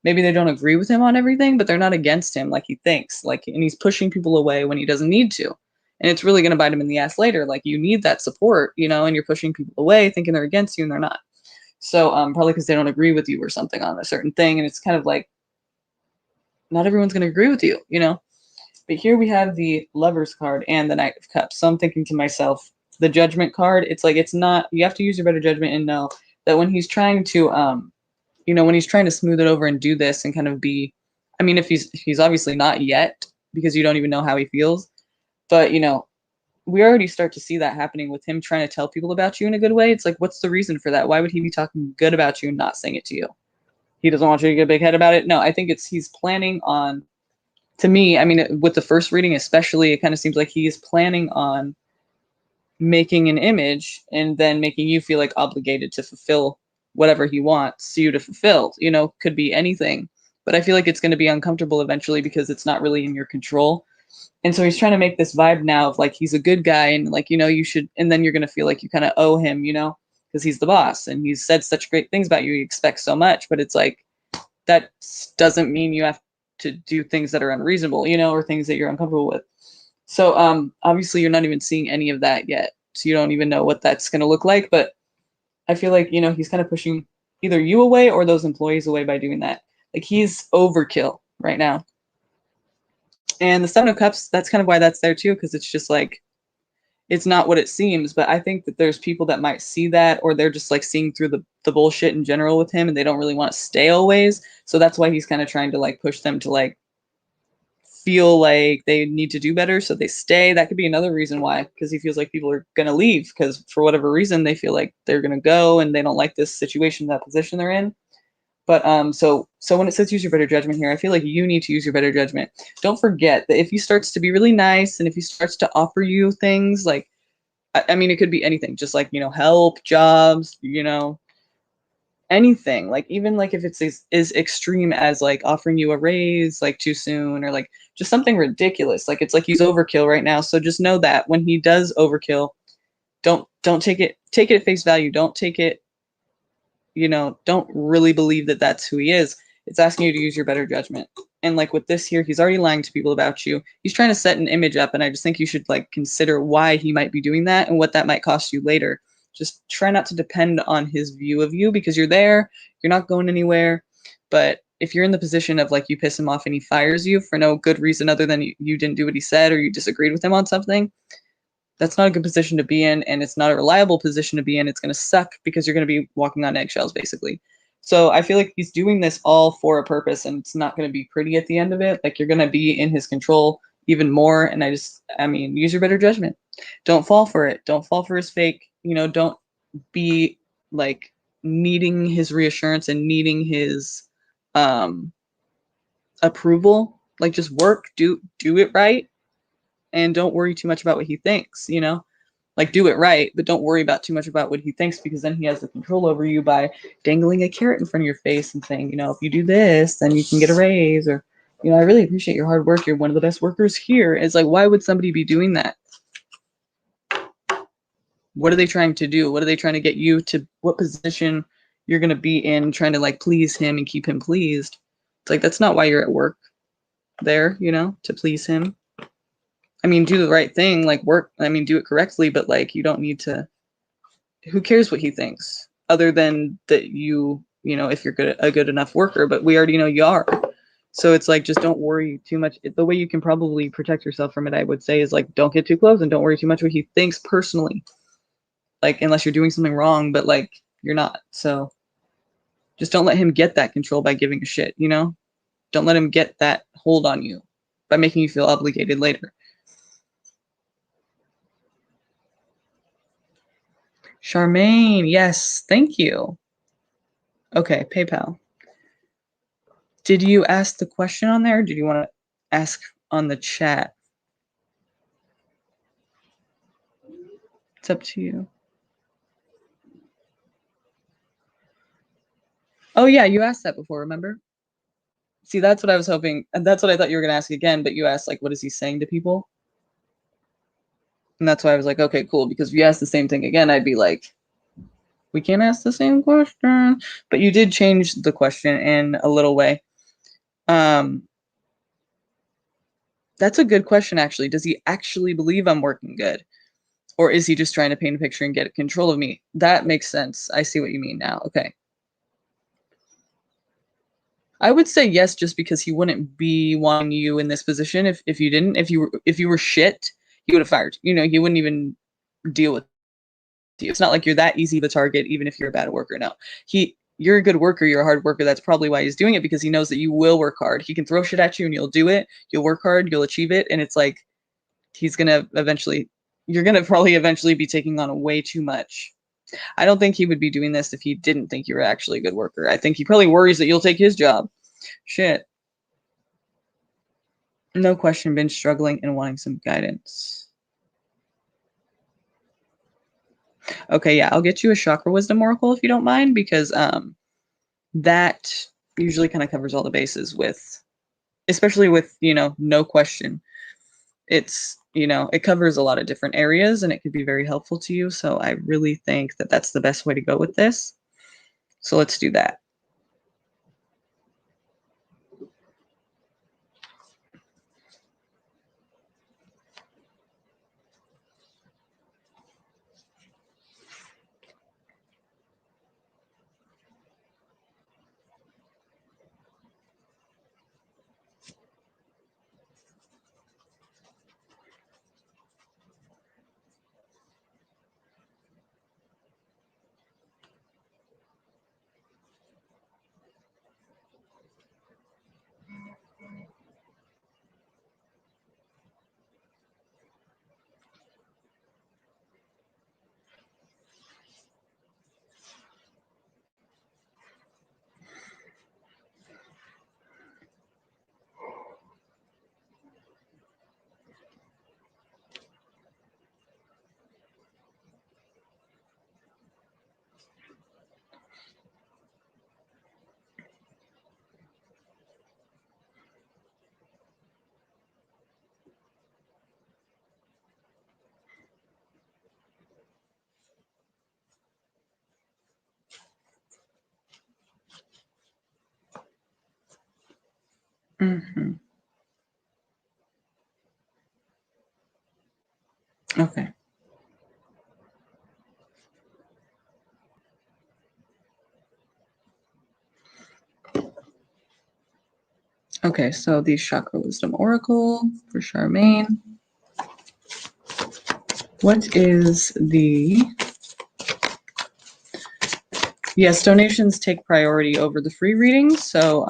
Maybe they don't agree with him on everything, but they're not against him like he thinks. Like, and he's pushing people away when he doesn't need to. And it's really going to bite him in the ass later. Like, you need that support, you know, and you're pushing people away thinking they're against you, and they're not. So probably because they don't agree with you or something on a certain thing. And it's kind of like, not everyone's going to agree with you, you know? But here we have the Lovers card and the Knight of Cups. So I'm thinking to myself, the Judgment card, it's like, it's not, you have to use your better judgment and know that when he's trying to, you know, when he's trying to smooth it over and do this and kind of be, I mean, if he's obviously not yet, because you don't even know how he feels, but, you know, we already start to see that happening with him trying to tell people about you in a good way. It's like, what's the reason for that? Why would he be talking good about you and not saying it to you? He doesn't want you to get a big head about it. No, I think he's planning on, to me, I mean, with the first reading especially, it kind of seems like he is planning on making an image and then making you feel like obligated to fulfill whatever he wants you to fulfill. You know, could be anything. But I feel like it's going to be uncomfortable eventually because it's not really in your control. And so he's trying to make this vibe now of like he's a good guy and like, you know, you should, and then you're going to feel like you kind of owe him, you know, because he's the boss and he's said such great things about you. You expect so much, but it's like that doesn't mean you have to do things that are unreasonable, you know, or things that you're uncomfortable with. So obviously you're not even seeing any of that yet. So you don't even know what that's going to look like, but I feel like, you know, he's kind of pushing either you away or those employees away by doing that. Like he's overkill right now. And the Seven of Cups, that's kind of why that's there too, because it's just like it's not what it seems. But I think that there's people that might see that, or they're just like seeing through the bullshit in general with him, and they don't really want to stay always. So that's why he's kind of trying to like push them to like feel like they need to do better, so they stay. That could be another reason why, because he feels like people are gonna leave because for whatever reason they feel like they're gonna go and they don't like this situation, that position they're in. But so when it says use your better judgment here, I feel like you need to use your better judgment. Don't forget that if he starts to be really nice and if he starts to offer you things like, I mean, it could be anything, just like, you know, help, jobs, you know, anything. Like even like if it's as extreme as like offering you a raise like too soon, or like just something ridiculous. Like it's like he's overkill right now. So just know that when he does overkill, don't take it at face value. Don't take it, you know, don't really believe that that's who he is. It's asking you to use your better judgment. And like with this here, he's already lying to people about you. He's trying to set an image up, and I just think you should like consider why he might be doing that and what that might cost you later. Just try not to depend on his view of you, because you're there, you're not going anywhere. But if you're in the position of like you piss him off and he fires you for no good reason other than you didn't do what he said or you disagreed with him on something, that's not a good position to be in, and it's not a reliable position to be in. It's going to suck because you're going to be walking on eggshells basically. So I feel like he's doing this all for a purpose, and it's not going to be pretty at the end of it. Like you're going to be in his control even more. And I mean, use your better judgment. Don't fall for it. Don't fall for his fake, you know, don't be like needing his reassurance and needing his um approval. Like just work, do it right, and don't worry too much about what he thinks, you know? Like do it right, but don't worry about too much about what he thinks, because then he has the control over you by dangling a carrot in front of your face and saying, you know, if you do this, then you can get a raise, or, you know, I really appreciate your hard work. You're one of the best workers here. It's like, why would somebody be doing that? What are they trying to do? What are they trying to get you to? What position you're going to be in, trying to like please him and keep him pleased? It's like, that's not why you're at work there, you know, to please him. I mean, do the right thing, like work, I mean, do it correctly, but like you don't need to, who cares what he thinks other than that you know, if you're a good enough worker, but we already know you are. So it's like, just don't worry too much. The way you can probably protect yourself from it, I would say, is like, don't get too close and don't worry too much what he thinks personally. Like, unless you're doing something wrong, but like, you're not. So just don't let him get that control by giving a shit, you know? Don't let him get that hold on you by making you feel obligated later. Charmaine, yes, thank you. Okay, PayPal. Did you ask the question on there, or did you want to ask on the chat? It's up to you. Oh yeah, you asked that before, remember? See, that's what I was hoping, and that's what I thought you were going to ask again, but you asked like, what is he saying to people? And that's why I was like, okay, cool, because if you asked the same thing again, I'd be like, we can't ask the same question. But you did change the question in a little way. That's a good question, actually. Does he actually believe I'm working good? Or is he just trying to paint a picture and get control of me? That makes sense. I see what you mean now. Okay. I would say yes, just because he wouldn't be wanting you in this position if you didn't. If you were shit, he would have fired you. You know, he wouldn't even deal with you. It's not like you're that easy of a target, even if you're a bad worker. No, you're a good worker. You're a hard worker. That's probably why he's doing it, because he knows that you will work hard. He can throw shit at you and you'll do it. You'll work hard. You'll achieve it. And it's like he's gonna eventually. You're gonna probably eventually be taking on way too much. I don't think he would be doing this if he didn't think you were actually a good worker. I think he probably worries that you'll take his job. Shit. No question, been struggling and wanting some guidance. Okay, yeah, I'll get you a chakra wisdom oracle if you don't mind, because that usually kind of covers all the bases with, especially with, no question. It's, it covers a lot of different areas and it could be very helpful to you. So I really think that that's the best way to go with this. So let's do that. Mm-hmm. Okay. Okay, so the Chakra Wisdom Oracle for Charmaine. What is the... Yes, donations take priority over the free readings, so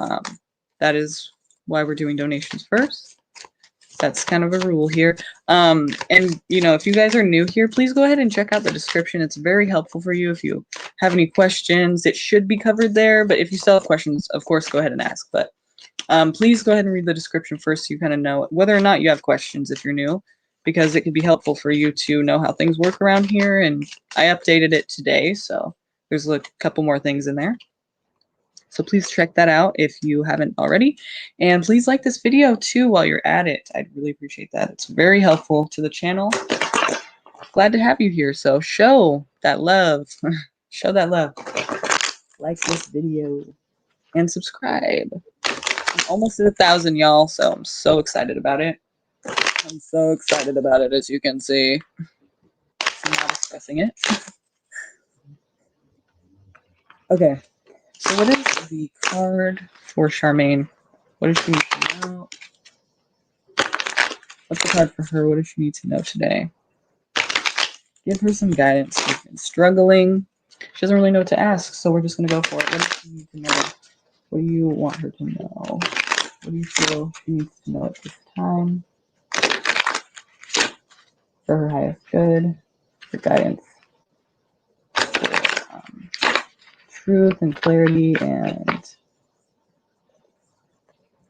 that is why we're doing donations first. That's kind of a rule here. And, if you guys are new here, please go ahead and check out the description. It's very helpful for you. If you have any questions, it should be covered there. But if you still have questions, of course, go ahead and ask. But please go ahead and read the description first so you kind of know whether or not you have questions if you're new, because it could be helpful for you to know how things work around here. And I updated it today, so there's a couple more things in there. So please check that out if you haven't already. And please like this video too while you're at it. I'd really appreciate that. It's very helpful to the channel. Glad to have you here. So show that love. Show that love. Like this video and subscribe. I'm almost at 1,000, y'all, so I'm so excited about it. I'm so excited about it, as you can see. I'm not discussing it. Okay. So what is the card for Charmaine? What does she need to know? What's the card for her? What does she need to know today? Give her some guidance. She's been struggling. She doesn't really know what to ask, so we're just going to go for it. What does she need to know? What do you want her to know? What do you feel she needs to know at this time? For her highest good, for guidance, for truth and clarity, and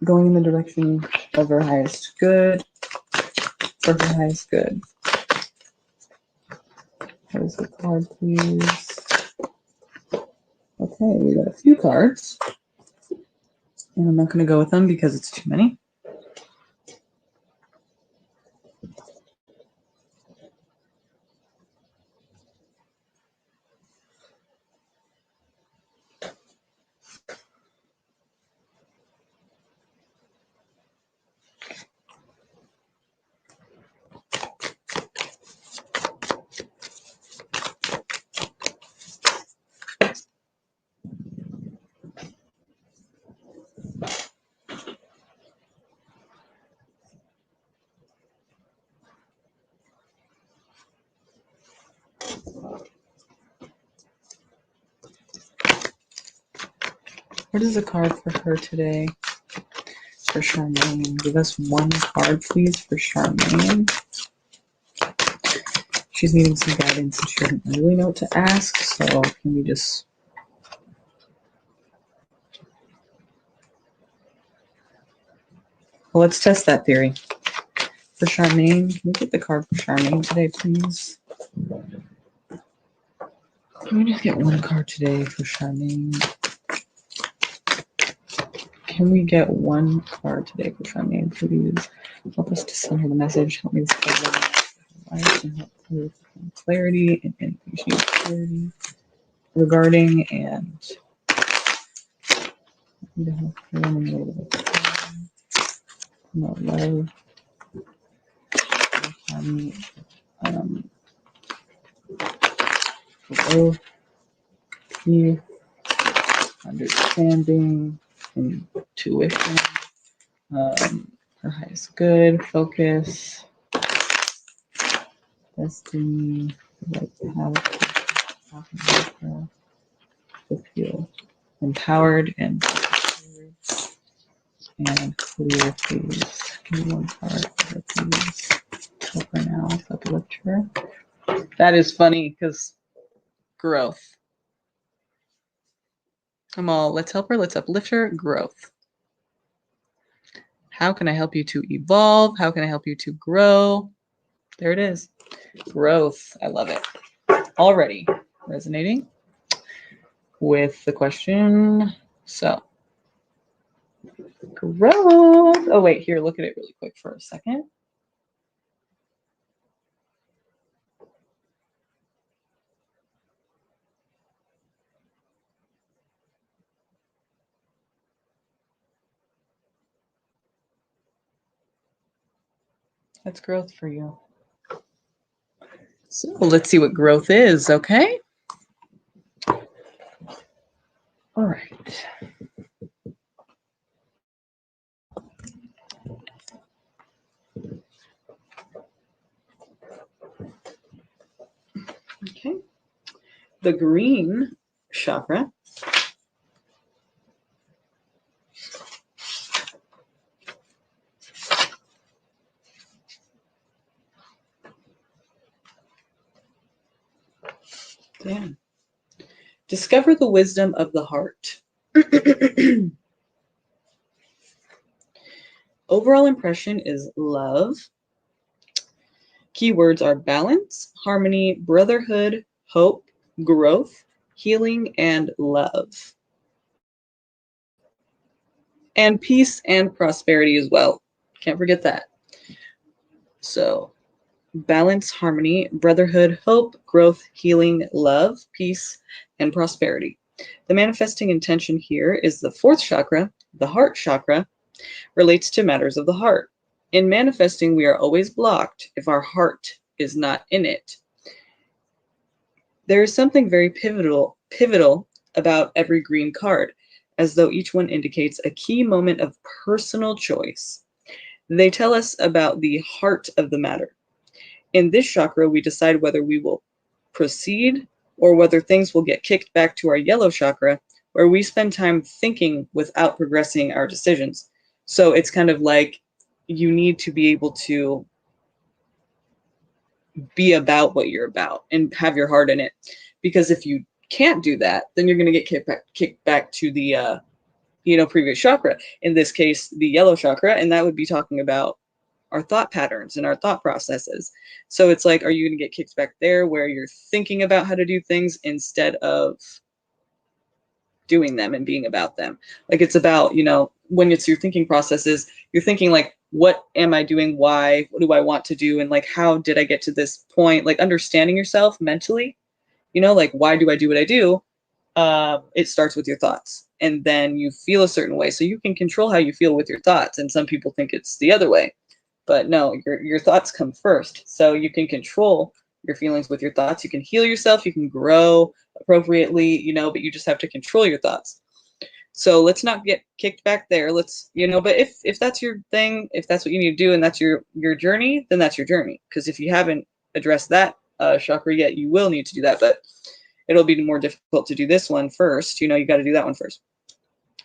going in the direction of her highest good, for her highest good. What is the card, please? Okay, we got a few cards. And I'm not going to go with them because it's too many. What is the card for her today? For Charmaine. Give us one card, please, for Charmaine. She's needing some guidance and she doesn't really know what to ask, so can we just... Well, let's test that theory. For Charmaine, can we get the card for Charmaine today, please? Can we just get one card today for Charmaine? Can we get one card today for Charmaine, please? Help us to send her the message. Help me spread life and help her with clarity and anything she needs clarity regarding, and need to help her in the middle of love. Growth, peace, understanding, intuition, her highest good, focus, destiny, the right path, to feel empowered and clear, please. Give me one card for her, please. Help her now, uplift her. That is funny because growth. I'm all, let's help her, let's uplift her, growth. How can I help you to evolve? How can I help you to grow? There it is. Growth. I love it. Already resonating with the question. So, growth. Oh, wait, here, look at it really quick for a second. That's growth for you. So let's see what growth is, okay? All right. Okay. The green chakra . Damn. Discover the wisdom of the heart. Overall impression is love. Keywords are balance, harmony, brotherhood, hope, growth, healing, and love. And peace and prosperity as well. Can't forget that. So, balance, harmony, brotherhood, hope, growth, healing, love, peace, and prosperity. The manifesting intention here is the fourth chakra, the heart chakra, relates to matters of the heart. In manifesting, we are always blocked if our heart is not in it. There is something very pivotal about every green card, as though each one indicates a key moment of personal choice. They tell us about the heart of the matter. In this chakra, we decide whether we will proceed or whether things will get kicked back to our yellow chakra, where we spend time thinking without progressing our decisions. So it's kind of like you need to be able to be about what you're about and have your heart in it. Because if you can't do that, then you're going to get kicked back to the previous chakra. In this case, the yellow chakra, and that would be talking about our thought patterns and our thought processes. So it's like, are you going to get kicked back there where you're thinking about how to do things instead of doing them and being about them? Like it's about, when it's your thinking processes, you're thinking like, what am I doing? Why? What do I want to do? And like, how did I get to this point? Like understanding yourself mentally, like, why do I do what I do? It starts with your thoughts, and then you feel a certain way. So you can control how you feel with your thoughts. And some people think it's the other way, but no, your thoughts come first. So you can control your feelings with your thoughts. You can heal yourself. You can grow appropriately, but you just have to control your thoughts. So let's not get kicked back there. Let's, but if that's your thing, if that's what you need to do and that's your journey, then that's your journey. Because if you haven't addressed that chakra yet, you will need to do that. But it'll be more difficult to do this one first. You got to do that one first.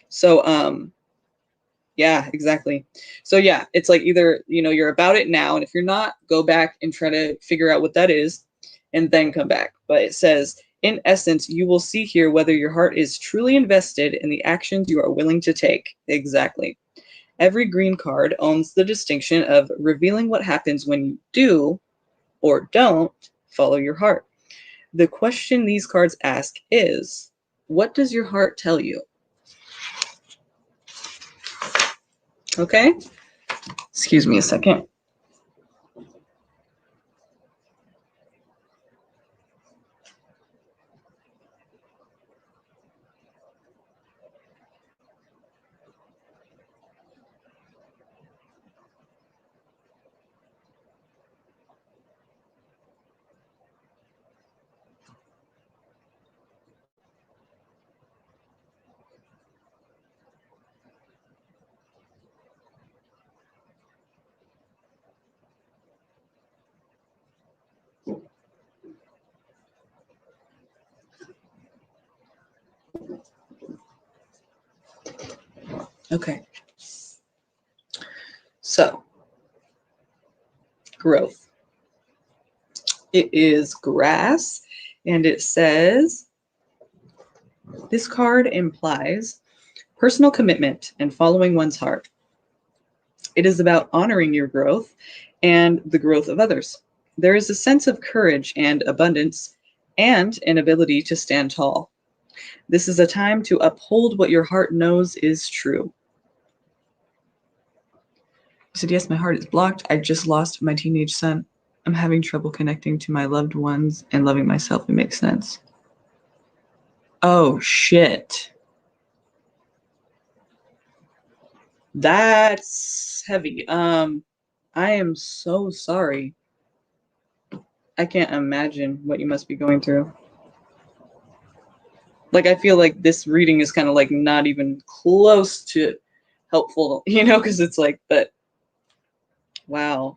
So, yeah, exactly. So yeah, it's like either, you're about it now. And if you're not, go back and try to figure out what that is and then come back. But it says, in essence, you will see here whether your heart is truly invested in the actions you are willing to take. Exactly. Every green card owns the distinction of revealing what happens when you do or don't follow your heart. The question these cards ask is, what does your heart tell you? Okay? Excuse me a second. Okay. So, growth. It is grass, and it says, this card implies personal commitment and following one's heart. It is about honoring your growth and the growth of others. There is a sense of courage and abundance and an ability to stand tall. This is a time to uphold what your heart knows is true. He said, yes, my heart is blocked. I just lost my teenage son. I'm having trouble connecting to my loved ones and loving myself. It makes sense. Oh, shit. That's heavy. I am so sorry. I can't imagine what you must be going through. Like, I feel like this reading is kind of like not even close to helpful, because it's like, but wow.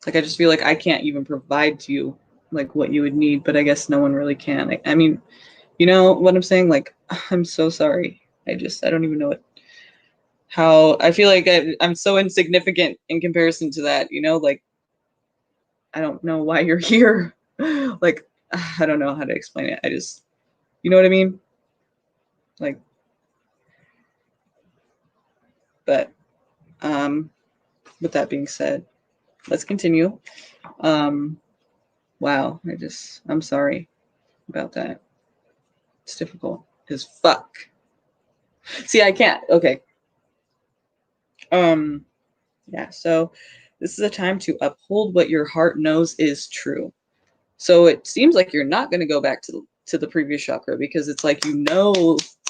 Like, I just feel like I can't even provide to you like what you would need, but I guess no one really can. I mean, you know what I'm saying? Like, I'm so sorry. I don't even know how I feel like I'm so insignificant in comparison to that, like, I don't know why you're here. Like, I don't know how to explain it. You know what I mean? Like, but, with that being said, let's continue. Wow. I'm sorry about that. It's difficult as fuck. See, I can't. Okay. Yeah. So this is a time to uphold what your heart knows is true. So it seems like you're not going to go back to the previous chakra, because it's like,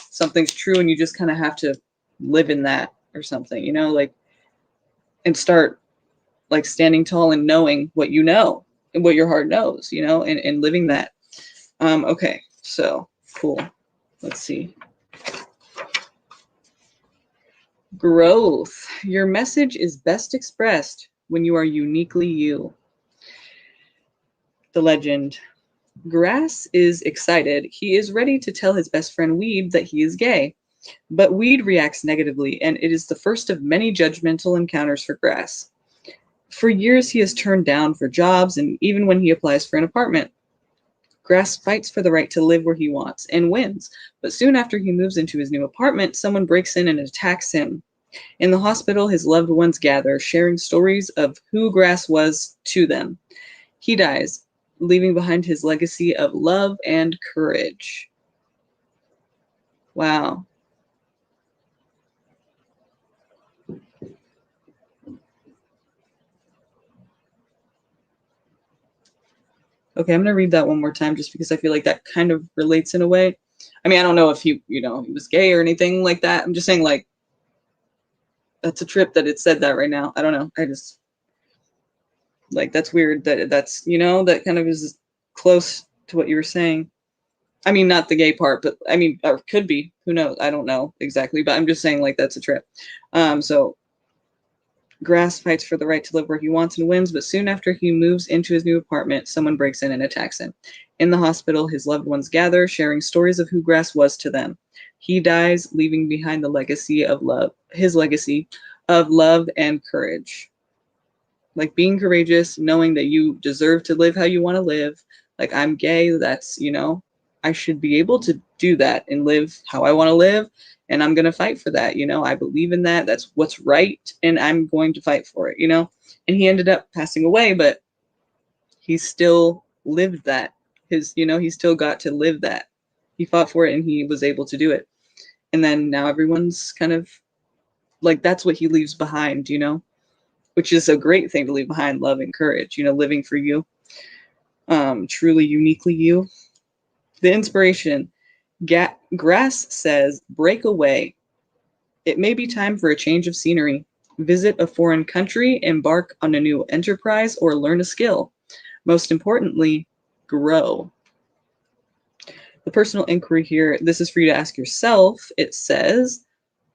something's true and you just kind of have to live in that or something, like, and start like standing tall and knowing what you know and what your heart knows, and living that. Okay, so cool. Let's see. Growth. Your message is best expressed when you are uniquely you. The legend. Grass is excited. He is ready to tell his best friend Weed that he is gay. But Weed reacts negatively, and it is the first of many judgmental encounters for Grass. For years, he is turned down for jobs, and even when he applies for an apartment. Grass fights for the right to live where he wants and wins, but soon after he moves into his new apartment, someone breaks in and attacks him. In the hospital, his loved ones gather, sharing stories of who Grass was to them. He dies, leaving behind his legacy of love and courage. Wow. Okay, I'm going to read that one more time just because I feel like that kind of relates in a way. I mean, I don't know if he was gay or anything like that. I'm just saying, like, that's a trip that it said that right now. I don't know. Like, that's weird that's, that kind of is close to what you were saying. I mean, not the gay part, but I mean, or could be. Who knows? I don't know exactly, but I'm just saying, like, that's a trip. So Grass fights for the right to live where he wants and wins, but soon after he moves into his new apartment, someone breaks in and attacks him. In the hospital, his loved ones gather, sharing stories of who Grass was to them. He dies, leaving behind his legacy of love and courage. Like, being courageous, knowing that you deserve to live how you want to live. Like, I'm gay, that's, I should be able to do that and live how I want to live. And I'm going to fight for that. I believe in that. That's what's right. And I'm going to fight for it, And he ended up passing away, but he still lived that. He still got to live that. He fought for it and he was able to do it. And then now everyone's kind of like, that's what he leaves behind, which is a great thing to leave behind, love and courage, living for you, truly uniquely you. The inspiration, Grass says, break away. It may be time for a change of scenery. Visit a foreign country, embark on a new enterprise, or learn a skill. Most importantly, grow. The personal inquiry here, this is for you to ask yourself. It says,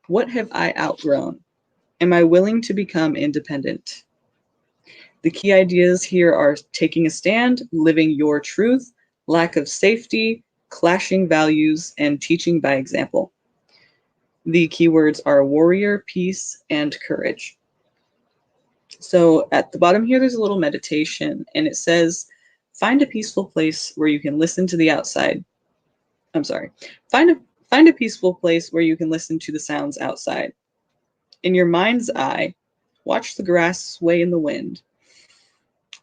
what have I outgrown? Am I willing to become independent? The key ideas here are taking a stand, living your truth, lack of safety, clashing values, and teaching by example. The keywords are warrior, peace, and courage. So at the bottom here, there's a little meditation, and it says, find a peaceful place where you can listen to the outside. I'm sorry. Find a peaceful place where you can listen to the sounds outside. In your mind's eye, watch the grass sway in the wind.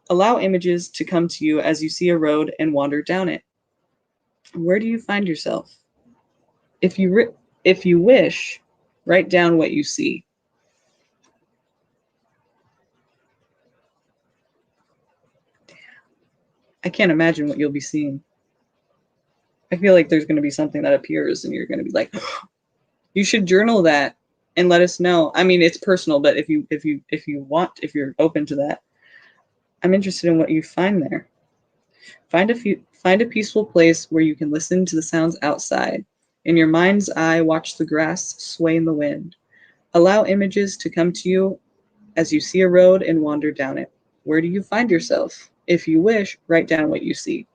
Allow images to come to you as you see a road and wander down it. Where do you find yourself? If you wish, write down what you see. I can't imagine what you'll be seeing. I feel like there's going to be something that appears and you're going to be like, you should journal that and let us know. I mean, it's personal, but if you want, if you're open to that, I'm interested in what you find there. Find a peaceful place where you can listen to the sounds outside. In your mind's eye, watch the grass sway in the wind. Allow images to come to you as you see a road and wander down it. Where do you find yourself? If you wish, write down what you see.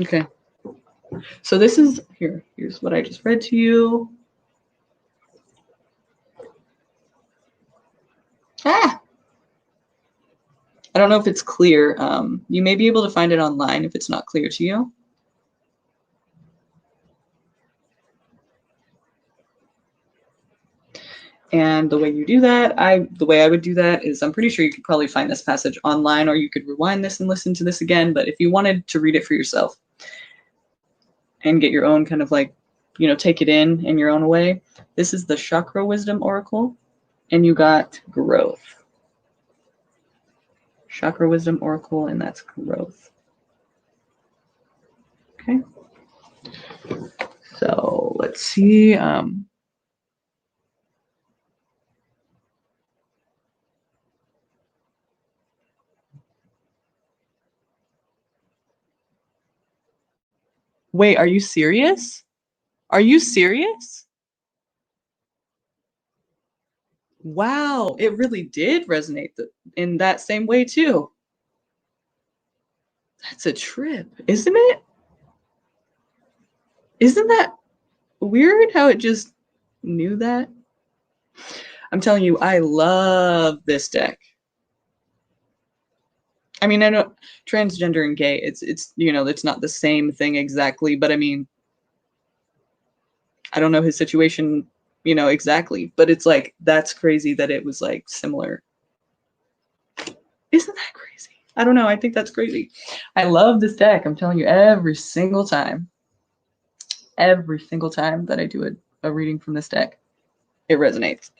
Okay. So this is, here's what I just read to you. I don't know if it's clear. You may be able to find it online if it's not clear to you. And the way you do that, the way I would do that is, I'm pretty sure you could probably find this passage online, or you could rewind this and listen to this again. But if you wanted to read it for yourself and get your own kind of like, take it in your own way, this is the Chakra Wisdom Oracle, and you got growth. Chakra Wisdom Oracle, and that's growth. Okay. So let's see. Wait, are you serious? Are you serious? Wow, it really did resonate in that same way too. That's a trip, isn't it? Isn't that weird how it just knew that? I'm telling you, I love this deck. I mean, I know transgender and gay, it's it's not the same thing exactly, but I mean, I don't know his situation, exactly, but it's like, that's crazy that it was like similar. Isn't that crazy? I don't know. I think that's crazy. I love this deck. I'm telling you, every single time that I do a reading from this deck, it resonates.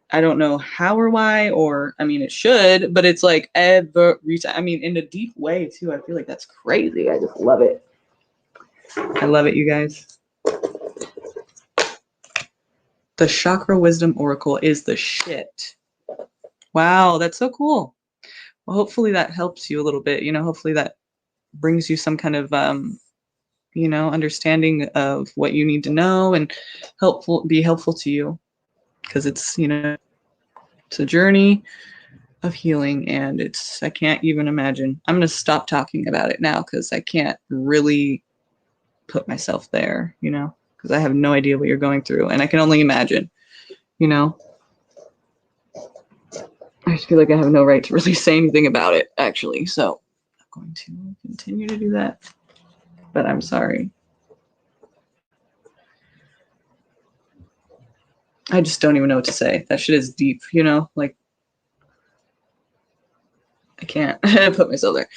I don't know how or why, or I mean, it should, but it's like every time. I mean, in a deep way too. I feel like that's crazy. I just love it. I love it, you guys. The Chakra Wisdom Oracle is the shit. Wow, that's so cool. Well, hopefully that helps you a little bit. Hopefully that brings you some kind of understanding of what you need to know and be helpful to you, because it's it's a journey of healing, and I can't even imagine. I'm going to stop talking about it now because I can't really put myself there, because I have no idea what you're going through, and I can only imagine. I just feel like I have no right to really say anything about it, actually, so I'm going to continue to do that, but I'm sorry. I just don't even know what to say. That shit is deep, you know? Like, I can't put myself there.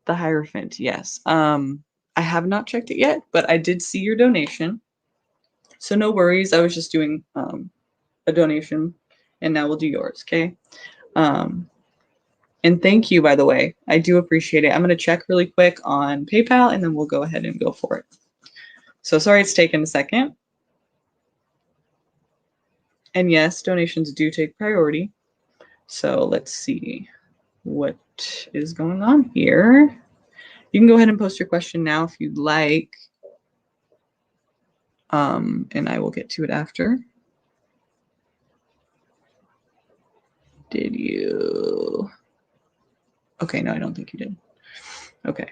The Hierophant, yes. I have not checked it yet, but I did see your donation. So no worries. I was just doing a donation, and now we'll do yours, okay? And thank you, by the way. I do appreciate it. I'm going to check really quick on PayPal, and then we'll go ahead and go for it. So sorry it's taken a second. And yes, donations do take priority. So let's see what is going on here. You can go ahead and post your question now if you'd like. And I will get to it after. Did you? Okay, no, I don't think you did. Okay.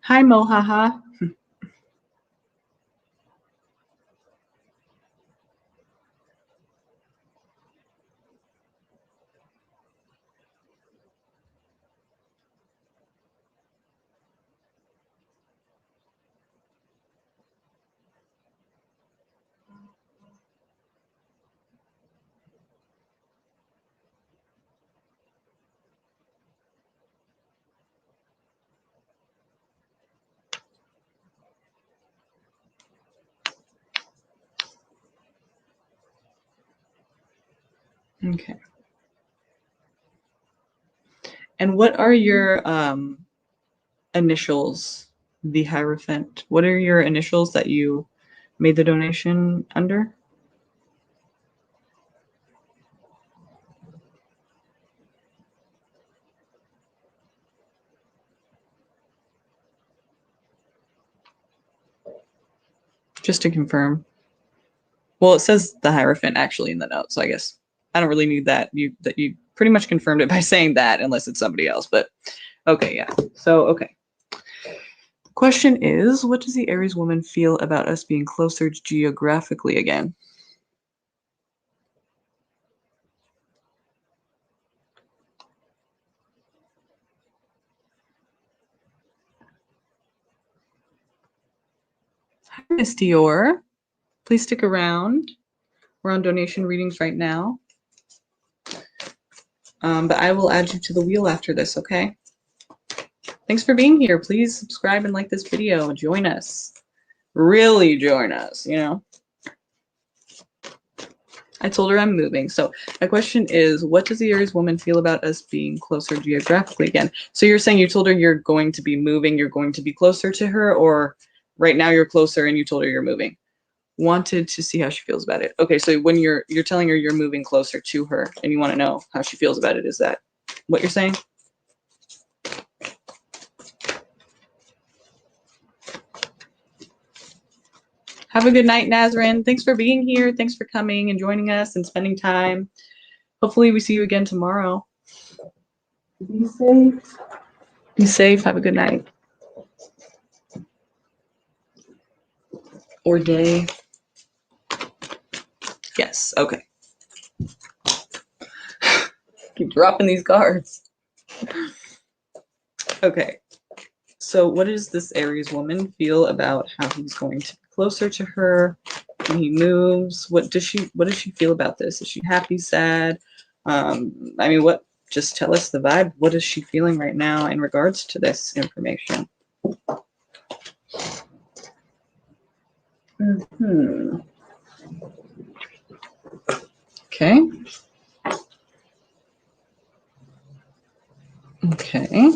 Hi, Mohaha. Okay. And what are your initials, the Hierophant? What are your initials that you made the donation under? Just to confirm. Well, it says the Hierophant actually in the note, so I guess I don't really need that. You pretty much confirmed it by saying that, unless it's somebody else. But okay, yeah. So okay. Question is, what does the Aries woman feel about us being closer geographically again? Hi, Miss Dior. Please stick around. We're on donation readings right now. But I will add you to the wheel after this, okay? Thanks for being here. Please subscribe and like this video. Join us. Really join us, you know? I told her I'm moving. So my question is, what does the Aries woman feel about us being closer geographically again? So you're saying you told her you're going to be moving, you're going to be closer to her, or right now you're closer and you told her you're moving? Wanted to see how she feels about it. Okay, so when you're telling her you're moving closer to her and you want to know how she feels about it, is that what you're saying? Have a good night, Nazrin. Thanks for being here. Thanks for coming and joining us and spending time. Hopefully we see you again tomorrow. Be safe. Be safe. Have a good night. Or day. Yes, okay. Keep dropping these cards. Okay. So what does this Aries woman feel about how he's going to be closer to her when he moves? What does she feel about this? Is she happy, sad? I mean, what? Just tell us the vibe. What is she feeling right now in regards to this information? Okay. Okay.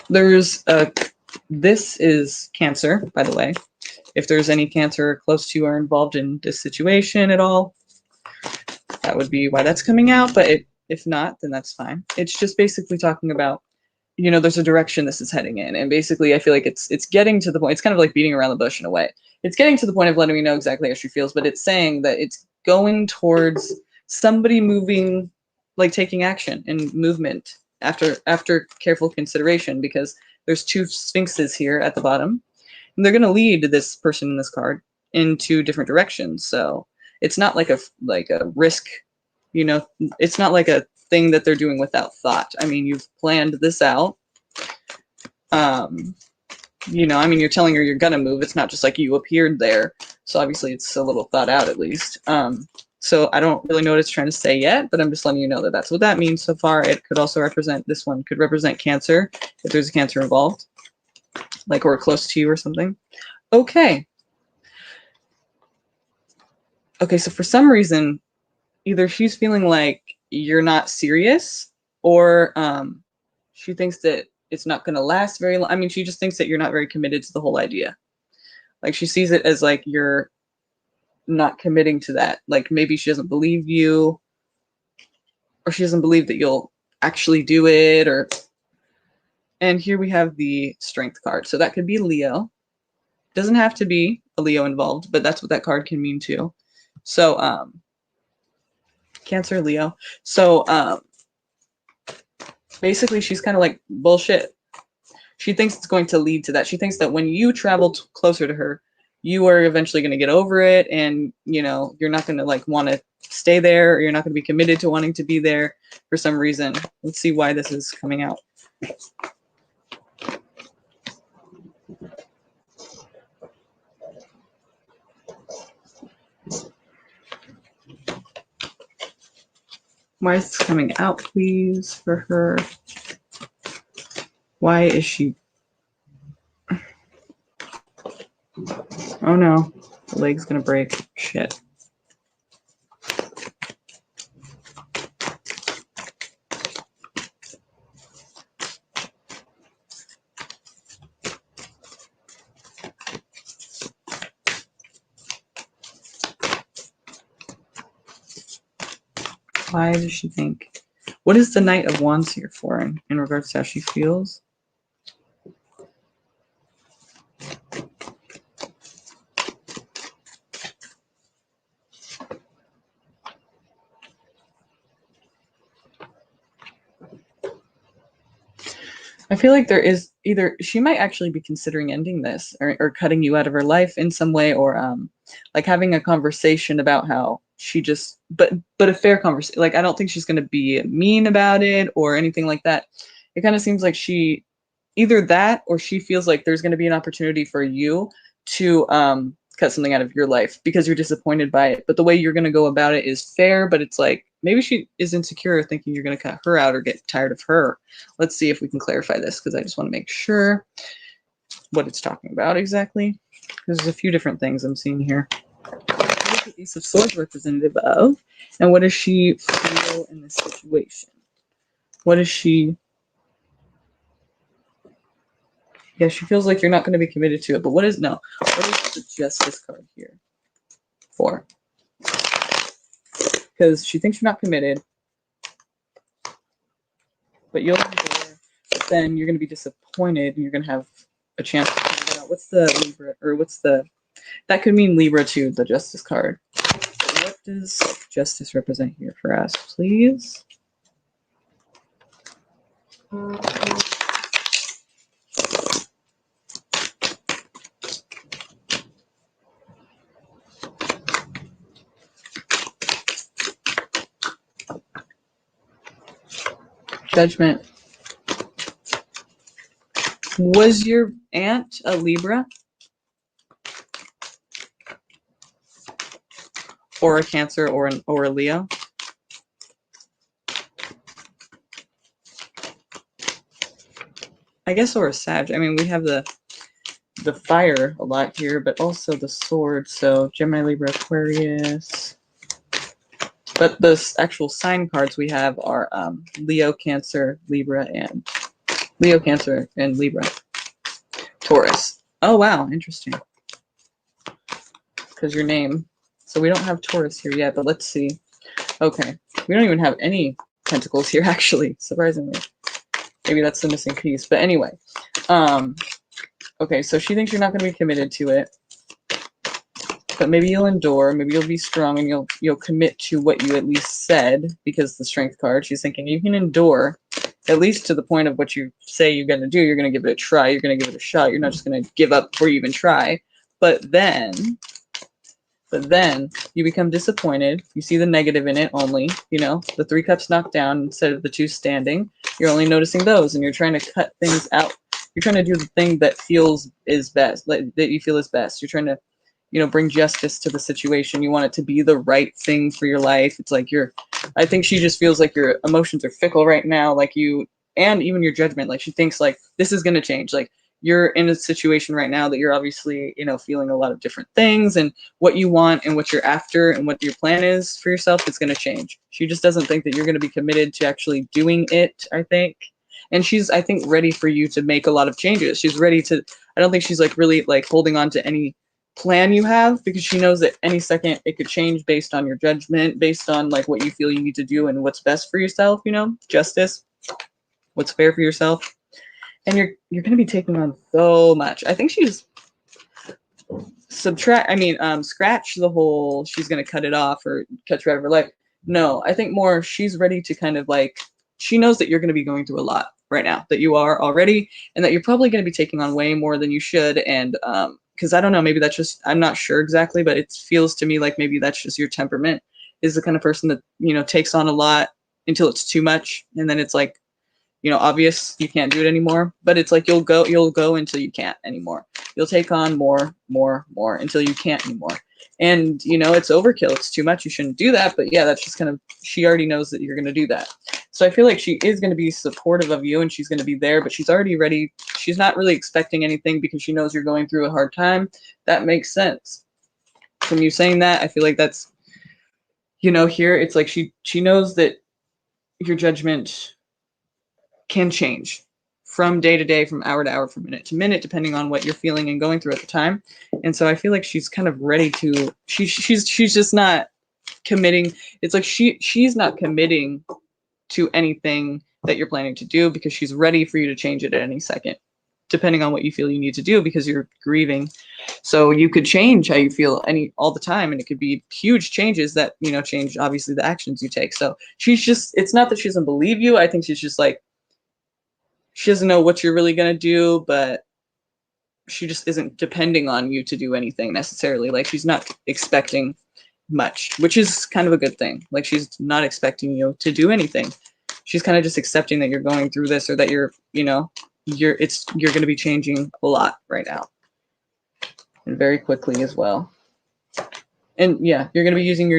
There's this is Cancer, by the way. If there's any Cancer close to you or involved in this situation at all, that would be why that's coming out. But if not, then that's fine. It's just basically talking about you know, there's a direction this is heading in. And basically, I feel like it's getting to the point. It's kind of like beating around the bush in a way. It's getting to the point of letting me know exactly how she feels, but it's saying that it's going towards somebody moving, like taking action and movement after careful consideration, because there's two sphinxes here at the bottom, and they're going to lead this person in this card in two different directions. So it's not like a risk, you know, it's not like a thing that they're doing without thought. I mean, you've planned this out. You know, I mean, you're telling her you're gonna move. It's not just like you appeared there. So obviously it's a little thought out at least. So I don't really know what it's trying to say yet, but I'm just letting you know that that's what that means so far. It could also represent, this one could represent Cancer, if there's a Cancer involved, like, or close to you or something. Okay. Okay, so for some reason, either she's feeling like you're not serious, or she thinks that it's not going to last very long. I mean, she just thinks that you're not very committed to the whole idea. Like, she sees it as like you're not committing to that. Like, maybe she doesn't believe you, or she doesn't believe that you'll actually do it. Or, and here we have the Strength card. So that could be Leo. Doesn't have to be a Leo involved, but that's what that card can mean too. So Cancer, Leo. So basically, she's kind of like, bullshit. She thinks it's going to lead to that. She thinks that when you travel closer to her, you are eventually going to get over it, and, you know, you're not going to like want to stay there, or you're not going to be committed to wanting to be there for some reason. Let's see why this is coming out. Why is this coming out, please, for her? Why is she... Oh no, the leg's gonna break. Shit. Why does she think? What is the Knight of Wands here for in regards to how she feels? I feel like there is either she might actually be considering ending this, or cutting you out of her life in some way, or like having a conversation about how she just, but a fair conversation. Like, I don't think she's going to be mean about it or anything like that. It kind of seems like she, either that, or she feels like there's going to be an opportunity for you to cut something out of your life because you're disappointed by it. But the way you're going to go about it is fair, but it's like, maybe she is insecure, thinking you're going to cut her out or get tired of her. Let's see if we can clarify this, because I just want to make sure what it's talking about exactly. There's a few different things I'm seeing here. What is the Ace of Swords representative of? And what does she feel in this situation? What is she... Yeah, she feels like you're not going to be committed to it. But what is... No. What is the Justice card here for? Because she thinks you're not committed, but you'll be there. But then you're going to be disappointed, and you're going to have a chance to figure it out. What's the Libra, or what's the... That could mean Libra too, the Justice card. But what does Justice represent here for us, please? Judgment. Was your aunt a Libra? Or a Cancer, or a Leo? I guess, or a Sag. I mean, we have the fire a lot here, but also the sword. So Gemini, Libra, Aquarius. But the actual sign cards we have are Leo, Cancer, Libra, and Leo, Cancer, and Libra. Taurus. Oh, wow. Interesting. Because your name. So we don't have Taurus here yet, but let's see. Okay. We don't even have any pentacles here, actually, surprisingly. maybe that's the missing piece. But anyway, okay, so she thinks you're not going to be committed to it, but maybe you'll endure, maybe you'll be strong, and you'll commit to what you at least said, because the strength card, she's thinking you can endure at least to the point of what you say you're going to do. You're going to give it a try, you're going to give it a shot, you're not just going to give up before you even try. But then you become disappointed, you see the negative in it only, you know, the 3 cups knocked down instead of the 2 standing, you're only noticing those, and you're trying to cut things out. You're trying to do the thing that is best, like, that you feel is best. You're trying to, you know, bring justice to the situation. You want it to be the right thing for your life. It's like I think she just feels like your emotions are fickle right now, like and even your judgment, like she thinks like this is going to change. Like, you're in a situation right now that you're obviously, you know, feeling a lot of different things, and what you want and what you're after and what your plan is for yourself is going to change. She just doesn't think that you're going to be committed to actually doing it, I think. And she's, I think, ready for you to make a lot of changes. She's ready to, I don't think she's like really like holding on to any plan you have, because she knows that any second it could change based on your judgment, based on like what you feel you need to do and what's best for yourself, you know, justice, what's fair for yourself. And you're going to be taking on so much. I think she's scratch the whole she's going to cut it off or cut you out of her life. No, I think more she's ready to kind of like, she knows that you're going to be going through a lot right now, that you are already, and that you're probably going to be taking on way more than you should. And because I don't know, maybe that's just, I'm not sure exactly, but it feels to me like maybe that's just your temperament, is the kind of person that, you know, takes on a lot until it's too much, and then it's like, you know, obvious you can't do it anymore. But it's like you'll go until you can't anymore. You'll take on more until you can't anymore. And, you know, it's overkill. It's too much. You shouldn't do that. But yeah, that's just kind of, she already knows that you're going to do that. So I feel like she is going to be supportive of you, and she's going to be there, but she's already ready. She's not really expecting anything because she knows you're going through a hard time. That makes sense. From you saying that, I feel like that's, you know, here it's like she knows that your judgment can change from day to day, from hour to hour, from minute to minute, depending on what you're feeling and going through at the time. And so I feel like she's kind of ready to, she's just not committing. It's like she's not committing to anything that you're planning to do, because she's ready for you to change it at any second, depending on what you feel you need to do, because you're grieving. So you could change how you feel all the time, and it could be huge changes that, you know, change obviously the actions you take. So she's just, it's not that she doesn't believe you. I think she's just like, she doesn't know what you're really going to do, but she just isn't depending on you to do anything necessarily. Like, she's not expecting much, which is kind of a good thing. Like, she's not expecting you to do anything. She's kind of just accepting that you're going through this, or that you're, you know, you're going to be changing a lot right now, and very quickly as well. And yeah, you're going to be using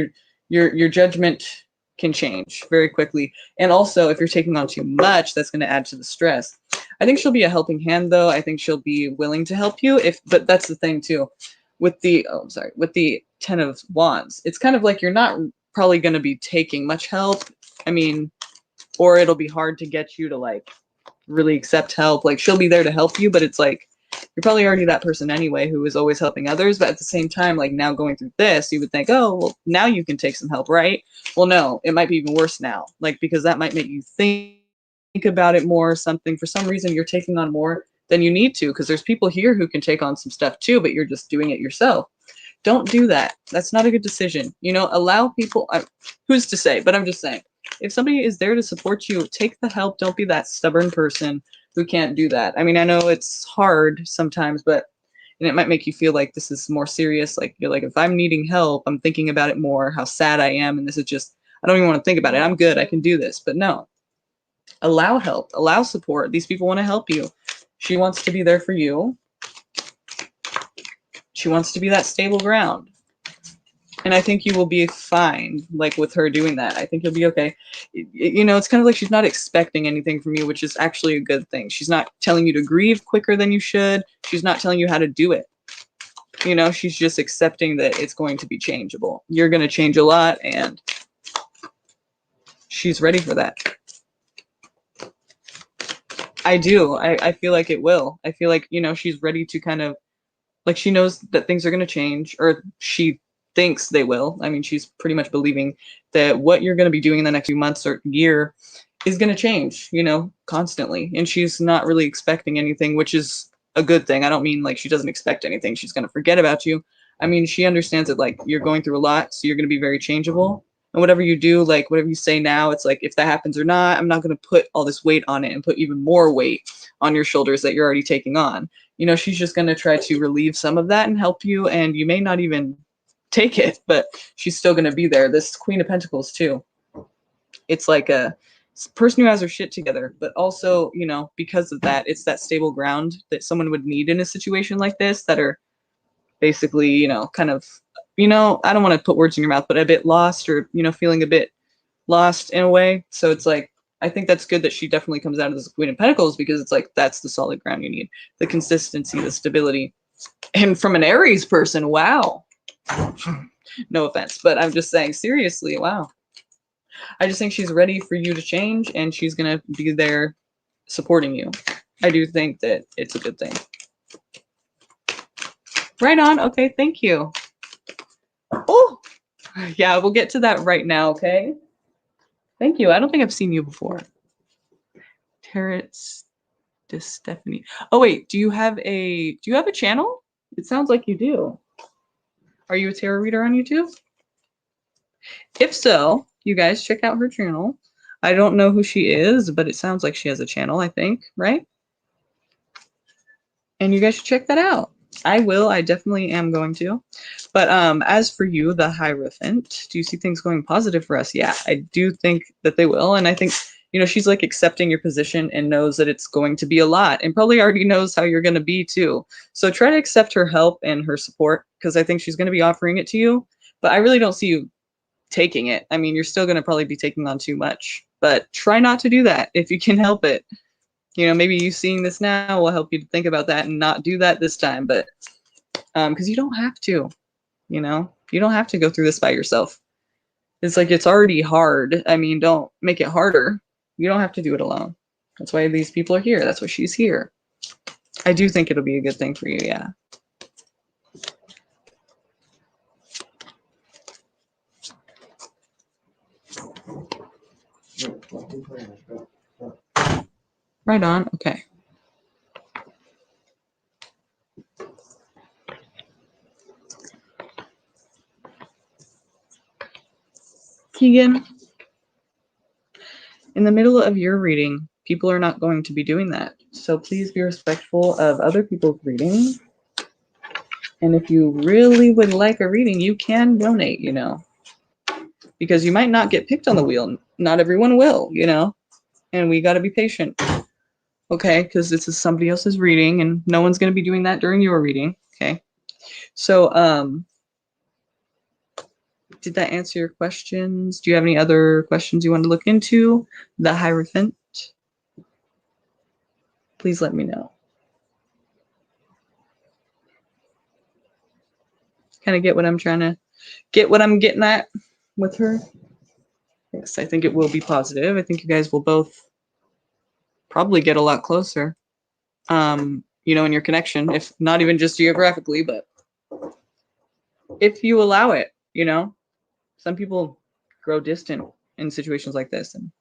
your judgment can change very quickly. And also, if you're taking on too much, that's going to add to the stress. I think she'll be a helping hand, though. I think she'll be willing to help you, but that's the thing too, with the with the 10 of Wands. It's kind of like you're not probably going to be taking much help. I mean, or it'll be hard to get you to like really accept help. Like, she'll be there to help you, but it's like you're probably already that person anyway who is always helping others. But at the same time, like, now going through this, you would think, oh, well, now you can take some help, right? Well, no, it might be even worse now, like, because that might make you think about it more or something. For some reason, you're taking on more than you need to, because there's people here who can take on some stuff too, but you're just doing it yourself. Don't do that. That's not a good decision. You know, allow people, who's to say, but I'm just saying, if somebody is there to support you, take the help. Don't be that stubborn person who can't do that. I mean, I know it's hard sometimes, but, and it might make you feel like this is more serious. Like, you're like, if I'm needing help, I'm thinking about it more, how sad I am. And this is just, I don't even want to think about it. I'm good. I can do this. But no, allow help, allow support. These people want to help you. She wants to be there for you. She wants to be that stable ground. And I think you will be fine, like, with her doing that. I think you'll be okay. You know, it's kind of like she's not expecting anything from you, which is actually a good thing. She's not telling you to grieve quicker than you should. She's not telling you how to do it. You know, she's just accepting that it's going to be changeable. You're going to change a lot, and she's ready for that. I do. I feel like it will. I feel like, you know, she's ready to kind of, like, she knows that things are going to change, or she thinks they will. I mean, she's pretty much believing that what you're going to be doing in the next few months or year is going to change, you know, constantly. And she's not really expecting anything, which is a good thing. I don't mean like she doesn't expect anything. She's going to forget about you. I mean, she understands that like you're going through a lot, so you're going to be very changeable. And whatever you do, like whatever you say now, it's like if that happens or not, I'm not going to put all this weight on it and put even more weight on your shoulders that you're already taking on. You know, she's just going to try to relieve some of that and help you. And you may not even take it, but she's still going to be there. This Queen of Pentacles, too. It's like a person who has her shit together, but also, you know, because of that, it's that stable ground that someone would need in a situation like this, that are basically, you know, kind of, you know, I don't want to put words in your mouth, but a bit lost, or, you know, feeling a bit lost in a way. So it's like, I think that's good that she definitely comes out as the Queen of Pentacles, because it's like that's the solid ground you need, the consistency, the stability. And from an Aries person, wow. No offense, but I'm just saying, seriously, wow. I just think she's ready for you to change, and she's going to be there supporting you. I do think that it's a good thing. Right on. Okay, thank you. Oh, yeah, we'll get to that right now, okay? Thank you. I don't think I've seen you before. Tarot de Stephanie. Oh wait, do you have a channel? It sounds like you do. Are you a tarot reader on YouTube? If so, you guys check out her channel. I don't know who she is, but it sounds like she has a channel, I think, right? And you guys should check that out. I will. I definitely am going to. But as for you, the Hierophant, do you see things going positive for us? Yeah, I do think that they will. And I think, you know, she's like accepting your position and knows that it's going to be a lot, and probably already knows how you're going to be too. So try to accept her help and her support, because I think she's going to be offering it to you. But I really don't see you taking it. I mean, you're still going to probably be taking on too much, but try not to do that if you can help it. You know, maybe you seeing this now will help you to think about that and not do that this time. But because you don't have to, you know, you don't have to go through this by yourself. It's like, it's already hard. I mean, don't make it harder. You don't have to do it alone. That's why these people are here. That's why she's here. I do think it'll be a good thing for you. Yeah. Right on. Okay. Keegan, in the middle of your reading, people are not going to be doing that. So please be respectful of other people's reading. And if you really would like a reading, you can donate, you know, because you might not get picked on the wheel. Not everyone will, you know, and we got to be patient. Okay, because this is somebody else's reading, and no one's going to be doing that during your reading. Okay. So, did that answer your questions? Do you have any other questions you want to look into? The Hierophant? Please let me know. Kind of get what I'm getting at with her? Yes, I think it will be positive. I think you guys will both probably get a lot closer, you know, in your connection, if not even just geographically, but if you allow it, you know. Some people grow distant in situations like this, and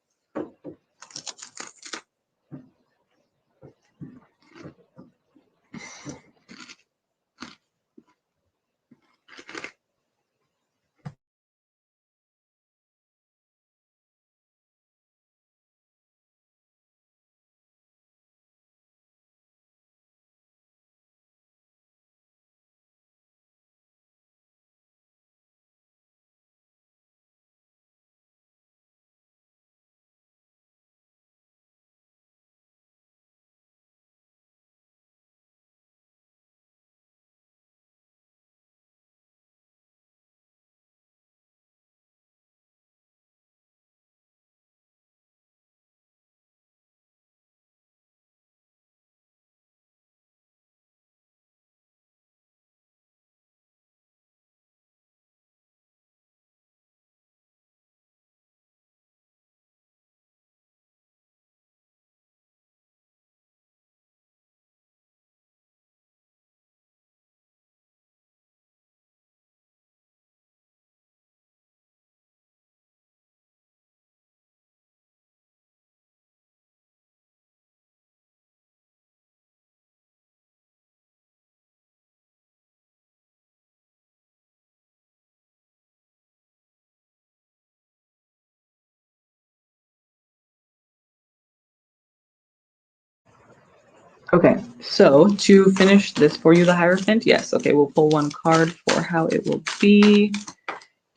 Okay, so to finish this for you, the Hierophant, yes. Okay, we'll pull one card for how it will be.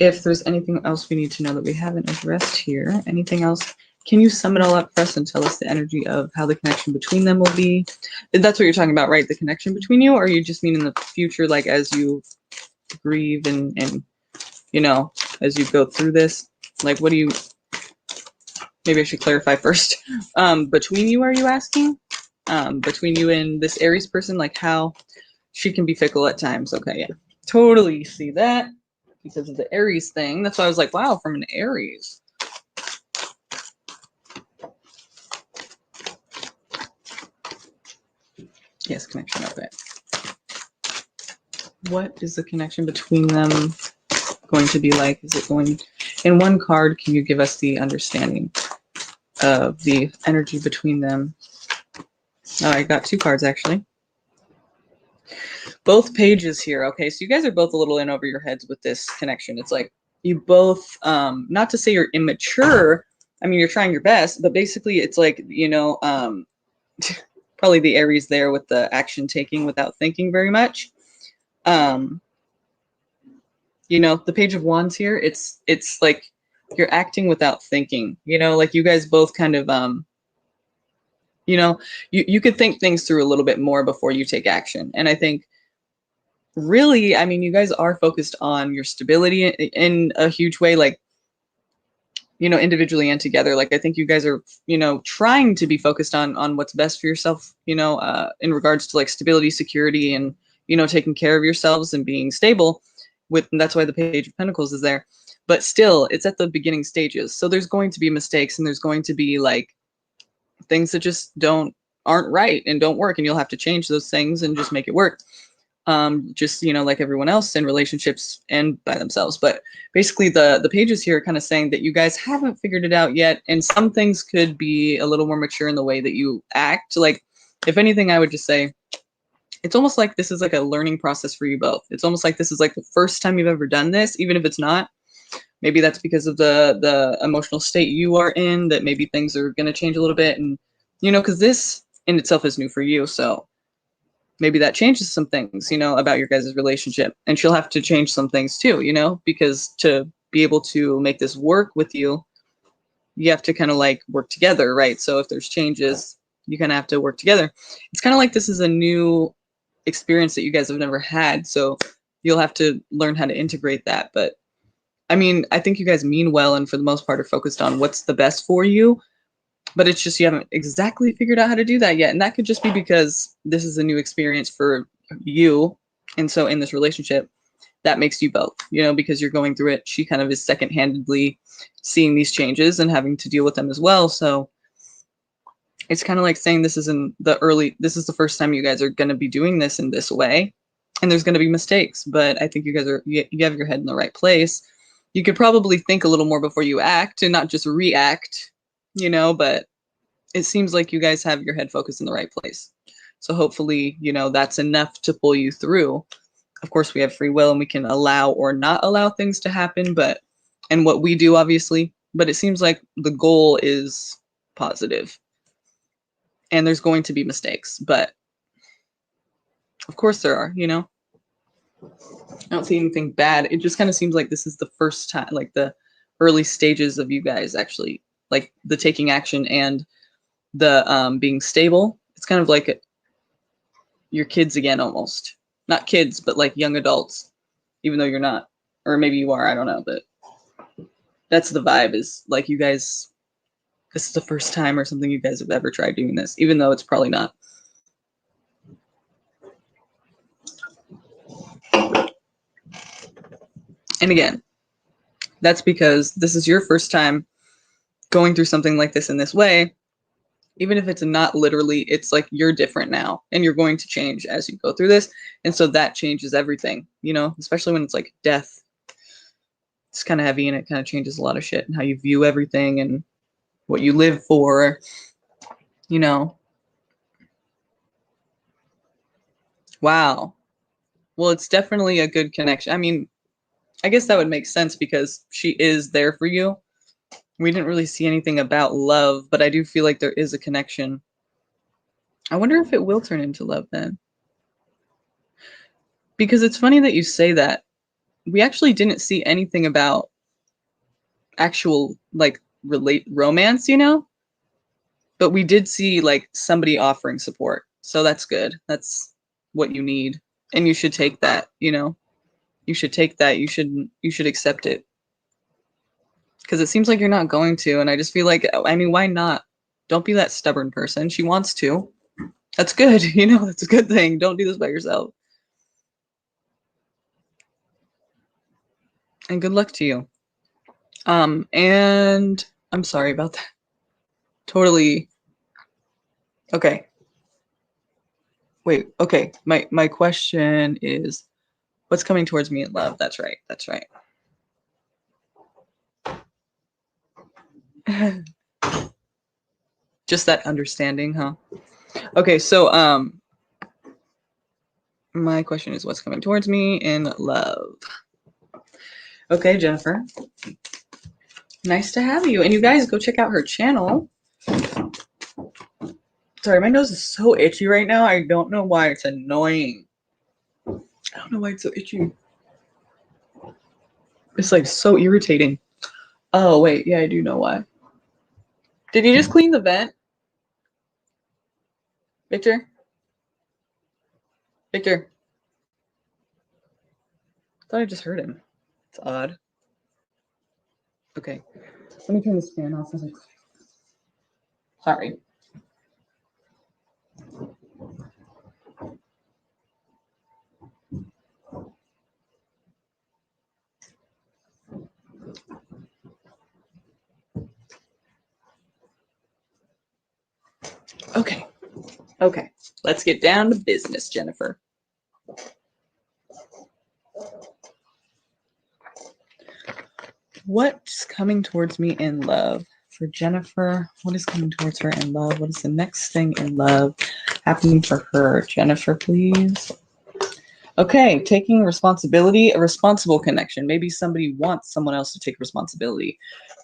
If there's anything else we need to know that we haven't addressed here, anything else, can you sum it all up for us and tell us the energy of how the connection between them will be? That's what you're talking about, right? The connection between you, or you just mean in the future, like as you grieve and you know, as you go through this? Like, what do you, maybe I should clarify first. Between you, are you asking? Between you and this Aries person, like how she can be fickle at times. Okay, yeah. Totally see that because of the Aries thing. That's why I was like, wow, from an Aries. Yes, connection. Okay. What is the connection between them going to be like? Is it going, in one card, can you give us the understanding of the energy between them? Oh, I got two cards actually. Both pages here. Okay, so you guys are both a little in over your heads with this connection. It's like you both, not to say you're immature. I mean, you're trying your best, but basically it's like, you know, probably the Aries there with the action taking without thinking very much. You know, the Page of Wands here, it's like you're acting without thinking, you know, like you guys both kind of, you know, you could think things through a little bit more before you take action. And I think really, I mean, you guys are focused on your stability in a huge way, like, you know, individually and together. Like, I think you guys are, you know, trying to be focused on what's best for yourself, you know, in regards to like stability, security, and, you know, taking care of yourselves and being stable with, and that's why the Page of Pentacles is there. But still, it's at the beginning stages. So there's going to be mistakes and there's going to be like things that just aren't right and don't work. And you'll have to change those things and just make it work. Just, you know, like everyone else in relationships and by themselves. But basically the pages here are kind of saying that you guys haven't figured it out yet, and some things could be a little more mature in the way that you act. Like, if anything, I would just say it's almost like this is like a learning process for you both. It's almost like this is like the first time you've ever done this, even if it's not. Maybe that's because of the emotional state you are in, that maybe things are going to change a little bit. And, you know, because this in itself is new for you. So maybe that changes some things, you know, about your guys' relationship. And she'll have to change some things too, you know, because to be able to make this work with you, you have to kind of like work together, right? So if there's changes, you kind of have to work together. It's kind of like this is a new experience that you guys have never had. So you'll have to learn how to integrate that. But I mean, I think you guys mean well and for the most part are focused on what's the best for you. But it's just you haven't exactly figured out how to do that yet. And that could just be because this is a new experience for you. And so in this relationship, that makes you both, you know, because you're going through it. She kind of is second-handedly seeing these changes and having to deal with them as well. So it's kind of like saying this is the first time you guys are going to be doing this in this way. And there's going to be mistakes, but I think you guys you have your head in the right place. You could probably think a little more before you act and not just react, you know, but it seems like you guys have your head focused in the right place. So hopefully, you know, that's enough to pull you through. Of course, we have free will and we can allow or not allow things to happen, but, and what we do, obviously, but it seems like the goal is positive. And there's going to be mistakes, but of course there are, you know. I don't see anything bad. It just kind of seems like this is the first time, like the early stages of you guys actually, like the taking action and the being stable. It's kind of like your kids again, almost. Not kids, but like young adults, even though you're not. Or maybe you are, I don't know, but that's the vibe, is like you guys, this is the first time or something you guys have ever tried doing this, even though it's probably not. And again, that's because this is your first time going through something like this in this way. Even if it's not literally, it's like you're different now and you're going to change as you go through this. And so that changes everything, you know, especially when it's like death. It's kind of heavy and it kind of changes a lot of shit and how you view everything and what you live for, you know. Wow. Well, it's definitely a good connection. I mean, I guess that would make sense because she is there for you. We didn't really see anything about love, but I do feel like there is a connection. I wonder if it will turn into love then. Because it's funny that you say that. We actually didn't see anything about actual like romance, you know? But we did see like somebody offering support. So that's good. That's what you need. And you should take that, you know? You should take that. You should accept it. Because it seems like you're not going to, and I just feel like, I mean, why not? Don't be that stubborn person. She wants to. That's good, you know, that's a good thing. Don't do this by yourself. And good luck to you. And I'm sorry about that. Totally. Okay. Wait, okay. My question is what's coming towards me in love? That's right. That's right. Just that understanding, huh? Okay, so my question is what's coming towards me in love? Okay, Jennifer. Nice to have you. And you guys go check out her channel. Sorry, my nose is so itchy right now. I don't know why. It's annoying. I don't know why it's so itchy. It's like so irritating. Oh, wait. Yeah, I do know why. Did you just clean the vent? Victor? Victor? I thought I just heard him. It's odd. Okay. Let me turn this fan off. Sorry. Okay. Okay. Let's get down to business, Jennifer. What's coming towards me in love? For Jennifer, what is coming towards her in love? What is the next thing in love happening for her? Jennifer, please. Okay, taking responsibility, a responsible connection. Maybe somebody wants someone else to take responsibility,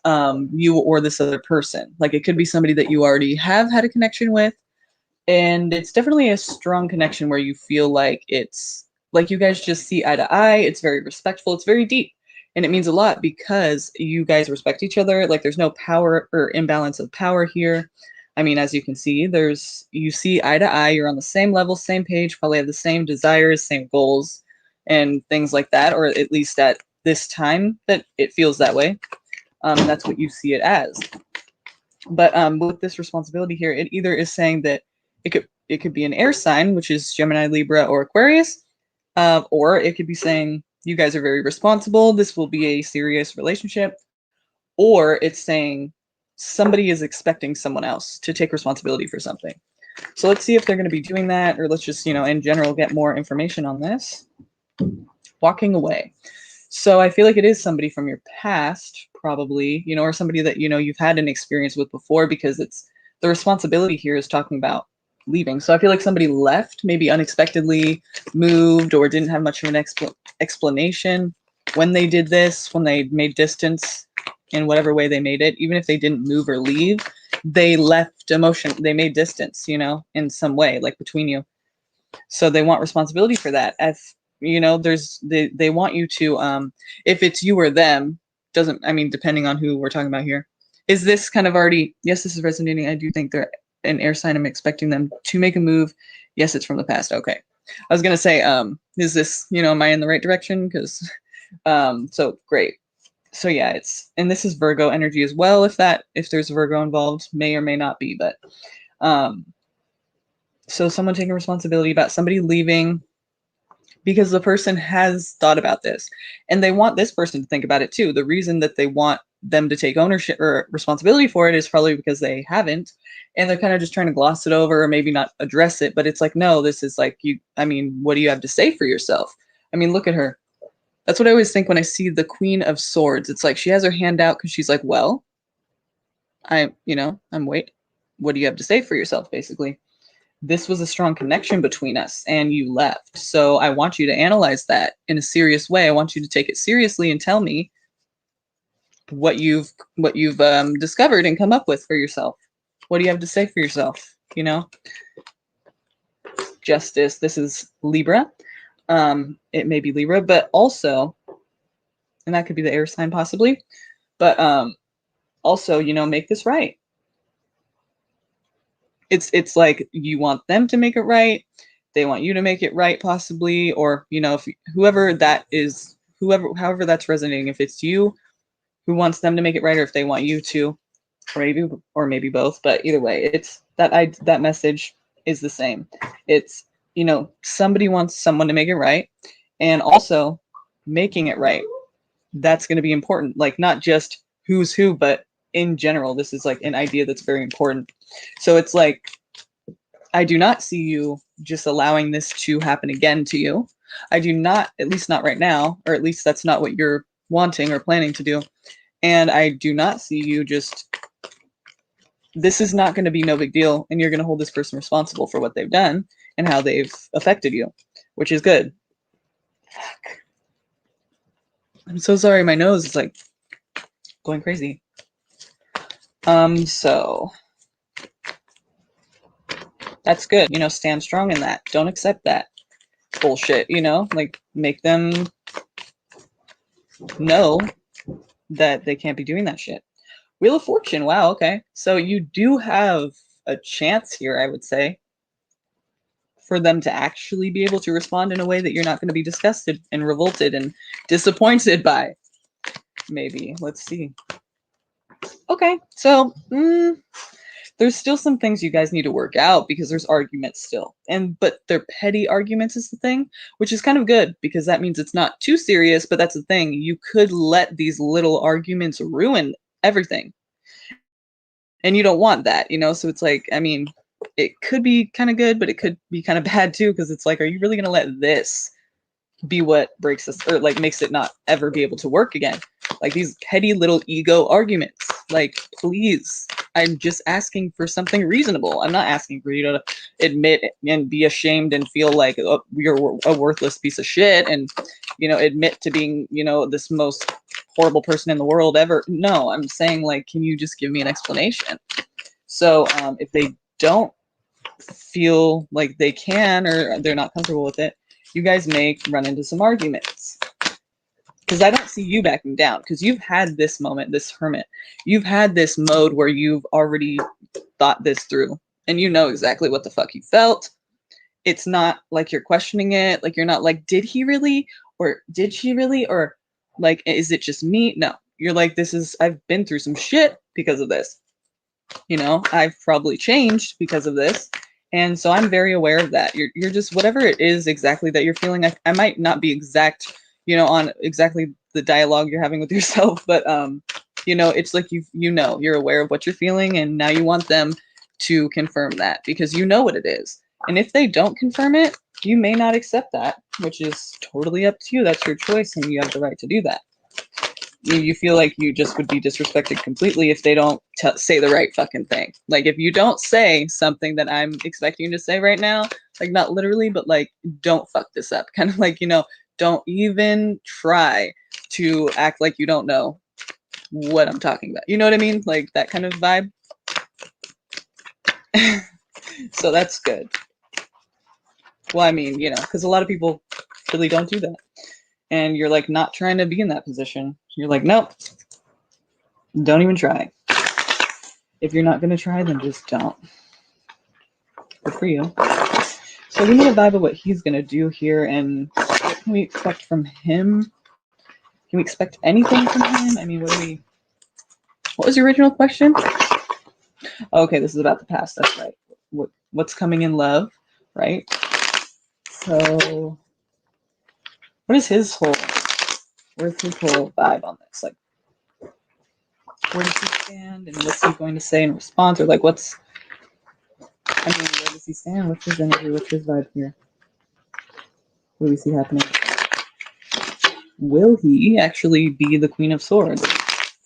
you or this other person. Like it could be somebody that you already have had a connection with, and it's definitely a strong connection where you feel like it's like you guys just see eye to eye. It's very respectful. It's very deep, and it means a lot because you guys respect each other. Like there's no power or imbalance of power here. I mean, as you can see, you see eye to eye, you're on the same level, same page, probably have the same desires, same goals, and things like that, or at least at this time that it feels that way. And that's what you see it as. But with this responsibility here, it either is saying that it could be an air sign, which is Gemini, Libra, or Aquarius, or it could be saying you guys are very responsible. This will be a serious relationship, or it's saying somebody is expecting someone else to take responsibility for something. So let's see if they're going to be doing that, or let's just, in general, get more information on this. Walking away. So I feel like it is somebody from your past, probably, or somebody that, you've had an experience with before, because it's the responsibility here is talking about leaving. So I feel like somebody left, maybe unexpectedly moved, or didn't have much of an explanation when they did this, when they made distance in whatever way they made it. Even if they didn't move or leave, they left emotion, they made distance, in some way, like between you. So they want responsibility for that. As they want you to, if it's you or them, depending on who we're talking about here. Is this kind of already, yes, this is resonating. I do think they're an air sign. I'm expecting them to make a move. Yes, it's from the past. Okay. I was going to say, is this, am I in the right direction? Because, so great. So yeah, and this is Virgo energy as well. If there's Virgo involved, may or may not be, but, so someone taking responsibility about somebody leaving because the person has thought about this and they want this person to think about it too. The reason that they want them to take ownership or responsibility for it is probably because they haven't, and they're kind of just trying to gloss it over or maybe not address it. But it's like, no, this is like what do you have to say for yourself? Look at her. That's what I always think when I see the Queen of Swords. It's like she has her hand out because she's like, well, I'm wait. What do you have to say for yourself, basically? This was a strong connection between us and you left. So I want you to analyze that in a serious way. I want you to take it seriously and tell me what you've discovered and come up with for yourself. What do you have to say for yourself? justice. This is Libra. It may be Libra, but also, and that could be the air sign possibly, but also, you know, make this right. It's like you want them to make it right. They want you to make it right, possibly, or you know, if whoever that is, however that's resonating, if it's you who wants them to make it right, or if they want you to, or maybe both. But either way, it's that message is the same. It's, you know, somebody wants someone to make it right, and also making it right. That's going to be important. Like not just who's who, but in general, this is like an idea that's very important. So it's like, I do not see you just allowing this to happen again to you. I do not, at least not right now, or at least that's not what you're wanting or planning to do. And I do not see you just, this is not going to be no big deal. And you're going to hold this person responsible for what they've done and how they've affected you, which is good. Fuck. I'm so sorry. My nose is like going crazy. So that's good. You know, stand strong in that. Don't accept that bullshit, you know, like make them know that they can't be doing that shit. Wheel of Fortune. Wow. Okay. So you do have a chance here, I would say, for them to actually be able to respond in a way that you're not going to be disgusted and revolted and disappointed by. Maybe. Let's see. Okay. So, there's still some things you guys need to work out because there's arguments still. But they're petty arguments is the thing, which is kind of good because that means it's not too serious, but that's the thing. You could let these little arguments ruin everything. And you don't want that, you know? So it's like, I mean, it could be kind of good, but it could be kind of bad too because it's like, are you really going to let this be what breaks us or like makes it not ever be able to work again? Like these petty little ego arguments. Like, please, I'm just asking for something reasonable. I'm not asking for you to admit and be ashamed and feel like you're a worthless piece of shit and, you know, admit to being, you know, this most horrible person in the world ever. No, I'm saying like, can you just give me an explanation? So if they don't feel like they can or they're not comfortable with it, you guys may run into some arguments. Because I don't see you backing down because you've had this moment, this hermit. You've had this mode where you've already thought this through and you know exactly what the fuck you felt. It's not like you're questioning it. Like you're not like, did he really? Or did she really? Or like, is it just me? No, you're like, I've been through some shit because of this. You know, I've probably changed because of this. And so I'm very aware of that. You're just, whatever it is exactly that you're feeling, I might not be exact, you know, on exactly the dialogue you're having with yourself, but you know, it's like you're aware of what you're feeling and now you want them to confirm that because you know what it is. And if they don't confirm it, you may not accept that, which is totally up to you. That's your choice and you have the right to do that. You feel like you just would be disrespected completely if they don't say the right fucking thing. Like if you don't say something that I'm expecting you to say right now, like not literally, but like don't fuck this up. Kind of like, you know, don't even try to act like you don't know what I'm talking about. You know what I mean? Like that kind of vibe. So that's good. Well, I mean, you know, because a lot of people really don't do that. And you're like not trying to be in that position. You're like, nope, don't even try. If you're not going to try, then just don't. Good for you. So we need a vibe of what he's going to do here and what can we expect from him? Can we expect anything from him? I mean, what was your original question? Okay, this is about the past. That's right. What's coming in love, right? So where's his whole vibe on this? Like, where does he stand and what's he going to say in response? Or like, where does he stand? What's his energy? What's his vibe here? What do we see happening? Will he actually be the Queen of Swords?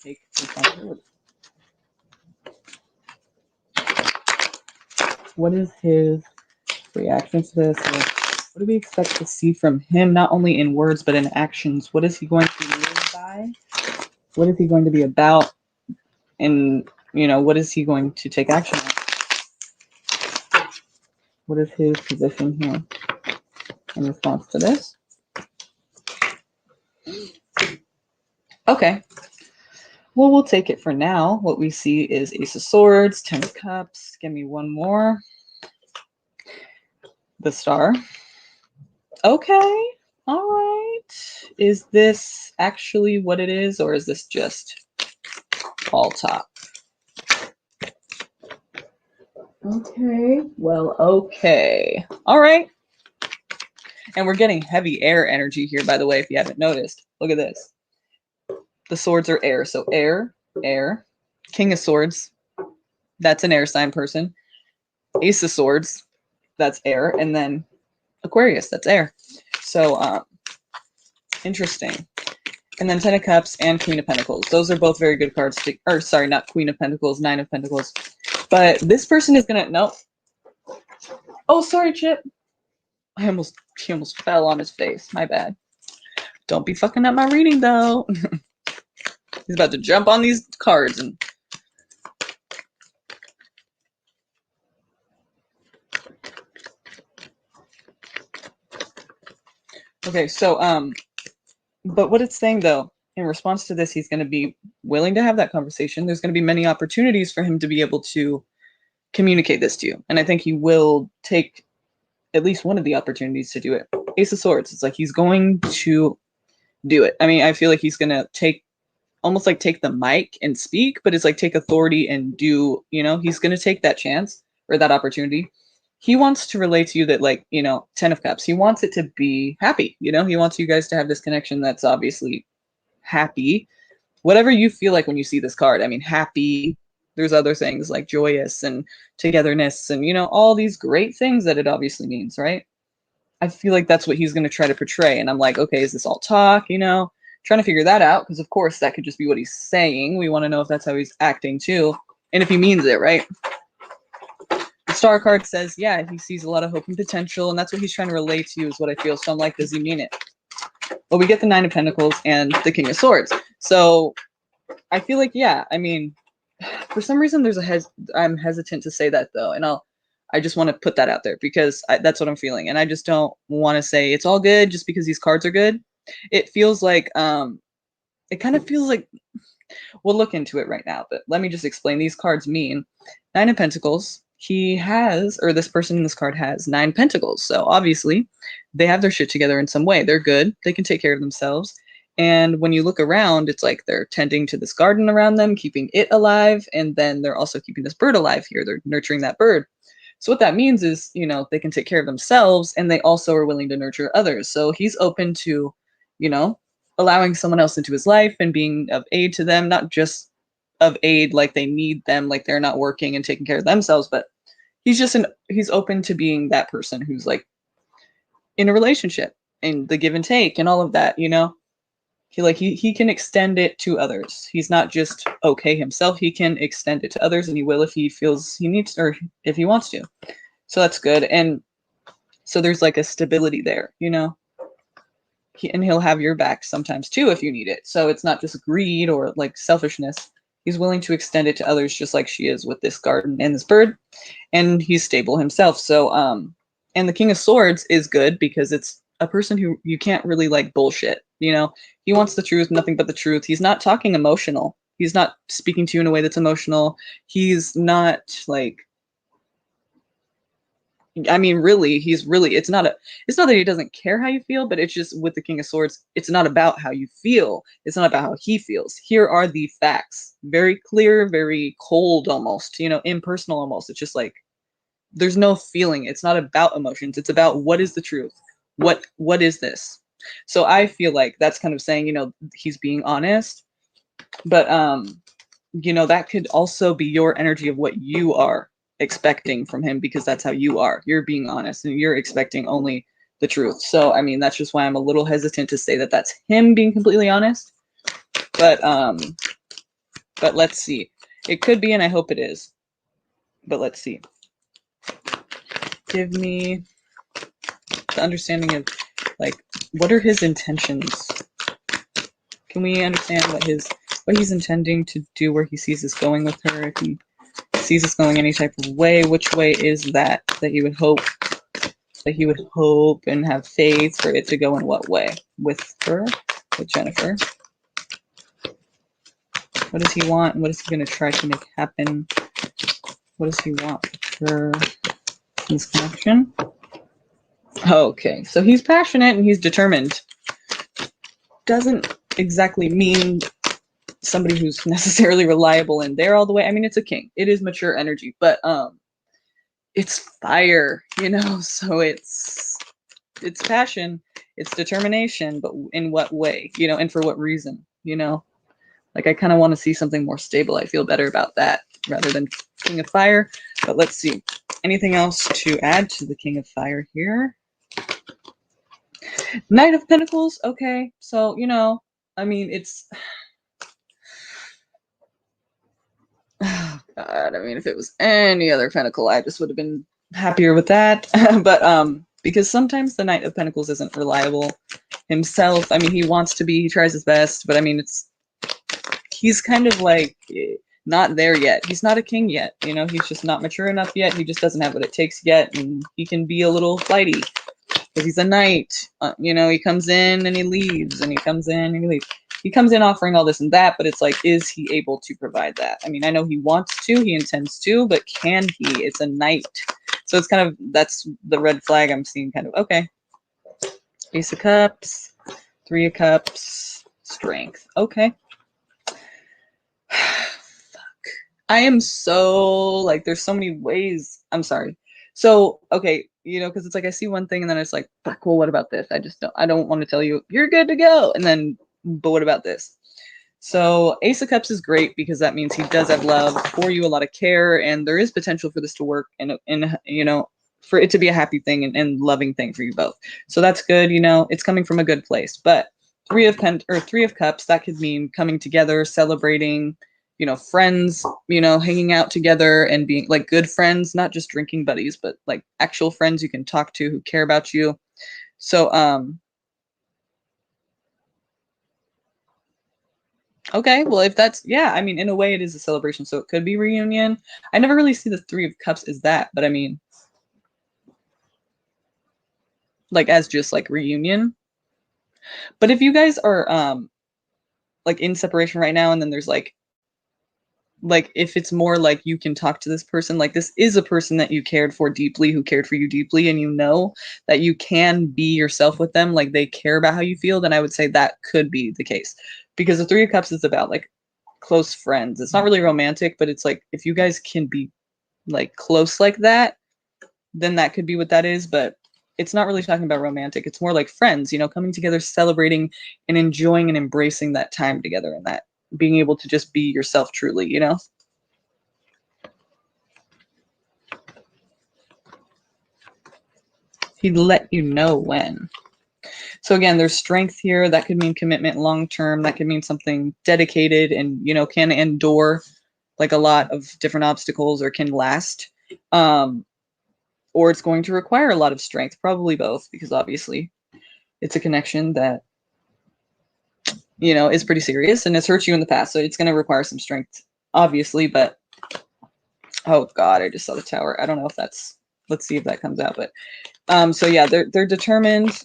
Take responsibility. What is his reaction to this? What do we expect to see from him, not only in words, but in actions? What is he going to live by? What is he going to be about? And, you know, what is he going to take action on? What is his position here in response to this? Okay. Well, we'll take it for now. What we see is Ace of Swords, Ten of Cups. Give me one more. The Star. Okay. All right. Is this actually what it is, or is this just all talk? Okay. Well, okay. All right. And we're getting heavy air energy here, by the way, if you haven't noticed. Look at this. The swords are air. So air, air. King of Swords. That's an air sign person. Ace of Swords. That's air. And then Aquarius. That's air. So, interesting. And then Ten of Cups and Queen of Pentacles. Those are both very good cards to, or sorry, not Queen of Pentacles, Nine of Pentacles. But this person is gonna, nope. Oh, sorry, Chip. He almost fell on his face. My bad. Don't be fucking up my reading, though. He's about to jump on these cards and... Okay, so, but what it's saying, though, in response to this, he's going to be willing to have that conversation. There's going to be many opportunities for him to be able to communicate this to you. And I think he will take at least one of the opportunities to do it. Ace of Swords. It's like he's going to do it. I mean, I feel like he's going to almost like take the mic and speak, but it's like take authority and do, he's going to take that chance or that opportunity. He wants to relate to you that, like, Ten of Cups, he wants it to be happy. He wants you guys to have this connection that's obviously happy. Whatever you feel like when you see this card. I mean, happy. There's other things like joyous and togetherness and, all these great things that it obviously means, right? I feel like that's what he's going to try to portray. And I'm like, okay, is this all talk? Trying to figure that out, because of course that could just be what he's saying. We want to know if that's how he's acting too, and if he means it, right? The Star card says, yeah, he sees a lot of hope and potential, and that's what he's trying to relate to you, is what I feel. So I'm like, does he mean it? Well, we get the Nine of Pentacles and the King of Swords. So I feel like, yeah, I mean, for some reason I'm hesitant to say that, though, and I just want to put that out there because that's what I'm feeling, and I just don't want to say it's all good just because these cards are good. It feels like, it kind of feels like, we'll look into it right now, but let me just explain. These cards mean Nine of Pentacles. He has, or this person in this card has 9 pentacles. So obviously they have their shit together in some way. They're good. They can take care of themselves. And when you look around, it's like they're tending to this garden around them, keeping it alive. And then they're also keeping this bird alive here. They're nurturing that bird. So what that means is, they can take care of themselves, and they also are willing to nurture others. So he's open to, allowing someone else into his life and being of aid to them, not just of aid like they need them, like they're not working and taking care of themselves, but he's open to being that person who's like in a relationship and the give and take and all of that, he can extend it to others. He's not just okay himself. He can extend it to others, and he will if he feels he needs, or if he wants to. So that's good. And so there's like a stability there, and he'll have your back sometimes too if you need it. So it's not just greed or like selfishness. He's willing to extend it to others, just like she is with this garden and this bird. And he's stable himself. So and the King of Swords is good because it's a person who you can't really like bullshit. He wants the truth, nothing but the truth. He's not talking emotional. He's not speaking to you in a way that's emotional. He's not like, I mean, really, it's not that he doesn't care how you feel, but it's just with the King of Swords, it's not about how you feel. It's not about how he feels. Here are the facts. Very clear, very cold almost, impersonal almost. It's just like, there's no feeling. It's not about emotions. It's about what is the truth? What is this? So I feel like that's kind of saying, he's being honest, but, that could also be your energy of what you are expecting from him, because that's how you are. You're being honest and you're expecting only the truth. So I mean, that's just why I'm a little hesitant to say that that's him being completely honest, but let's see. It could be, and I hope it is, but let's see. Give me the understanding of, like, what are his intentions? Can we understand what he's intending to do, where he sees this going with her? If he sees this going any type of way, which way is that you would hope That he would hope and have faith for it to go in what way? With her? With Jennifer? What does he want? What is he going to try to make happen? What does he want for his connection? Okay, so he's passionate and he's determined. Doesn't exactly mean somebody who's necessarily reliable and there all the way. I mean, it's a king. It is mature energy, but it's fire, you know, so it's passion, it's determination, but in what way, you know, and for what reason, you know? Like, I kind of want to see something more stable. I feel better about that rather than King of Fire. But let's see. Anything else to add to the King of Fire here? Knight of Pentacles. Okay. So, you know, I mean, it's... Oh, God. I mean, if it was any other Pentacle, I just would have been happier with that. But because sometimes the Knight of Pentacles isn't reliable himself. I mean, he wants to be. He tries his best. But, I mean, he's kind of like not there yet. He's not a king yet. You know, he's just not mature enough yet. He just doesn't have what it takes yet. And he can be a little flighty because he's a knight. You know, he comes in and he leaves and he comes in and he leaves. He comes in offering all this and that, but it's like, is he able to provide that? I mean, I know he wants to, he intends to, but can he? It's a knight. So it's kind of, that's the red flag I'm seeing kind of, okay. Ace of Cups, Three of Cups, Strength. Okay. Fuck. I am so like, there's so many ways. I'm sorry. So, okay, you know, because it's like I see one thing and then it's like, fuck, well, what about this? I don't want to tell you you're good to go. And then, but what about this? So Ace of Cups is great because that means he does have love for you, a lot of care, and there is potential for this to work and you know, for it to be a happy thing and loving thing for you both. So that's good, you know, it's coming from a good place. But Three of Cups, that could mean coming together, celebrating, you know, friends, you know, hanging out together and being like good friends, not just drinking buddies, but like actual friends you can talk to who care about you. So, okay, well, if that's, yeah, I mean, in a way it is a celebration, so it could be reunion. I never really see the Three of Cups as that, but I mean, like as just like reunion. But if you guys are like in separation right now and then there's like if it's more like you can talk to this person, like this is a person that you cared for deeply, who cared for you deeply, and you know that you can be yourself with them, like they care about how you feel, then I would say that could be the case. Because the Three of Cups is about like close friends. It's not really romantic, but it's like if you guys can be like close like that, then that could be what that is. But it's not really talking about romantic. It's more like friends, you know, coming together, celebrating and enjoying and embracing that time together and that being able to just be yourself truly, you know? He'd let you know when. So again, there's strength here. That could mean commitment long term. That could mean something dedicated and, you know, can endure like a lot of different obstacles or can last. Or it's going to require a lot of strength, probably both, because obviously it's a connection that, you know, is pretty serious and has hurt you in the past. So it's going to require some strength, obviously. But, oh God, I just saw the Tower. I don't know if that's, let's see if that comes out. But so yeah, they're determined.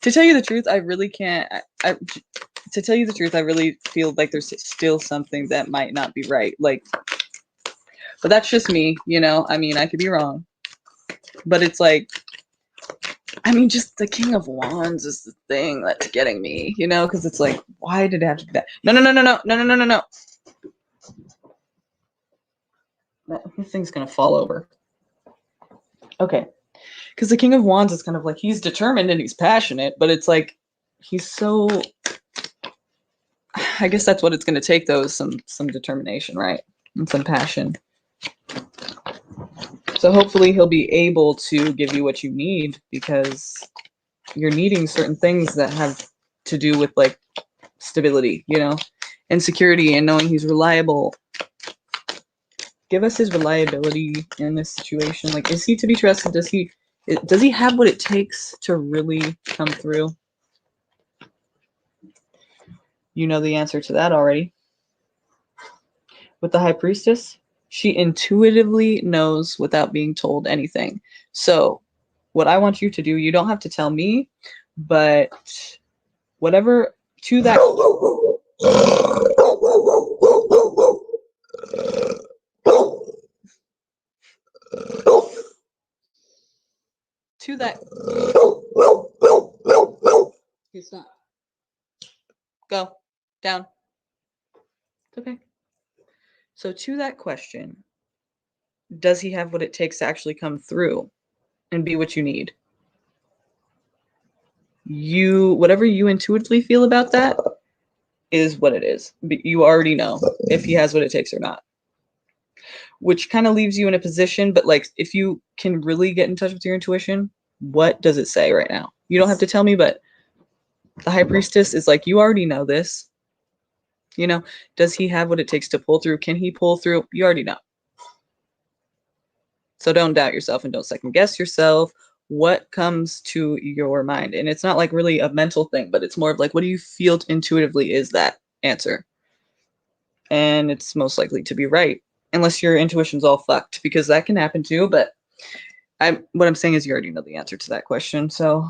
To tell you the truth, I really can't. To tell you the truth, I really feel like there's still something that might not be right. Like, but that's just me, you know. I mean, I could be wrong, but it's like, I mean, just the King of Wands is the thing that's getting me, you know, because it's like, why did it have to be that? No, no, no, no, no, no, no, no, no, no. This thing's gonna fall over. Okay. Because the King of Wands is kind of like, he's determined and he's passionate, but it's like, he's so, I guess that's what it's going to take, though, is some determination, right? And some passion. So hopefully he'll be able to give you what you need, because you're needing certain things that have to do with like stability, you know, and security and knowing he's reliable. Give us his reliability in this situation. Like, is he to be trusted? Does he have what it takes to really come through? You know the answer to that already. With the High Priestess, She intuitively knows without being told anything. So, what I want you to do, you don't have to tell me, but whatever to that to that okay, stop. Go down. It's okay. So to that question, does he have what it takes to actually come through and be what you need? You whatever you intuitively feel about that is what it is. But you already know if he has what it takes or not. Which kind of leaves you in a position, but like if you can really get in touch with your intuition, what does it say right now? You don't have to tell me, but the high priestess is like, you already know this. You know, does he have what it takes to pull through? Can he pull through? You already know. So don't doubt yourself and don't second guess yourself. What comes to your mind? And it's not like really a mental thing, but it's more of like, what do you feel intuitively is that answer? And it's most likely to be right, unless your intuition's all fucked, because that can happen too. But what I'm saying is you already know the answer to that question. So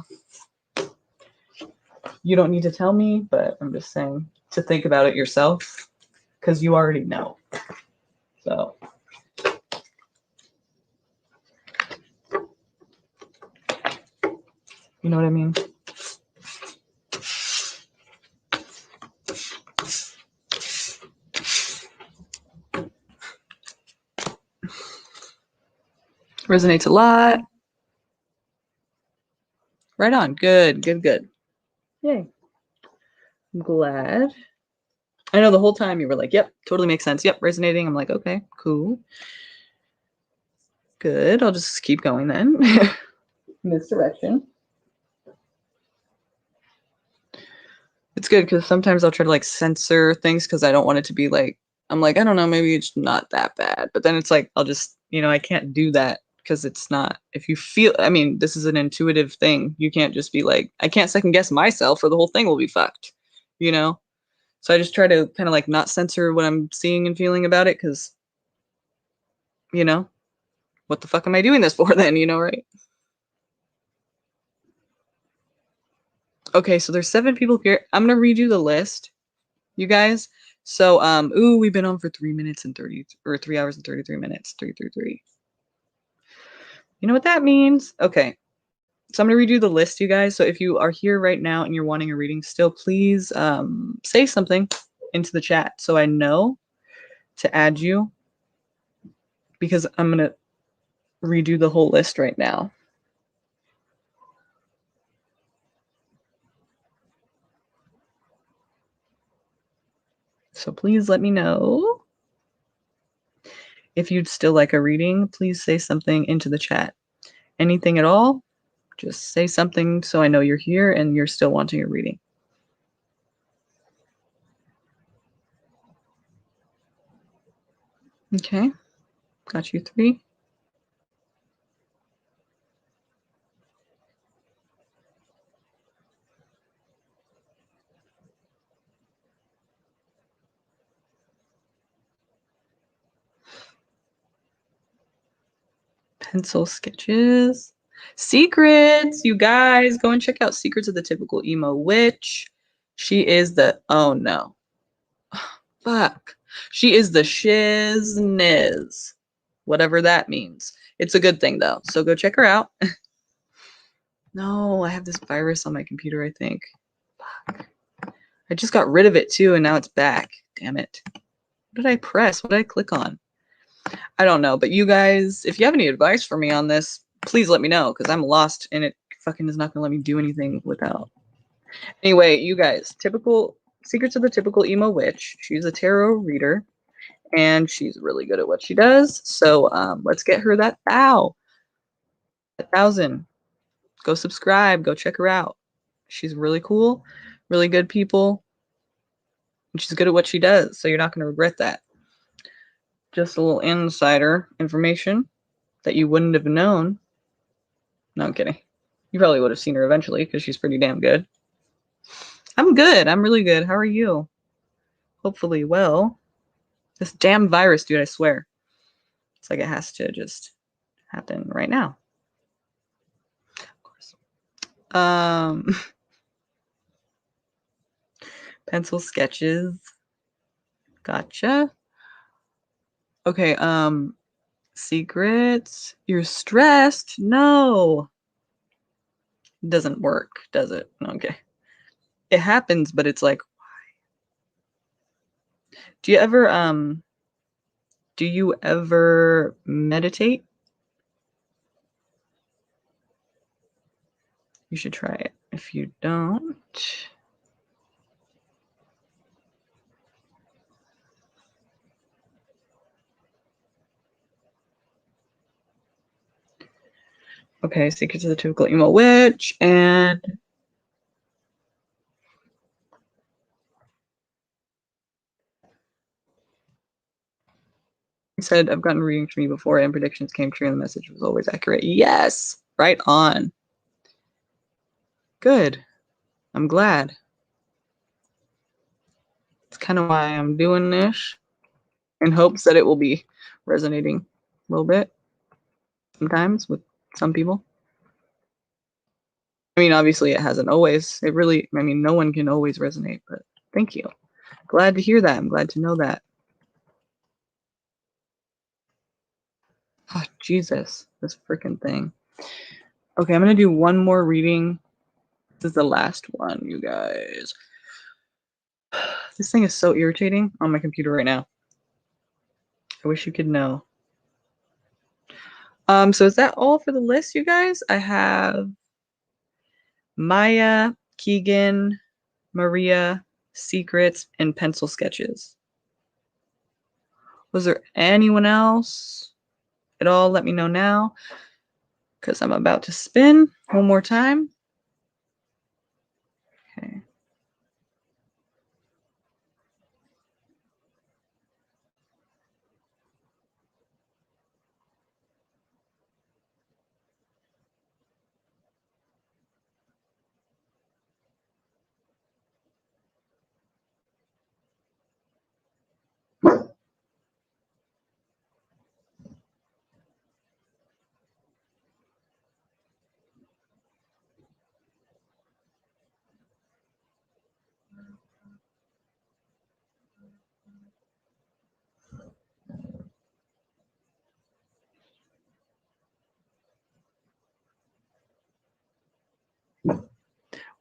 you don't need to tell me, but I'm just saying to think about it yourself because you already know. So you know what I mean? Resonates a lot. Right on. Good, good, good. Yay. I'm glad. I know the whole time you were like, yep, totally makes sense. Yep, resonating. I'm like, okay, cool. Good. I'll just keep going then. In this direction. It's good because sometimes I'll try to like censor things because I don't want it to be like, I'm like, I don't know, maybe it's not that bad. But then it's like, I'll just, I can't do that because it's not, if you feel, I mean, this is an intuitive thing. You can't just be like, I can't second guess myself or the whole thing will be fucked, you know? So I just try to kind of like not censor what I'm seeing and feeling about it because, what the fuck am I doing this for then, right? Okay, so there's 7 people here. I'm gonna read you the list, you guys. So, we've been on for 3 minutes and 30 or 3 hours and 33 minutes. 333. You know what that means? Okay. So I'm gonna read you the list, you guys. So if you are here right now and you're wanting a reading still, please say something into the chat so I know to add you because I'm gonna redo the whole list right now. So please let me know. If you'd still like a reading, please say something into the chat. Anything at all, just say something so I know you're here and you're still wanting a reading. Okay, got you 3. Pencil sketches. Secrets, you guys, go and check out Secrets of the Typical Emo Witch. She is the, oh no, fuck. She is the shizniz, whatever that means. It's a good thing though, so go check her out. No, I have this virus on my computer, I think. Fuck. I just got rid of it too, and now it's back. Damn it. What did I press? What did I click on? I don't know, but you guys, if you have any advice for me on this, please let me know because I'm lost and it fucking is not going to let me do anything without. Anyway, you guys, typical Secrets of the Typical Emo Witch. She's a tarot reader and she's really good at what she does. So let's get her that 1,000. Go subscribe. Go check her out. She's really cool, really good people. And she's good at what she does. So you're not going to regret that. Just a little insider information that you wouldn't have known. No, I'm kidding. You probably would have seen her eventually because she's pretty damn good. I'm good. I'm really good. How are you? Hopefully well. This damn virus, dude, I swear. It's like it has to just happen right now. Of course. Pencil sketches. Gotcha. Okay, secrets. You're stressed. No. Doesn't work, does it? Okay. It happens, but it's like, do you ever meditate? You should try it. If you don't, okay, Secrets of the Typical Emo Witch, and he said, I've gotten readings from you before and predictions came true and the message was always accurate. Yes, right on. Good. I'm glad. It's kind of why I'm doing this, in hopes that it will be resonating a little bit sometimes with some people. I mean, obviously it hasn't always. It really, I mean, no one can always resonate, but thank you. Glad to hear that. I'm glad to know that. Oh, Jesus, this freaking thing. Okay, I'm going to do one more reading. This is the last one, you guys. This thing is so irritating on my computer right now. I wish you could know. So is that all for the list, you guys? I have Maya, Keegan, Maria, Secrets, and Pencil Sketches. Was there anyone else at all? Let me know now, because I'm about to spin one more time. Okay.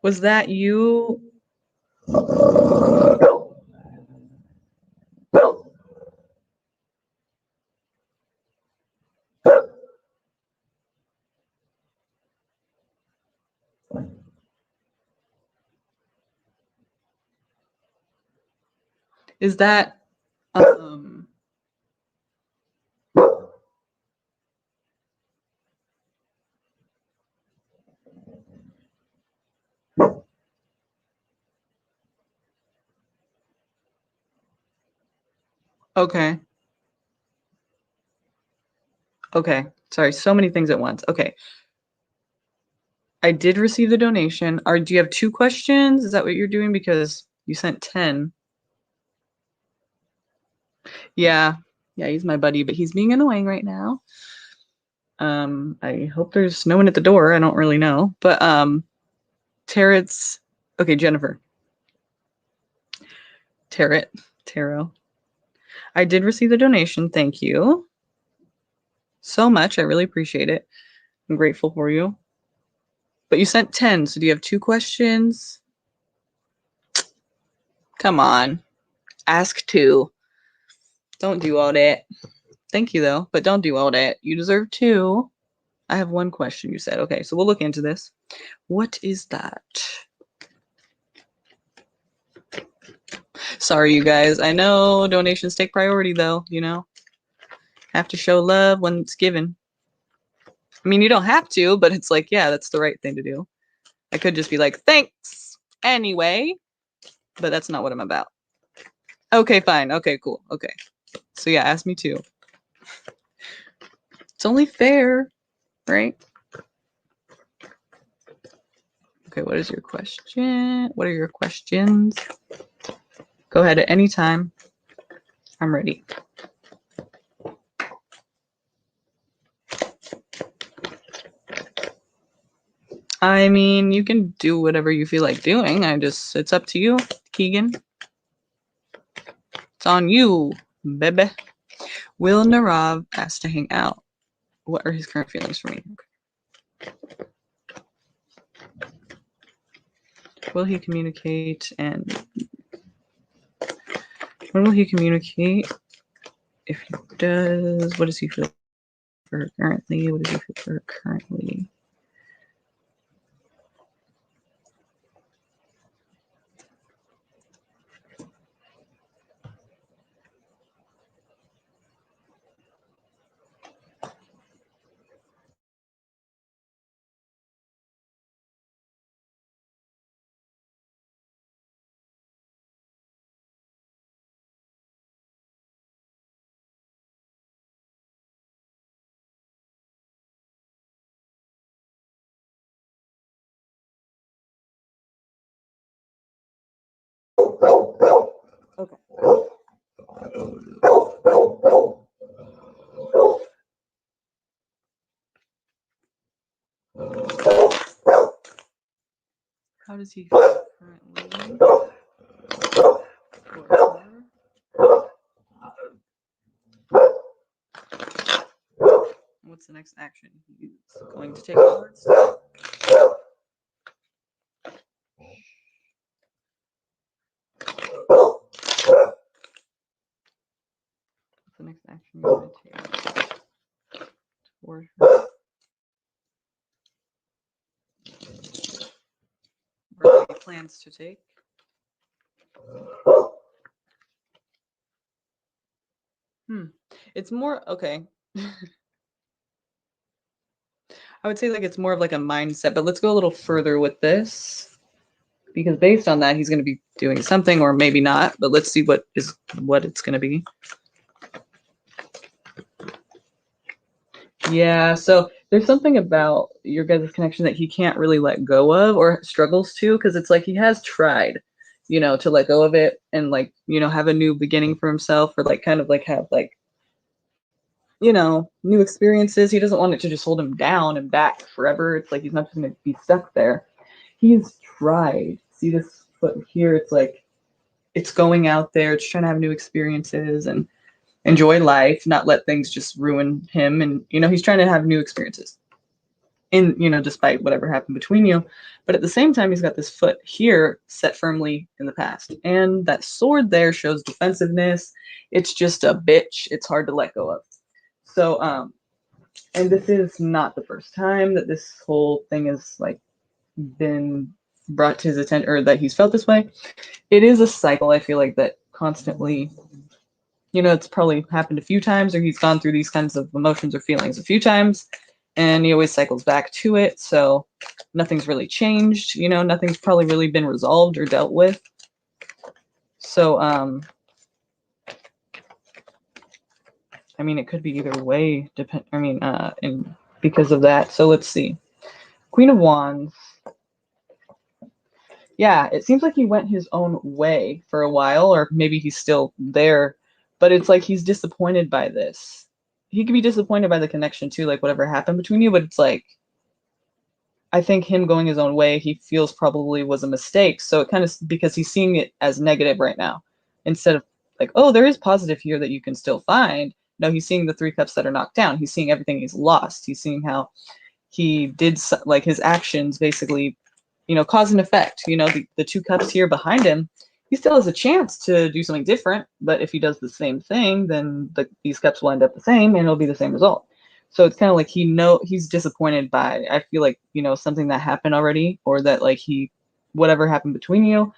Was that you? Is that okay. Okay. Sorry, so many things at once. Okay. I did receive the donation. Do you have 2 questions? Is that what you're doing? Because you sent 10. Yeah. Yeah, he's my buddy, but he's being annoying right now. I hope there's no one at the door. I don't really know. But Tarot's okay, Jennifer. Tarot. I did receive the donation. Thank you so much. I really appreciate it. I'm grateful for you. But you sent 10, so do you have 2 questions? Come on. Ask 2. Don't do all that. Thank you, though, but don't do all that. You deserve 2. I have 1 question, you said. Okay, so we'll look into this. What is that? Sorry, you guys. I know donations take priority, though, you know? Have to show love when it's given. I mean, you don't have to, but it's like, yeah, that's the right thing to do. I could just be like, thanks anyway, but that's not what I'm about. Okay, fine. Okay, cool. Okay. So yeah, ask me 2. It's only fair, right? Okay, what is your question? What are your questions? Go ahead at any time. I'm ready. I mean, you can do whatever you feel like doing. It's up to you, Keegan. It's on you, baby. Will Narav ask to hang out? What are his current feelings for me? Will he communicate, and when will he communicate? If he does, what does he feel for her currently? What does he feel for her currently? Okay. How does he feel currently? What's the next action? He's going to take cards. What's the next action you're going to take? Toward her. Or he plans to take? It's more okay. I would say like it's more of like a mindset, but let's go a little further with this because based on that, he's going to be doing something or maybe not. But let's see what it's going to be. Yeah, so there's something about your guys' connection that he can't really let go of or struggles to because it's like he has tried, to let go of it and like, have a new beginning for himself or like kind of like have like, new experiences. He doesn't want it to just hold him down and back forever. It's like he's not just going to be stuck there. He's tried. See this foot here? It's like it's going out there, it's trying to have new experiences and enjoy life, not let things just ruin him. And, he's trying to have new experiences in, despite whatever happened between you. But at the same time, he's got this foot here set firmly in the past. And that sword there shows defensiveness. It's just a bitch. It's hard to let go of. So, and this is not the first time that this whole thing has like been brought to his attention or that he's felt this way. It is a cycle, I feel like, that constantly, it's probably happened a few times or he's gone through these kinds of emotions or feelings a few times and he always cycles back to it. So nothing's really changed, nothing's probably really been resolved or dealt with. So, I mean, it could be either way, and because of that. So let's see. Queen of Wands. Yeah, it seems like he went his own way for a while, or maybe he's still there, but it's like he's disappointed by this. He could be disappointed by the connection too, like whatever happened between you, but it's like, I think him going his own way, he feels probably was a mistake. So it kind of, because he's seeing it as negative right now, instead of like, oh, there is positive here that you can still find. No, he's seeing the three cups that are knocked down. He's seeing everything he's lost. He's seeing how he did like his actions basically, cause and effect. The two cups here behind him, he still has a chance to do something different. But if he does the same thing, then these cups will end up the same and it'll be the same result. So it's kind of like he's disappointed by, I feel like, something that happened already or that like whatever happened between you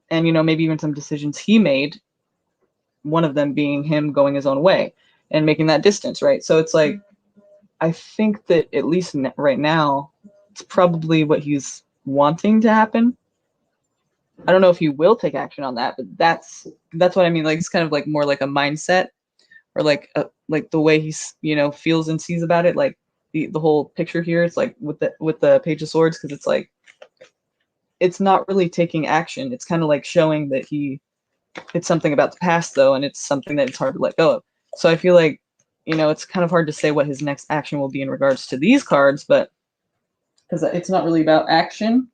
and, maybe even some decisions he made, one of them being him going his own way and making that distance, right? So it's like, I think that at least right now, it's probably what he's wanting to happen. I don't know if he will take action on that, but that's what I mean. Like it's kind of like more like a mindset, or like the way he's feels and sees about it. Like the whole picture here, it's like with the Page of Swords, because it's like it's not really taking action. It's kind of like showing that it's something about the past though, and it's something that it's hard to let go of. So I feel like it's kind of hard to say what his next action will be in regards to these cards, but because it's not really about action.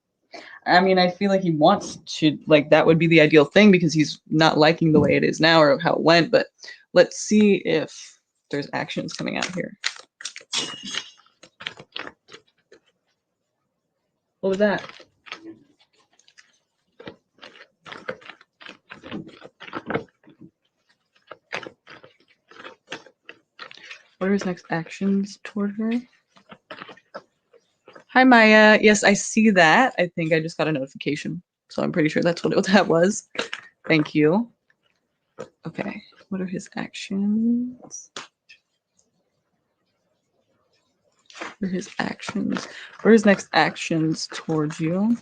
I mean, I feel like he wants to, like, that would be the ideal thing because he's not liking the way it is now or how it went. But let's see if there's actions coming out here. What was that? What are his next actions toward her? Hi, Maya. Yes, I see that. I think I just got a notification. So I'm pretty sure that's what that was. Thank you. Okay. What are his actions? What are his actions? What are his next actions towards you?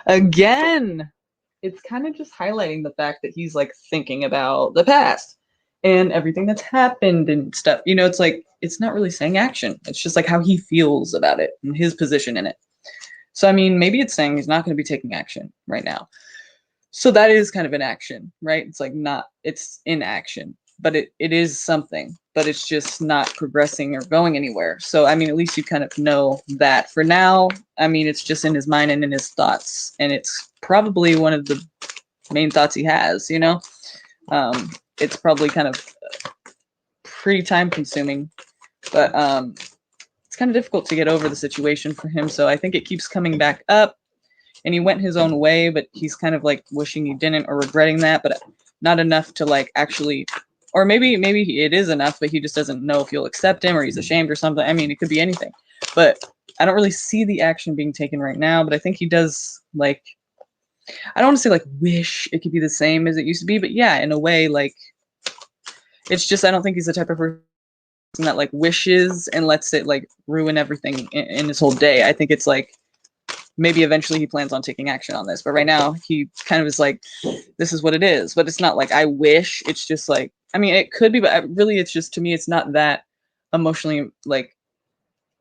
Again, it's kind of just highlighting the fact that he's like thinking about the past and everything that's happened and stuff. You know, it's like, it's not really saying action. It's just like how he feels about it and his position in it. So, I mean, maybe it's saying he's not going to be taking action right now. So that is kind of an action, right? It's like not, it's inaction, but it is something, but it's just not progressing or going anywhere. So, I mean, at least you kind of know that for now. I mean, it's just in his mind and in his thoughts. And it's probably one of the main thoughts he has, you know? It's probably kind of pretty time consuming, but it's kind of difficult to get over the situation for him. So I think it keeps coming back up. And he went his own way, but he's kind of like wishing he didn't or regretting that, but not enough to like actually, or maybe it is enough, but he just doesn't know if you'll accept him or he's ashamed or something. I mean, it could be anything, but I don't really see the action being taken right now, but I think he does like, I don't want to say like wish it could be the same as it used to be, but yeah, in a way, like, it's just, I don't think he's the type of person that like wishes and lets it like ruin everything in his whole day. I think it's like, maybe eventually he plans on taking action on this, but right now he kind of is like, this is what it is. But it's not like I wish. It's just like, I mean, it could be, but really, it's just, to me, it's not that emotionally like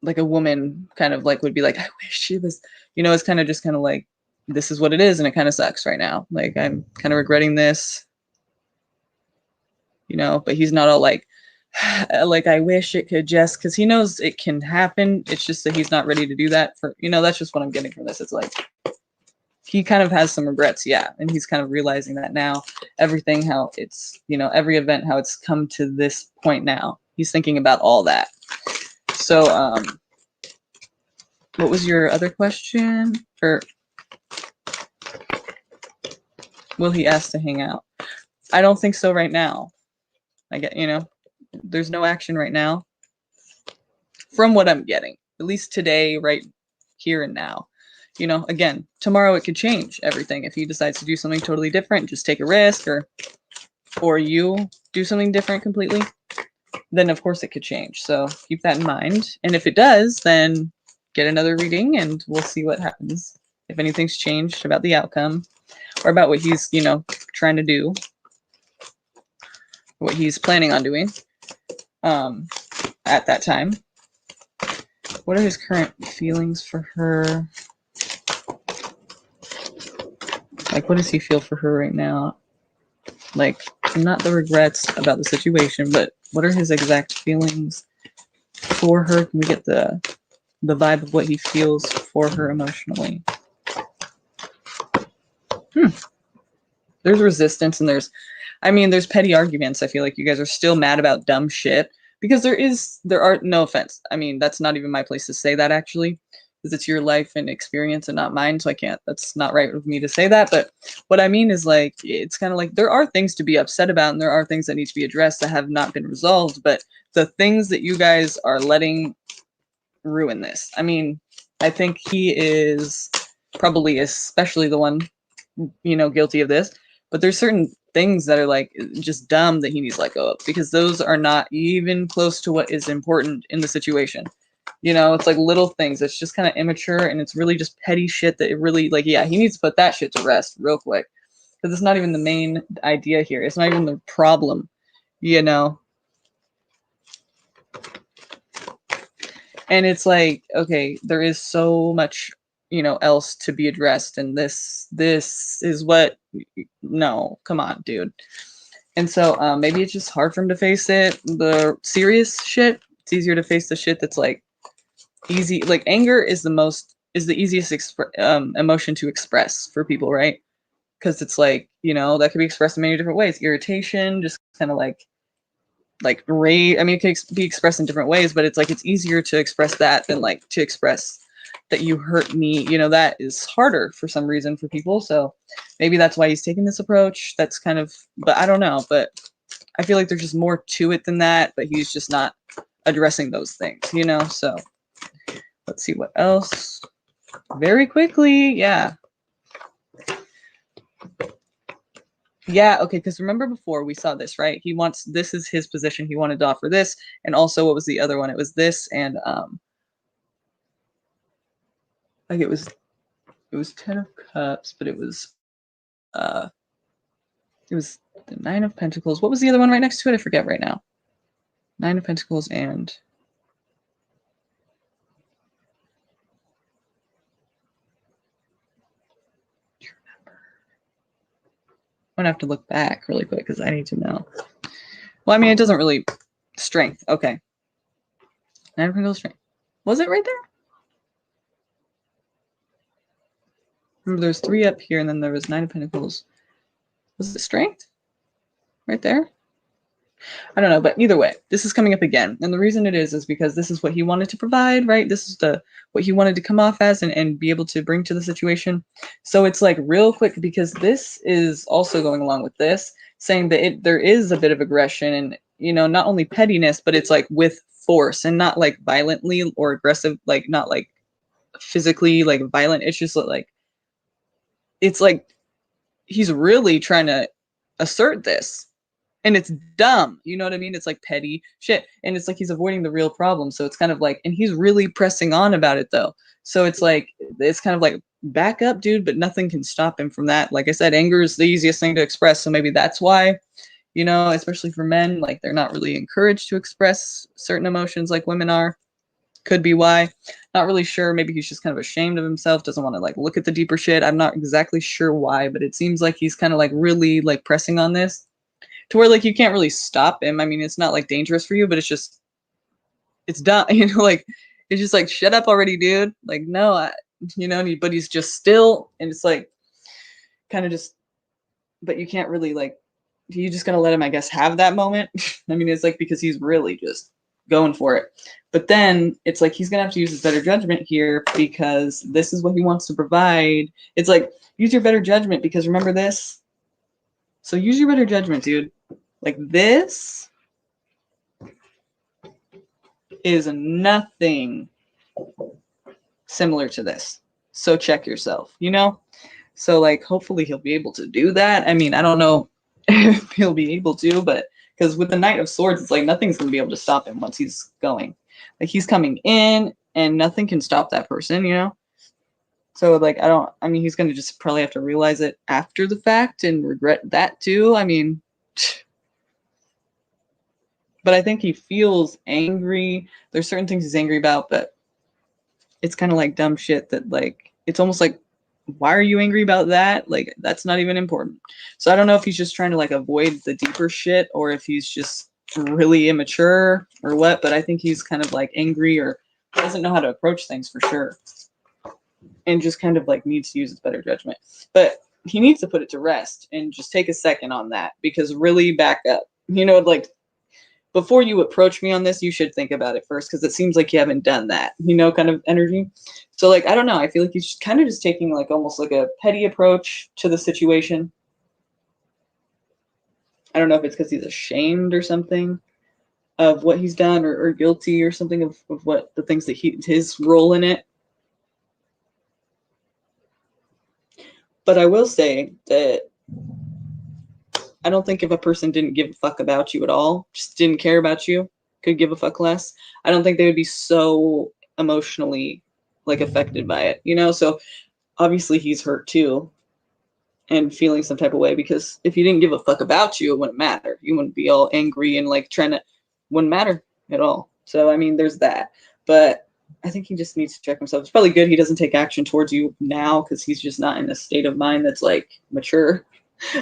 a woman kind of like would be like, I wish she was, you know. It's kind of just kind of like, this is what it is, and it kind of sucks right now. Like, I'm kind of regretting this, you know. But he's not all like like I wish it could, just because he knows it can happen. It's just that he's not ready to do that for, you know. That's just what I'm getting from this. It's like he kind of has some regrets, yeah, and he's kind of realizing that now. Everything, how it's, you know, every event, how it's come to this point now. He's thinking about all that. So what was your other question? Or will he ask to hang out? I don't think so right now. I get, you know, there's no action right now from what I'm getting, at least today, right here and now. You know, again, tomorrow it could change everything. If he decides to do something totally different, just take a risk, or you do something different completely, then of course it could change. So keep that in mind. And if it does, then get another reading and we'll see what happens. If anything's changed about the outcome or about what he's, you know, trying to do, what he's planning on doing at that time. What are his current feelings for her? Like, what does he feel for her right now? Like, not the regrets about the situation, but what are his exact feelings for her? Can we get the vibe of what he feels for her emotionally? There's resistance, and there's petty arguments. I feel like you guys are still mad about dumb shit because there are, no offense. I mean, that's not even my place to say that, actually, because it's your life and experience and not mine. So I can't, that's not right with me to say that. But what I mean is, like, it's kind of like there are things to be upset about and there are things that need to be addressed that have not been resolved. But the things that you guys are letting ruin this, I mean, I think he is probably especially the one, you know, guilty of this. But there's certain things that are like just dumb that he needs to let go of, because those are not even close to what is important in the situation. You know, it's like little things. It's just kind of immature, and it's really just petty shit that it really, like, yeah, he needs to put that shit to rest real quick, because it's not even the main idea here. It's not even the problem, you know. And it's like, okay, there is so much, you know, else to be addressed, and this is what, no, come on, dude. And so maybe it's just hard for him to face it, the serious shit, It's easier to face the shit that's like easy. Like anger is the easiest emotion to express for people, right? Because it's like, you know, that could be expressed in many different ways. Irritation, just kind of like rage. I mean, it can be expressed in different ways, but it's like it's easier to express that than like to express that you hurt me. You know, that is harder for some reason for people. So maybe that's why he's taking this approach. That's kind of, but I don't know. But I feel like there's just more to it than that, but he's just not addressing those things, you know? So let's see what else. Very quickly, yeah. Yeah, okay, because remember before we saw this, right? He wants, this is his position. He wanted to offer this, and also what was the other one? It was this, and like it was 10 of Cups, but it was the Nine of Pentacles. What was the other one right next to it? I forget right now. Nine of Pentacles and I'm gonna have to look back really quick because I need to know. Well, I mean, it doesn't really strength. Okay. Nine of Pentacles strength. Was it right there? Remember, there's 3 up here, and then there was Nine of Pentacles. Was it strength? Right there? I don't know, but either way, this is coming up again. And the reason it is because this is what he wanted to provide, right? This is what he wanted to come off as and be able to bring to the situation. So it's like real quick, because this is also going along with this, saying that there is a bit of aggression and, you know, not only pettiness, but it's like with force and not like violently or aggressive, like not like physically like violent. It's just like, it's like he's really trying to assert this. And it's dumb, you know what I mean? It's like petty shit, and it's like he's avoiding the real problem. So it's kind of like, and he's really pressing on about it though. So it's like, it's kind of like, back up, dude, but nothing can stop him from that. Like I said, anger is the easiest thing to express. So maybe that's why, you know, especially for men, like they're not really encouraged to express certain emotions like women are. Could be why. Not really sure. Maybe he's just kind of ashamed of himself, doesn't want to like look at the deeper shit. I'm not exactly sure why, but it seems like he's kind of like really like pressing on this to where like you can't really stop him. I mean, it's not like dangerous for you, but it's just, it's done. You know, like it's just like, shut up already, dude. Like no, you know, but he's just still, and it's like kind of just, but you can't really like, you just gonna let him, I guess, have that moment. I mean, it's like because he's really just going for it. But then it's like he's gonna have to use his better judgment here because this is what he wants to provide. It's like, use your better judgment because remember this. So use your better judgment, dude. Like this is nothing similar to this. So check yourself, you know? So like hopefully he'll be able to do that. I mean, I don't know if he'll be able to, but because with the Knight of Swords, it's like nothing's gonna be able to stop him once he's going. Like he's coming in and nothing can stop that person, you know? So like I mean he's gonna just probably have to realize it after the fact and regret that too. I mean but I think he feels angry. There's certain things he's angry about, but it's kind of like dumb shit that like, it's almost like, why are you angry about that? Like, that's not even important. So I don't know if he's just trying to like avoid the deeper shit or if he's just really immature or what, but I think he's kind of like angry or doesn't know how to approach things for sure. And just kind of like needs to use his better judgment. But he needs to put it to rest and just take a second on that because really back up. You know, like before you approach me on this, you should think about it first because it seems like you haven't done that, you know, kind of energy. So like, I don't know. I feel like he's kind of just taking like almost like a petty approach to the situation. I don't know if it's because he's ashamed or something of what he's done or guilty or something of what the things that his role in it. But I will say that I don't think if a person didn't give a fuck about you at all, just didn't care about you, could give a fuck less, I don't think they would be so emotionally like affected by it, you know? So obviously he's hurt too and feeling some type of way because if he didn't give a fuck about you, it wouldn't matter. You wouldn't be all angry and like trying to, wouldn't matter at all. So, I mean, there's that. But I think he just needs to check himself. It's probably good he doesn't take action towards you now because he's just not in a state of mind that's like mature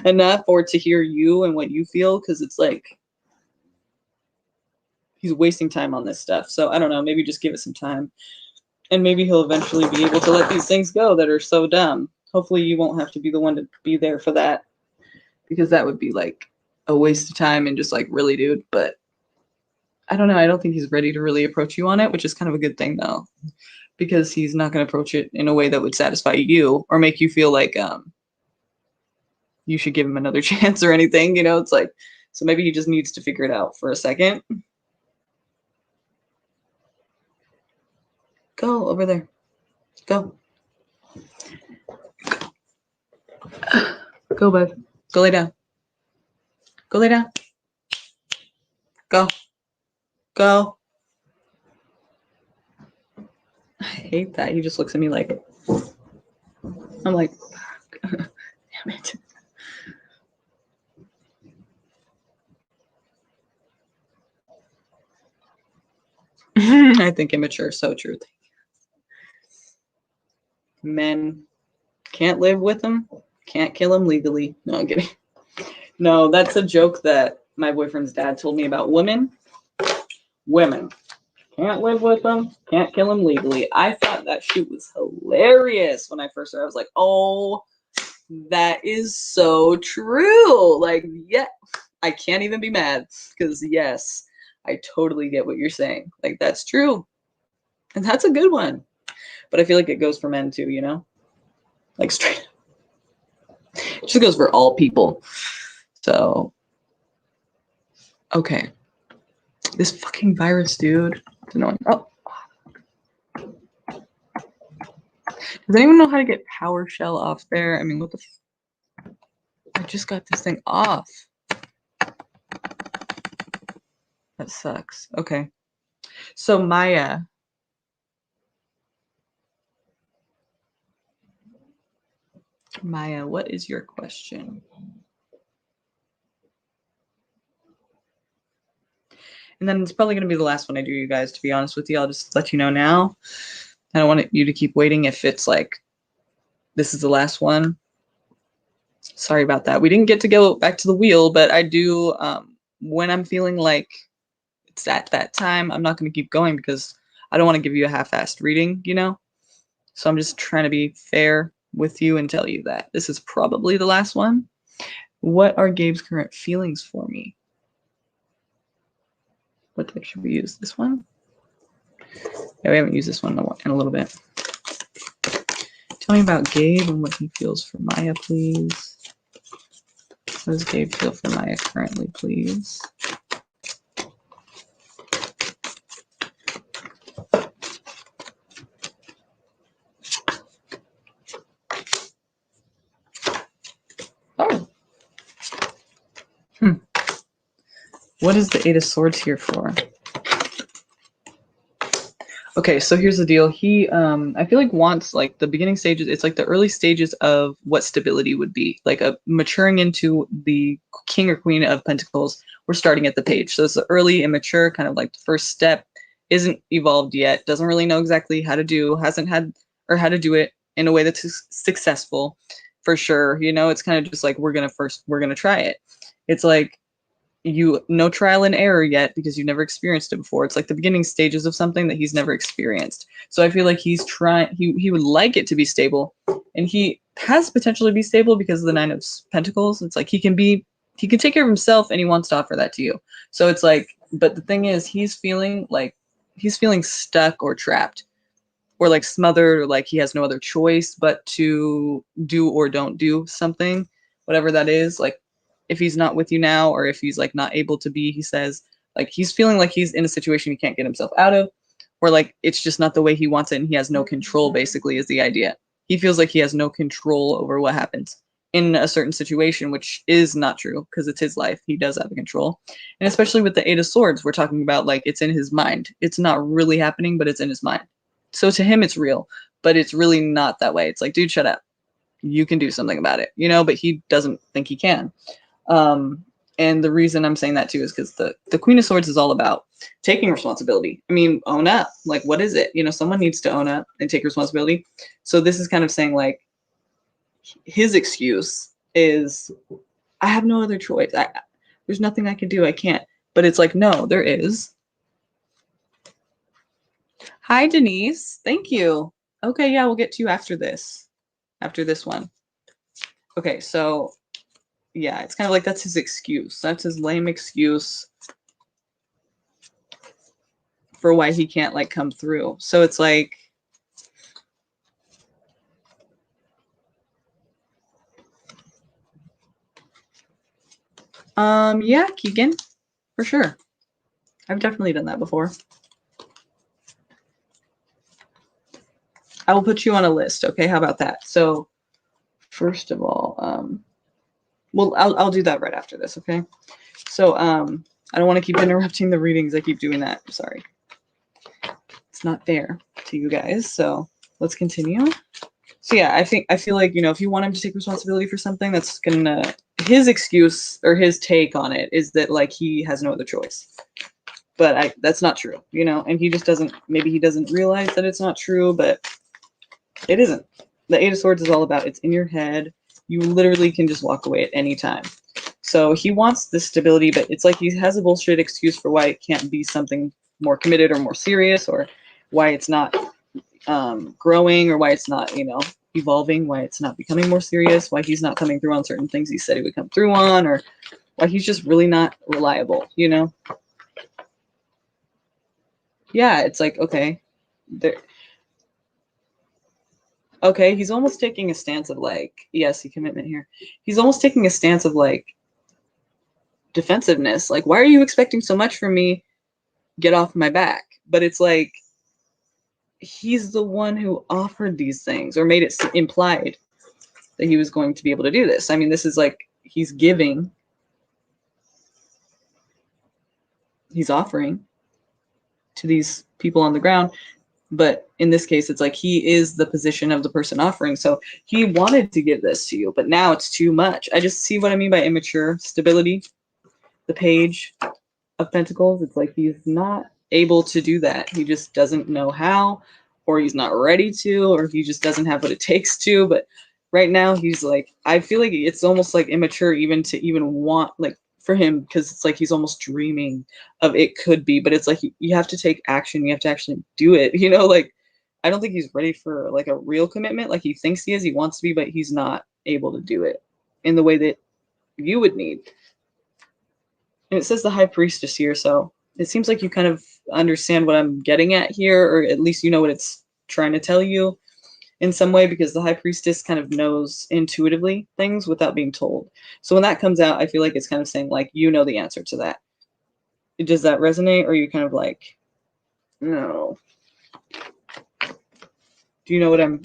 enough or to hear you and what you feel because it's like He's wasting time on this stuff. So I don't know, maybe just give it some time. And maybe he'll eventually be able to let these things go that are so dumb. Hopefully you won't have to be the one to be there for that, because that would be like a waste of time and just like, really, dude. But I don't know. I don't think he's ready to really approach you on it, which is kind of a good thing though, because he's not going to approach it in a way that would satisfy you or make you feel like you should give him another chance or anything. You know, it's like, so maybe he just needs to figure it out for a second. Go over there. Go. Go, bud. Go lay down. Go lay down. Go. Go. I hate that. He just looks at me like, I'm like, damn it. I think immature, so true. Men can't live with them, can't kill them legally. No, I'm kidding. No, that's a joke that my boyfriend's dad told me about women. Women can't live with them, can't kill them legally. I thought that shit was hilarious when I first heard it. I was like, oh, that is so true. Like, yeah, I can't even be mad because, yes, I totally get what you're saying. Like, that's true. And that's a good one. But I feel like it goes for men too, you know? Like, straight. It just goes for all people. So, okay. This fucking virus, dude. It's annoying. Oh. Does anyone know how to get PowerShell off there? I mean, what the I just got this thing off. That sucks. Okay. So Maya. Maya, what is your question? And then it's probably going to be the last one I do, you guys, to be honest with you. I'll just let you know now. I don't want you to keep waiting if it's like, this is the last one. Sorry about that. We didn't get to go back to the wheel, but I do, when I'm feeling like it's at that time, I'm not going to keep going because I don't want to give you a half-assed reading, you know? So I'm just trying to be fair with you and tell you that this is probably the last one. What are Gabe's current feelings for me? What type should we use? This one? Yeah, we haven't used this one in a little bit. Tell me about Gabe and what he feels for Maya, please. What does Gabe feel for Maya currently, please? Oh. What is the Eight of Swords here for? Okay, so here's the deal. He, I feel like wants like the beginning stages. It's like the early stages of what stability would be, like a maturing into the King or Queen of Pentacles. We're starting at the Page, so it's the early immature, kind of like the first step. Isn't evolved yet. Doesn't really know exactly how to do. Hasn't had or how to do it in a way that's successful, for sure. You know, it's kind of just like we're gonna try it. It's like no trial and error yet because you've never experienced it before. It's like the beginning stages of something that he's never experienced. So I feel like he's trying, he would like it to be stable, and he has potential to be stable because of the Nine of Pentacles. It's like he can take care of himself and he wants to offer that to you. So it's like, but the thing is he's feeling stuck or trapped or like smothered, or like he has no other choice but to do or don't do something, whatever that is. Like, if he's not with you now, or if he's like not able to be, he says, like he's feeling like he's in a situation he can't get himself out of, or like it's just not the way he wants it and he has no control, basically, is the idea. He feels like he has no control over what happens in a certain situation, which is not true because it's his life. He does have the control. And especially with the Eight of Swords, we're talking about like it's in his mind. It's not really happening, but it's in his mind. So to him, it's real, but it's really not that way. It's like, dude, shut up. You can do something about it, you know, but he doesn't think he can. And the reason I'm saying that too is because the Queen of Swords is all about taking responsibility. I mean, own up. Like, what is it? You know, someone needs to own up and take responsibility. So this is kind of saying like his excuse is, I have no other choice. There's nothing I can do. I can't. But it's like, no, there is. Hi, Denise. Thank you. Okay, yeah, we'll get to you after this one. Okay, so yeah, it's kind of like that's his excuse. That's his lame excuse for why he can't like come through. So it's like, yeah, Keegan, for sure. I've definitely done that before. I will put you on a list. Okay, how about that? So first of all, well, I'll do that right after this. Okay. So I don't want to keep interrupting the readings. I keep doing that. I'm sorry. It's not fair to you guys. So let's continue. So yeah, I feel like, you know, if you want him to take responsibility for something, that's gonna his excuse or his take on it is that like he has no other choice. But that's not true, you know, and he just doesn't, maybe he doesn't realize that it's not true, but it isn't. The Eight of Swords is all about it's in your head. You literally can just walk away at any time. So he wants this stability, but it's like he has a bullshit excuse for why it can't be something more committed or more serious, or why it's not growing, or why it's not, you know, evolving, why it's not becoming more serious, why he's not coming through on certain things he said he would come through on, or why he's just really not reliable, you know? Yeah, it's like, okay, there. Okay, he's almost taking a stance of like, yes, he commitment here. He's almost taking a stance of like defensiveness. Like, why are you expecting so much from me? Get off my back. But it's like, he's the one who offered these things or made it implied that he was going to be able to do this. I mean, this is like, he's giving, he's offering to these people on the ground. But in this case, it's like he is the position of the person offering. So he wanted to give this to you, but now it's too much. I just see what I mean by immature stability. The Page of Pentacles, it's like he's not able to do that. He just doesn't know how, or he's not ready to, or he just doesn't have what it takes to. But right now he's like, I feel like it's almost like immature even to even want, like, for him, because it's like he's almost dreaming of it could be, but it's like you have to take action, you have to actually do it, you know? Like, I don't think he's ready for like a real commitment like he thinks he is, he wants to be, but he's not able to do it in the way that you would need. And it says the High Priestess here, so it seems like you kind of understand what I'm getting at here, or at least you know what it's trying to tell you in some way, because the High Priestess kind of knows intuitively things without being told. So when that comes out, I feel like it's kind of saying like, you know the answer to that. Does that resonate, or are you kind of like, no? Do you know what I'm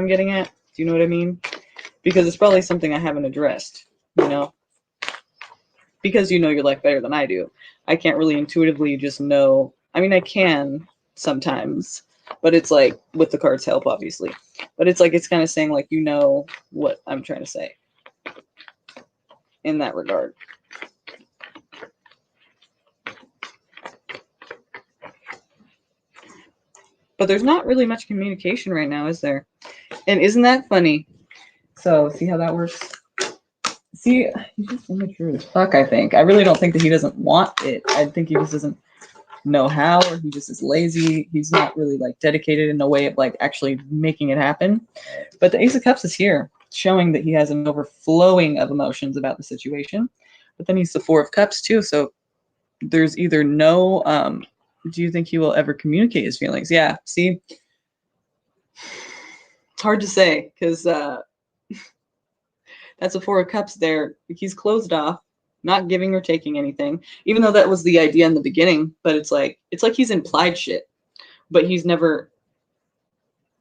getting at? Do you know what I mean? Because it's probably something I haven't addressed, you know? Because you know your life better than I do. I can't really intuitively just know. I mean, I can sometimes, but it's like with the cards help, obviously. But it's like it's kind of saying like, you know what I'm trying to say in that regard. But there's not really much communication right now, is there? And isn't that funny? So see how that works? See, he's just immature as fuck, I think. I really don't think that he doesn't want it. I think he just doesn't know how, or he just is lazy. He's not really like dedicated in a way of like actually making it happen. But the Ace of Cups is here, showing that he has an overflowing of emotions about the situation. But then he's the Four of Cups too, so there's either no do you think he will ever communicate his feelings? Yeah, see, it's hard to say, because that's a Four of Cups there. He's closed off, not giving or taking anything, even though that was the idea in the beginning. But it's like he's implied shit, but he's never,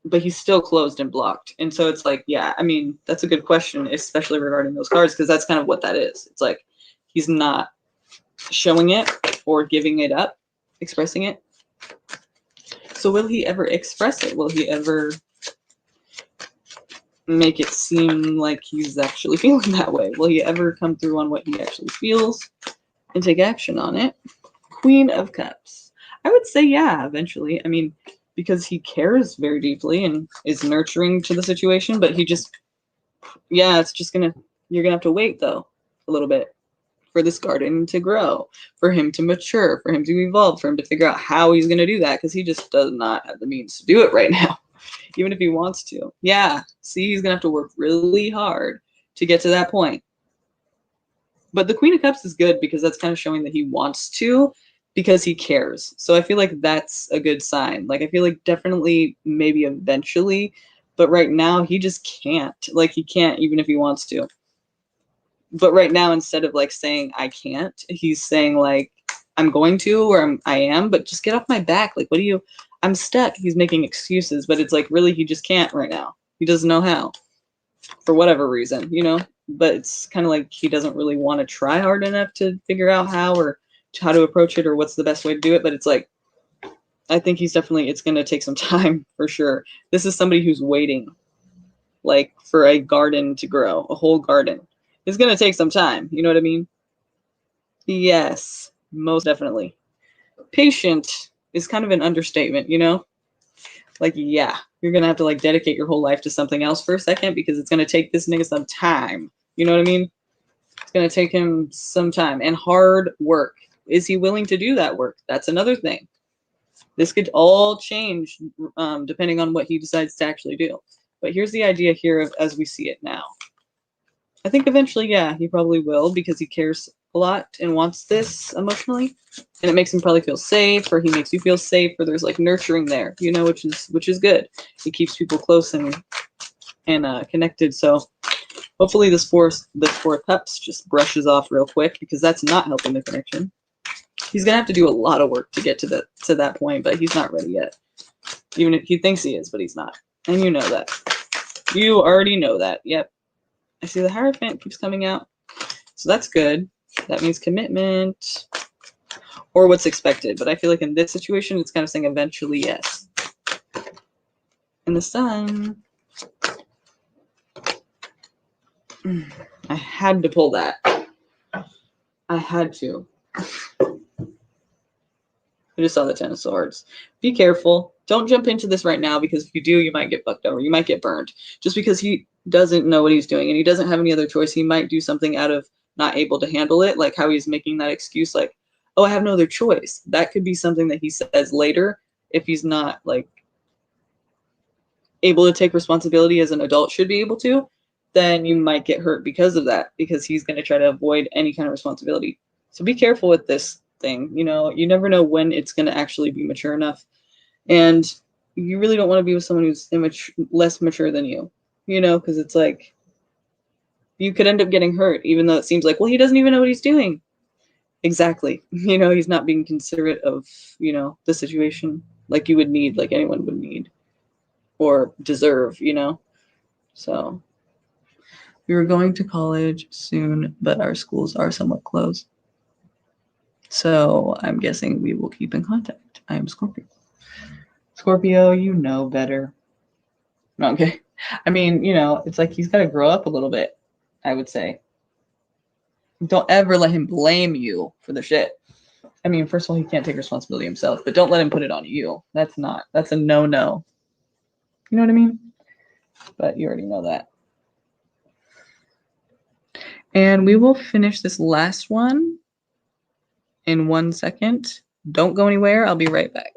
but he's still closed and blocked. And so it's like, yeah, I mean, that's a good question, especially regarding those cards, because that's kind of what that is. It's like he's not showing it or giving it up, expressing it. So will he ever express it? Will he ever make it seem like he's actually feeling that way? Will he ever come through on what he actually feels and take action on it? Queen of Cups. I would say, yeah, eventually. I mean, because he cares very deeply and is nurturing to the situation, but he just, yeah, it's just you're gonna have to wait though a little bit for this garden to grow, for him to mature, for him to evolve, for him to figure out how he's going to do that because he just does not have the means to do it right now, even if he wants to. Yeah, see, he's going to have to work really hard to get to that point. But the Queen of Cups is good because that's kind of showing that he wants to because he cares. So I feel like that's a good sign. Like I feel like definitely maybe eventually, but right now he just can't. Like he can't even if he wants to. But right now instead of like saying I can't, he's saying like I'm going to or I am, but just get off my back. Like what do you I'm stuck. He's making excuses, but it's like really he just can't right now. He doesn't know how for whatever reason, you know? But it's kind of like he doesn't really want to try hard enough to figure out how or how to approach it or what's the best way to do it. But it's like, I think he's definitely, it's going to take some time for sure. This is somebody who's waiting like for a garden to grow, a whole garden. It's going to take some time. You know what I mean? Yes, most definitely. Patient is kind of an understatement, you know? Like, yeah, you're going to have to like dedicate your whole life to something else for a second because it's going to take this nigga some time. You know what I mean? It's going to take him some time and hard work. Is he willing to do that work? That's another thing. This could all change depending on what he decides to actually do. But here's the idea here of as we see it now. I think eventually, yeah, he probably will because he cares a lot and wants this emotionally. And it makes him probably feel safe, or he makes you feel safe, or there's like nurturing there, you know, which is good. It keeps people close and connected. So hopefully this four of cups just brushes off real quick because that's not helping the connection. He's gonna have to do a lot of work to get to that point, but he's not ready yet. Even if he thinks he is, but he's not. And you know that. You already know that. Yep. I see the Hierophant keeps coming out. So that's good. That means commitment or what's expected. But I feel like in this situation, it's kind of saying eventually yes. And the Sun. I had to pull that. I had to. I just saw the Ten of Swords. Be careful. Don't jump into this right now because if you do, you might get fucked over. You might get burned. Just because he doesn't know what he's doing and he doesn't have any other choice, he might do something out of not able to handle it, like how he's making that excuse like, oh, I have no other choice. That could be something that he says later if he's not like able to take responsibility as an adult should be able to, then you might get hurt because of that, because he's going to try to avoid any kind of responsibility. So be careful with this thing. You know, you never know when it's going to actually be mature enough. And you really don't want to be with someone who's less mature than you know, because it's like you could end up getting hurt, even though it seems like, well, he doesn't even know what he's doing. Exactly. You know, he's not being considerate of, you know, the situation like you would need, like anyone would need or deserve, you know? So we were going to college soon, but our schools are somewhat closed. So I'm guessing we will keep in contact. I am Scorpio. Scorpio, you know better. No, okay. I mean, you know, it's like he's got to grow up a little bit, I would say. Don't ever let him blame you for the shit. I mean, first of all, he can't take responsibility himself, but don't let him put it on you. That's a no-no. You know what I mean? But you already know that. And we will finish this last one in 1 second. Don't go anywhere. I'll be right back.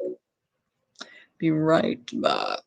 Be right back.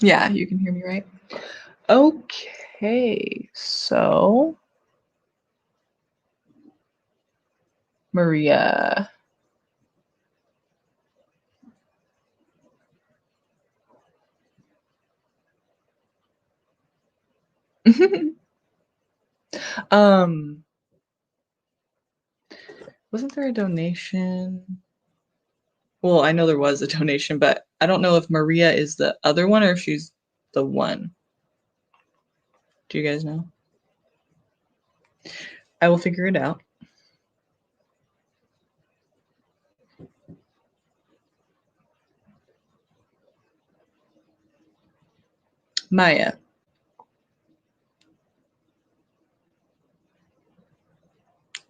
Yeah, you can hear me, right? Okay, so Maria. um, wasn't there a donation? Well, I know there was a donation, but I don't know if Maria is the other one or if she's the one. Do you guys know? I will figure it out. Maya.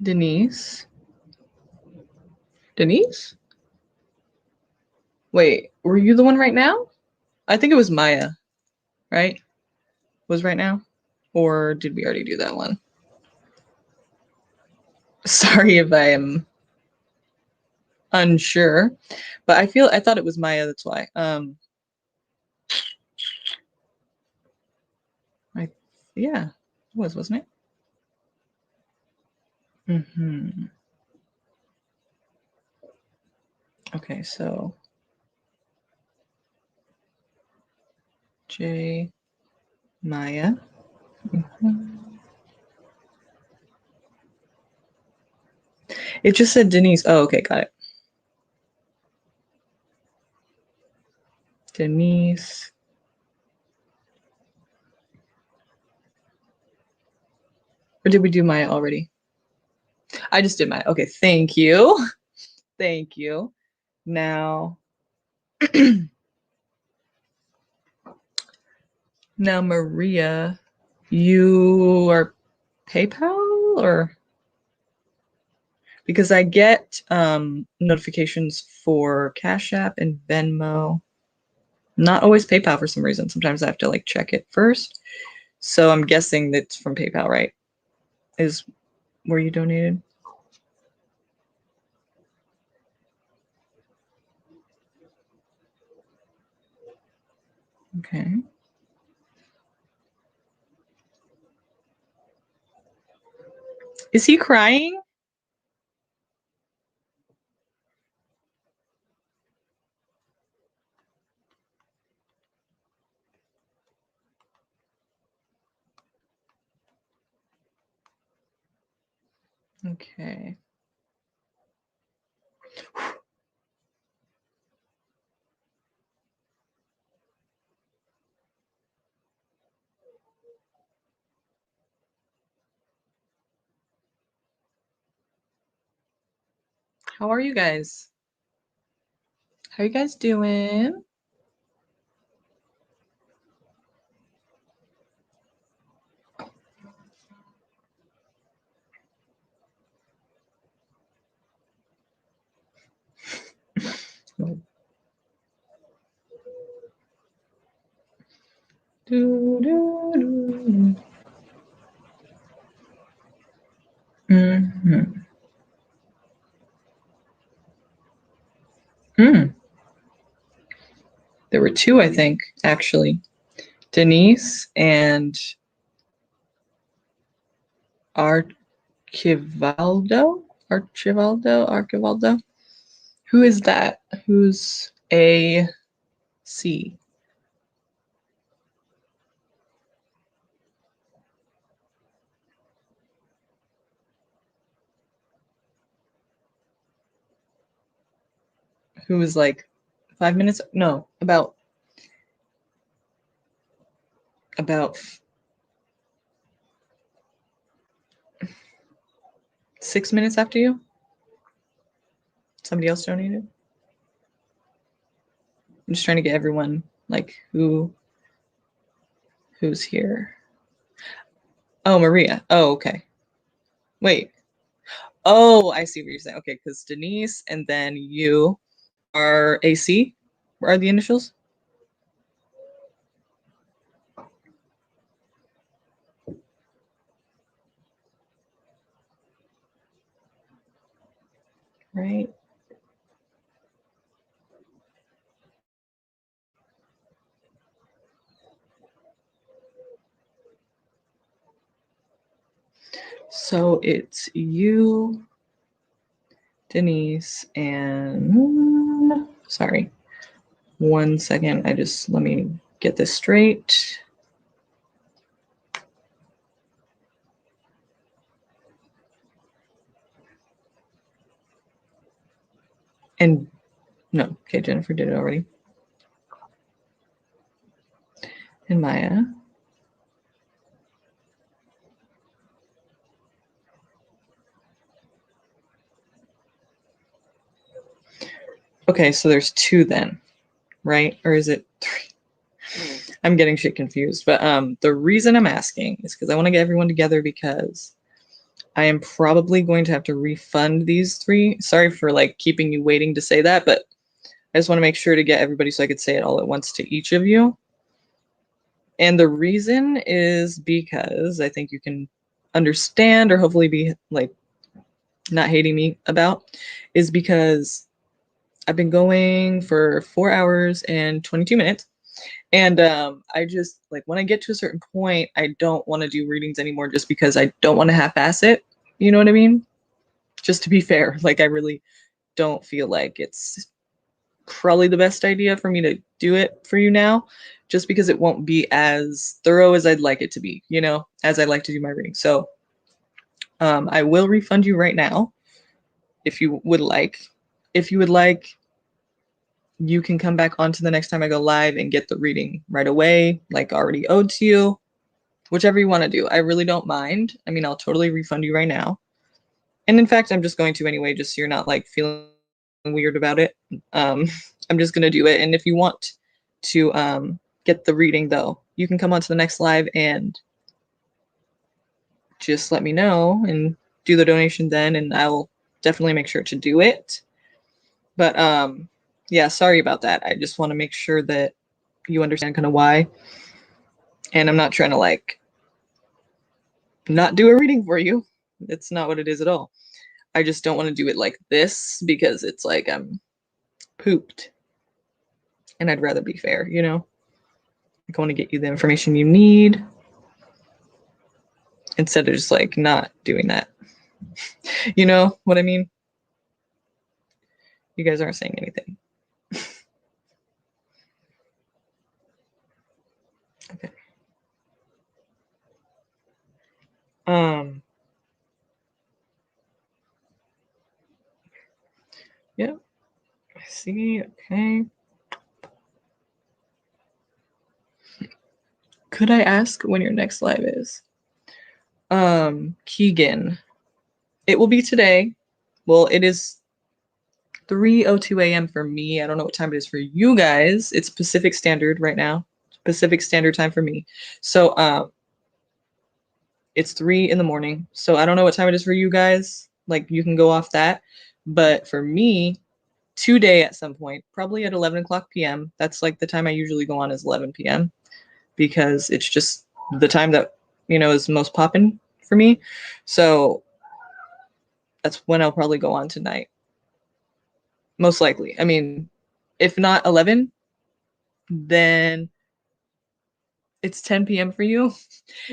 Denise. Denise? Wait, were you the one right now? I think it was Maya, right? Was right now? Or did we already do that one? Sorry if I am unsure, but I thought it was Maya, that's why. I yeah, it was, wasn't it? Mm-hmm. Okay, so J Maya. Mhm. It just said Denise. Oh, okay, got it. Denise. Or did we do Maya already? I just did Maya. Okay, thank you. Thank you. Now, now Maria, you are PayPal or because I get notifications for Cash App and Venmo. Not always PayPal for some reason. Sometimes I have to like check it first. So I'm guessing that's from PayPal, right? Is where you donated? Okay. Is he crying? Okay. How are you guys? How you guys doing? Do, do, do. Mm-hmm. Mm. There were two, I think, actually. Denise and Archivaldo? Archivaldo? Who is that? Who's A C? Who was like 5 minutes? No, about 6 minutes after you. Somebody else donated. I'm just trying to get everyone like who's here. Oh, Maria. Oh, okay. Wait. Oh, I see what you're saying. Okay, because Denise and then you are AC. Are the initials? Right. So it's you, Denise, and sorry, 1 second. Let me get this straight. And no, okay, Jennifer did it already. And Maya. Okay, so there's two then, right? Or is it three? I'm getting shit confused. But the reason I'm asking is because I want to get everyone together because I am probably going to have to refund these three. Sorry for like keeping you waiting to say that, but I just want to make sure to get everybody so I could say it all at once to each of you. And the reason is because I think you can understand or hopefully be like not hating me about is because I've been going for 4 hours and 22 minutes. And I just like when I get to a certain point, I don't want to do readings anymore just because I don't want to half-ass it. You know what I mean? Just to be fair, like I really don't feel like it's probably the best idea for me to do it for you now, just because it won't be as thorough as I'd like it to be, you know, as I like to do my reading. So I will refund you right now if you would like. If you would like, you can come back on to the next time I go live and get the reading right away, like already owed to you. Whichever you want to do. I really don't mind. I mean, I'll totally refund you right now. And in fact, I'm just going to anyway, just so you're not like feeling weird about it. Um, I'm just going to do it. And if you want to get the reading, though, you can come on to the next live and just let me know and do the donation then, and I'll definitely make sure to do it. But yeah, sorry about that. I just want to make sure that you understand kind of why. And I'm not trying to like not do a reading for you. It's not what it is at all. I just don't want to do it like this because it's like I'm pooped. And I'd rather be fair, you know? I want to get you the information you need instead of just like not doing that. You know what I mean? You guys aren't saying anything. Okay. Yep. I see. Okay. Could I ask when your next live is? Keegan. It will be today. Well, it is 3:02 a.m. for me. I don't know what time it is for you guys. It's Pacific Standard right now. Pacific Standard Time for me. So it's 3 in the morning. So I don't know what time it is for you guys. Like you can go off that. But for me, today at some point, probably at 11 o'clock p.m. That's like the time I usually go on is 11 p.m. because it's just the time that, you know, is most poppin' for me. So that's when I'll probably go on tonight. Most likely. I mean, if not 11, then it's 10 p.m. for you.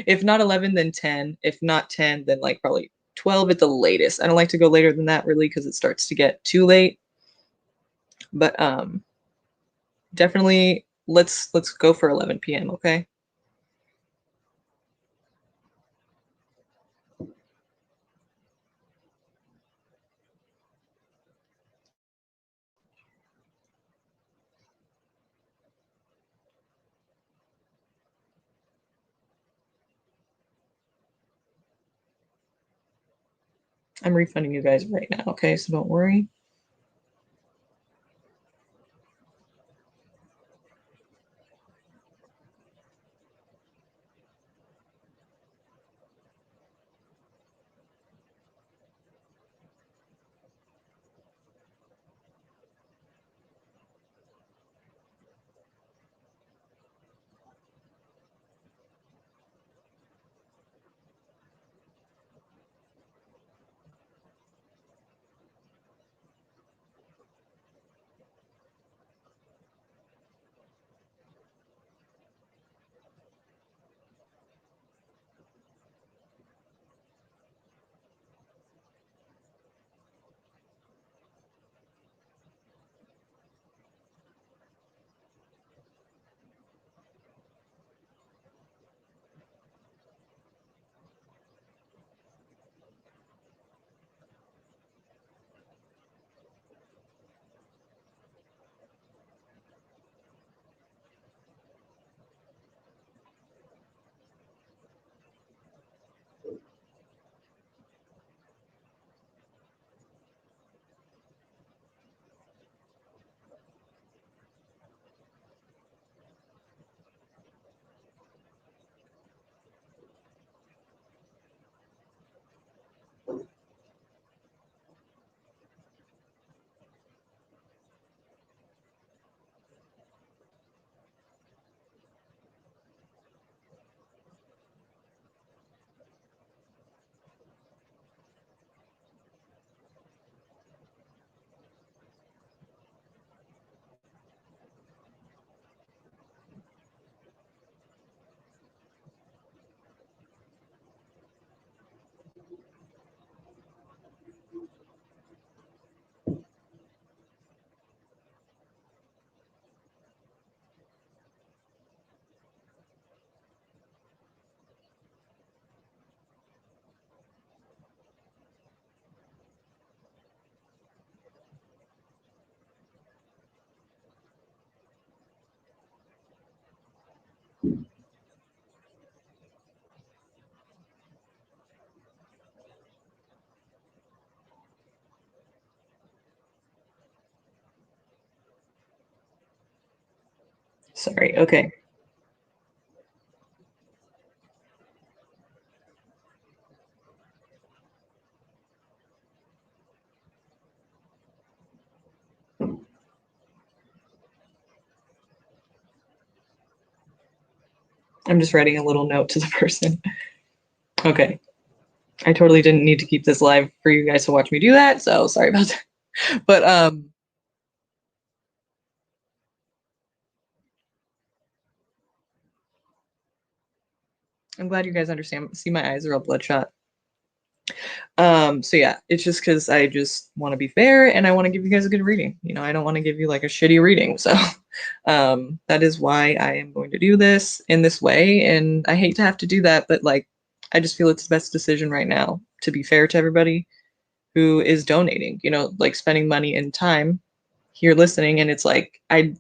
If not 11, then 10. If not 10, then like probably 12 at the latest. I don't like to go later than that really because it starts to get too late. But definitely let's go for 11 p.m., okay? I'm refunding you guys right now, okay? So don't worry. Sorry. Okay. I'm just writing a little note to the person. Okay. I totally didn't need to keep this live for you guys to watch me do that, so sorry about that. But I'm glad you guys understand. See, my eyes are all bloodshot. So yeah, it's just because I just want to be fair and I want to give you guys a good reading. You know, I don't want to give you like a shitty reading. So that is why I am going to do this in this way. And I hate to have to do that, but like I just feel it's the best decision right now to be fair to everybody who is donating, you know, like spending money and time here listening. And it's like I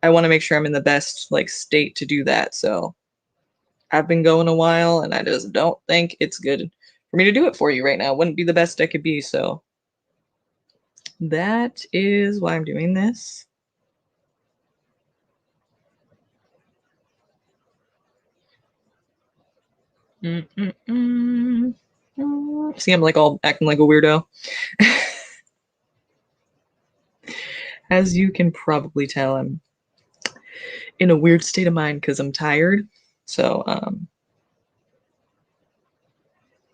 want to make sure I'm in the best like state to do that. So I've been going a while and I just don't think it's good for me to do it for you right now. Wouldn't be the best I could be. So that is why I'm doing this. See, I'm like all acting like a weirdo. As you can probably tell, I'm in a weird state of mind because I'm tired. So,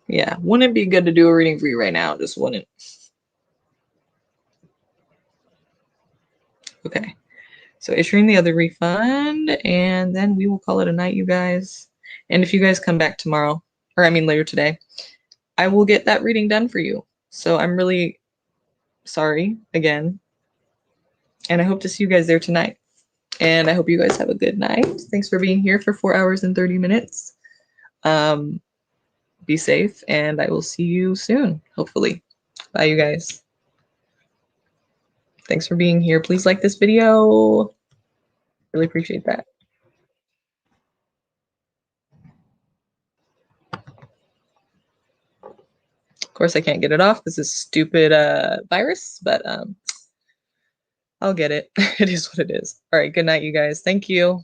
yeah, wouldn't it be good to do a reading for you right now? Just wouldn't. Okay. So issuing the other refund, and then we will call it a night, you guys. And if you guys come back tomorrow, or I mean later today, I will get that reading done for you. So I'm really sorry again. And I hope to see you guys there tonight. And I hope you guys have a good night. Thanks for being here for 4 hours and 30 minutes. Be safe, and I will see you soon, hopefully. Bye, you guys. Thanks for being here. Please like this video. Really appreciate that. Of course, I can't get it off because this stupid virus, but I'll get it. It is what it is. All right, good night, you guys. Thank you.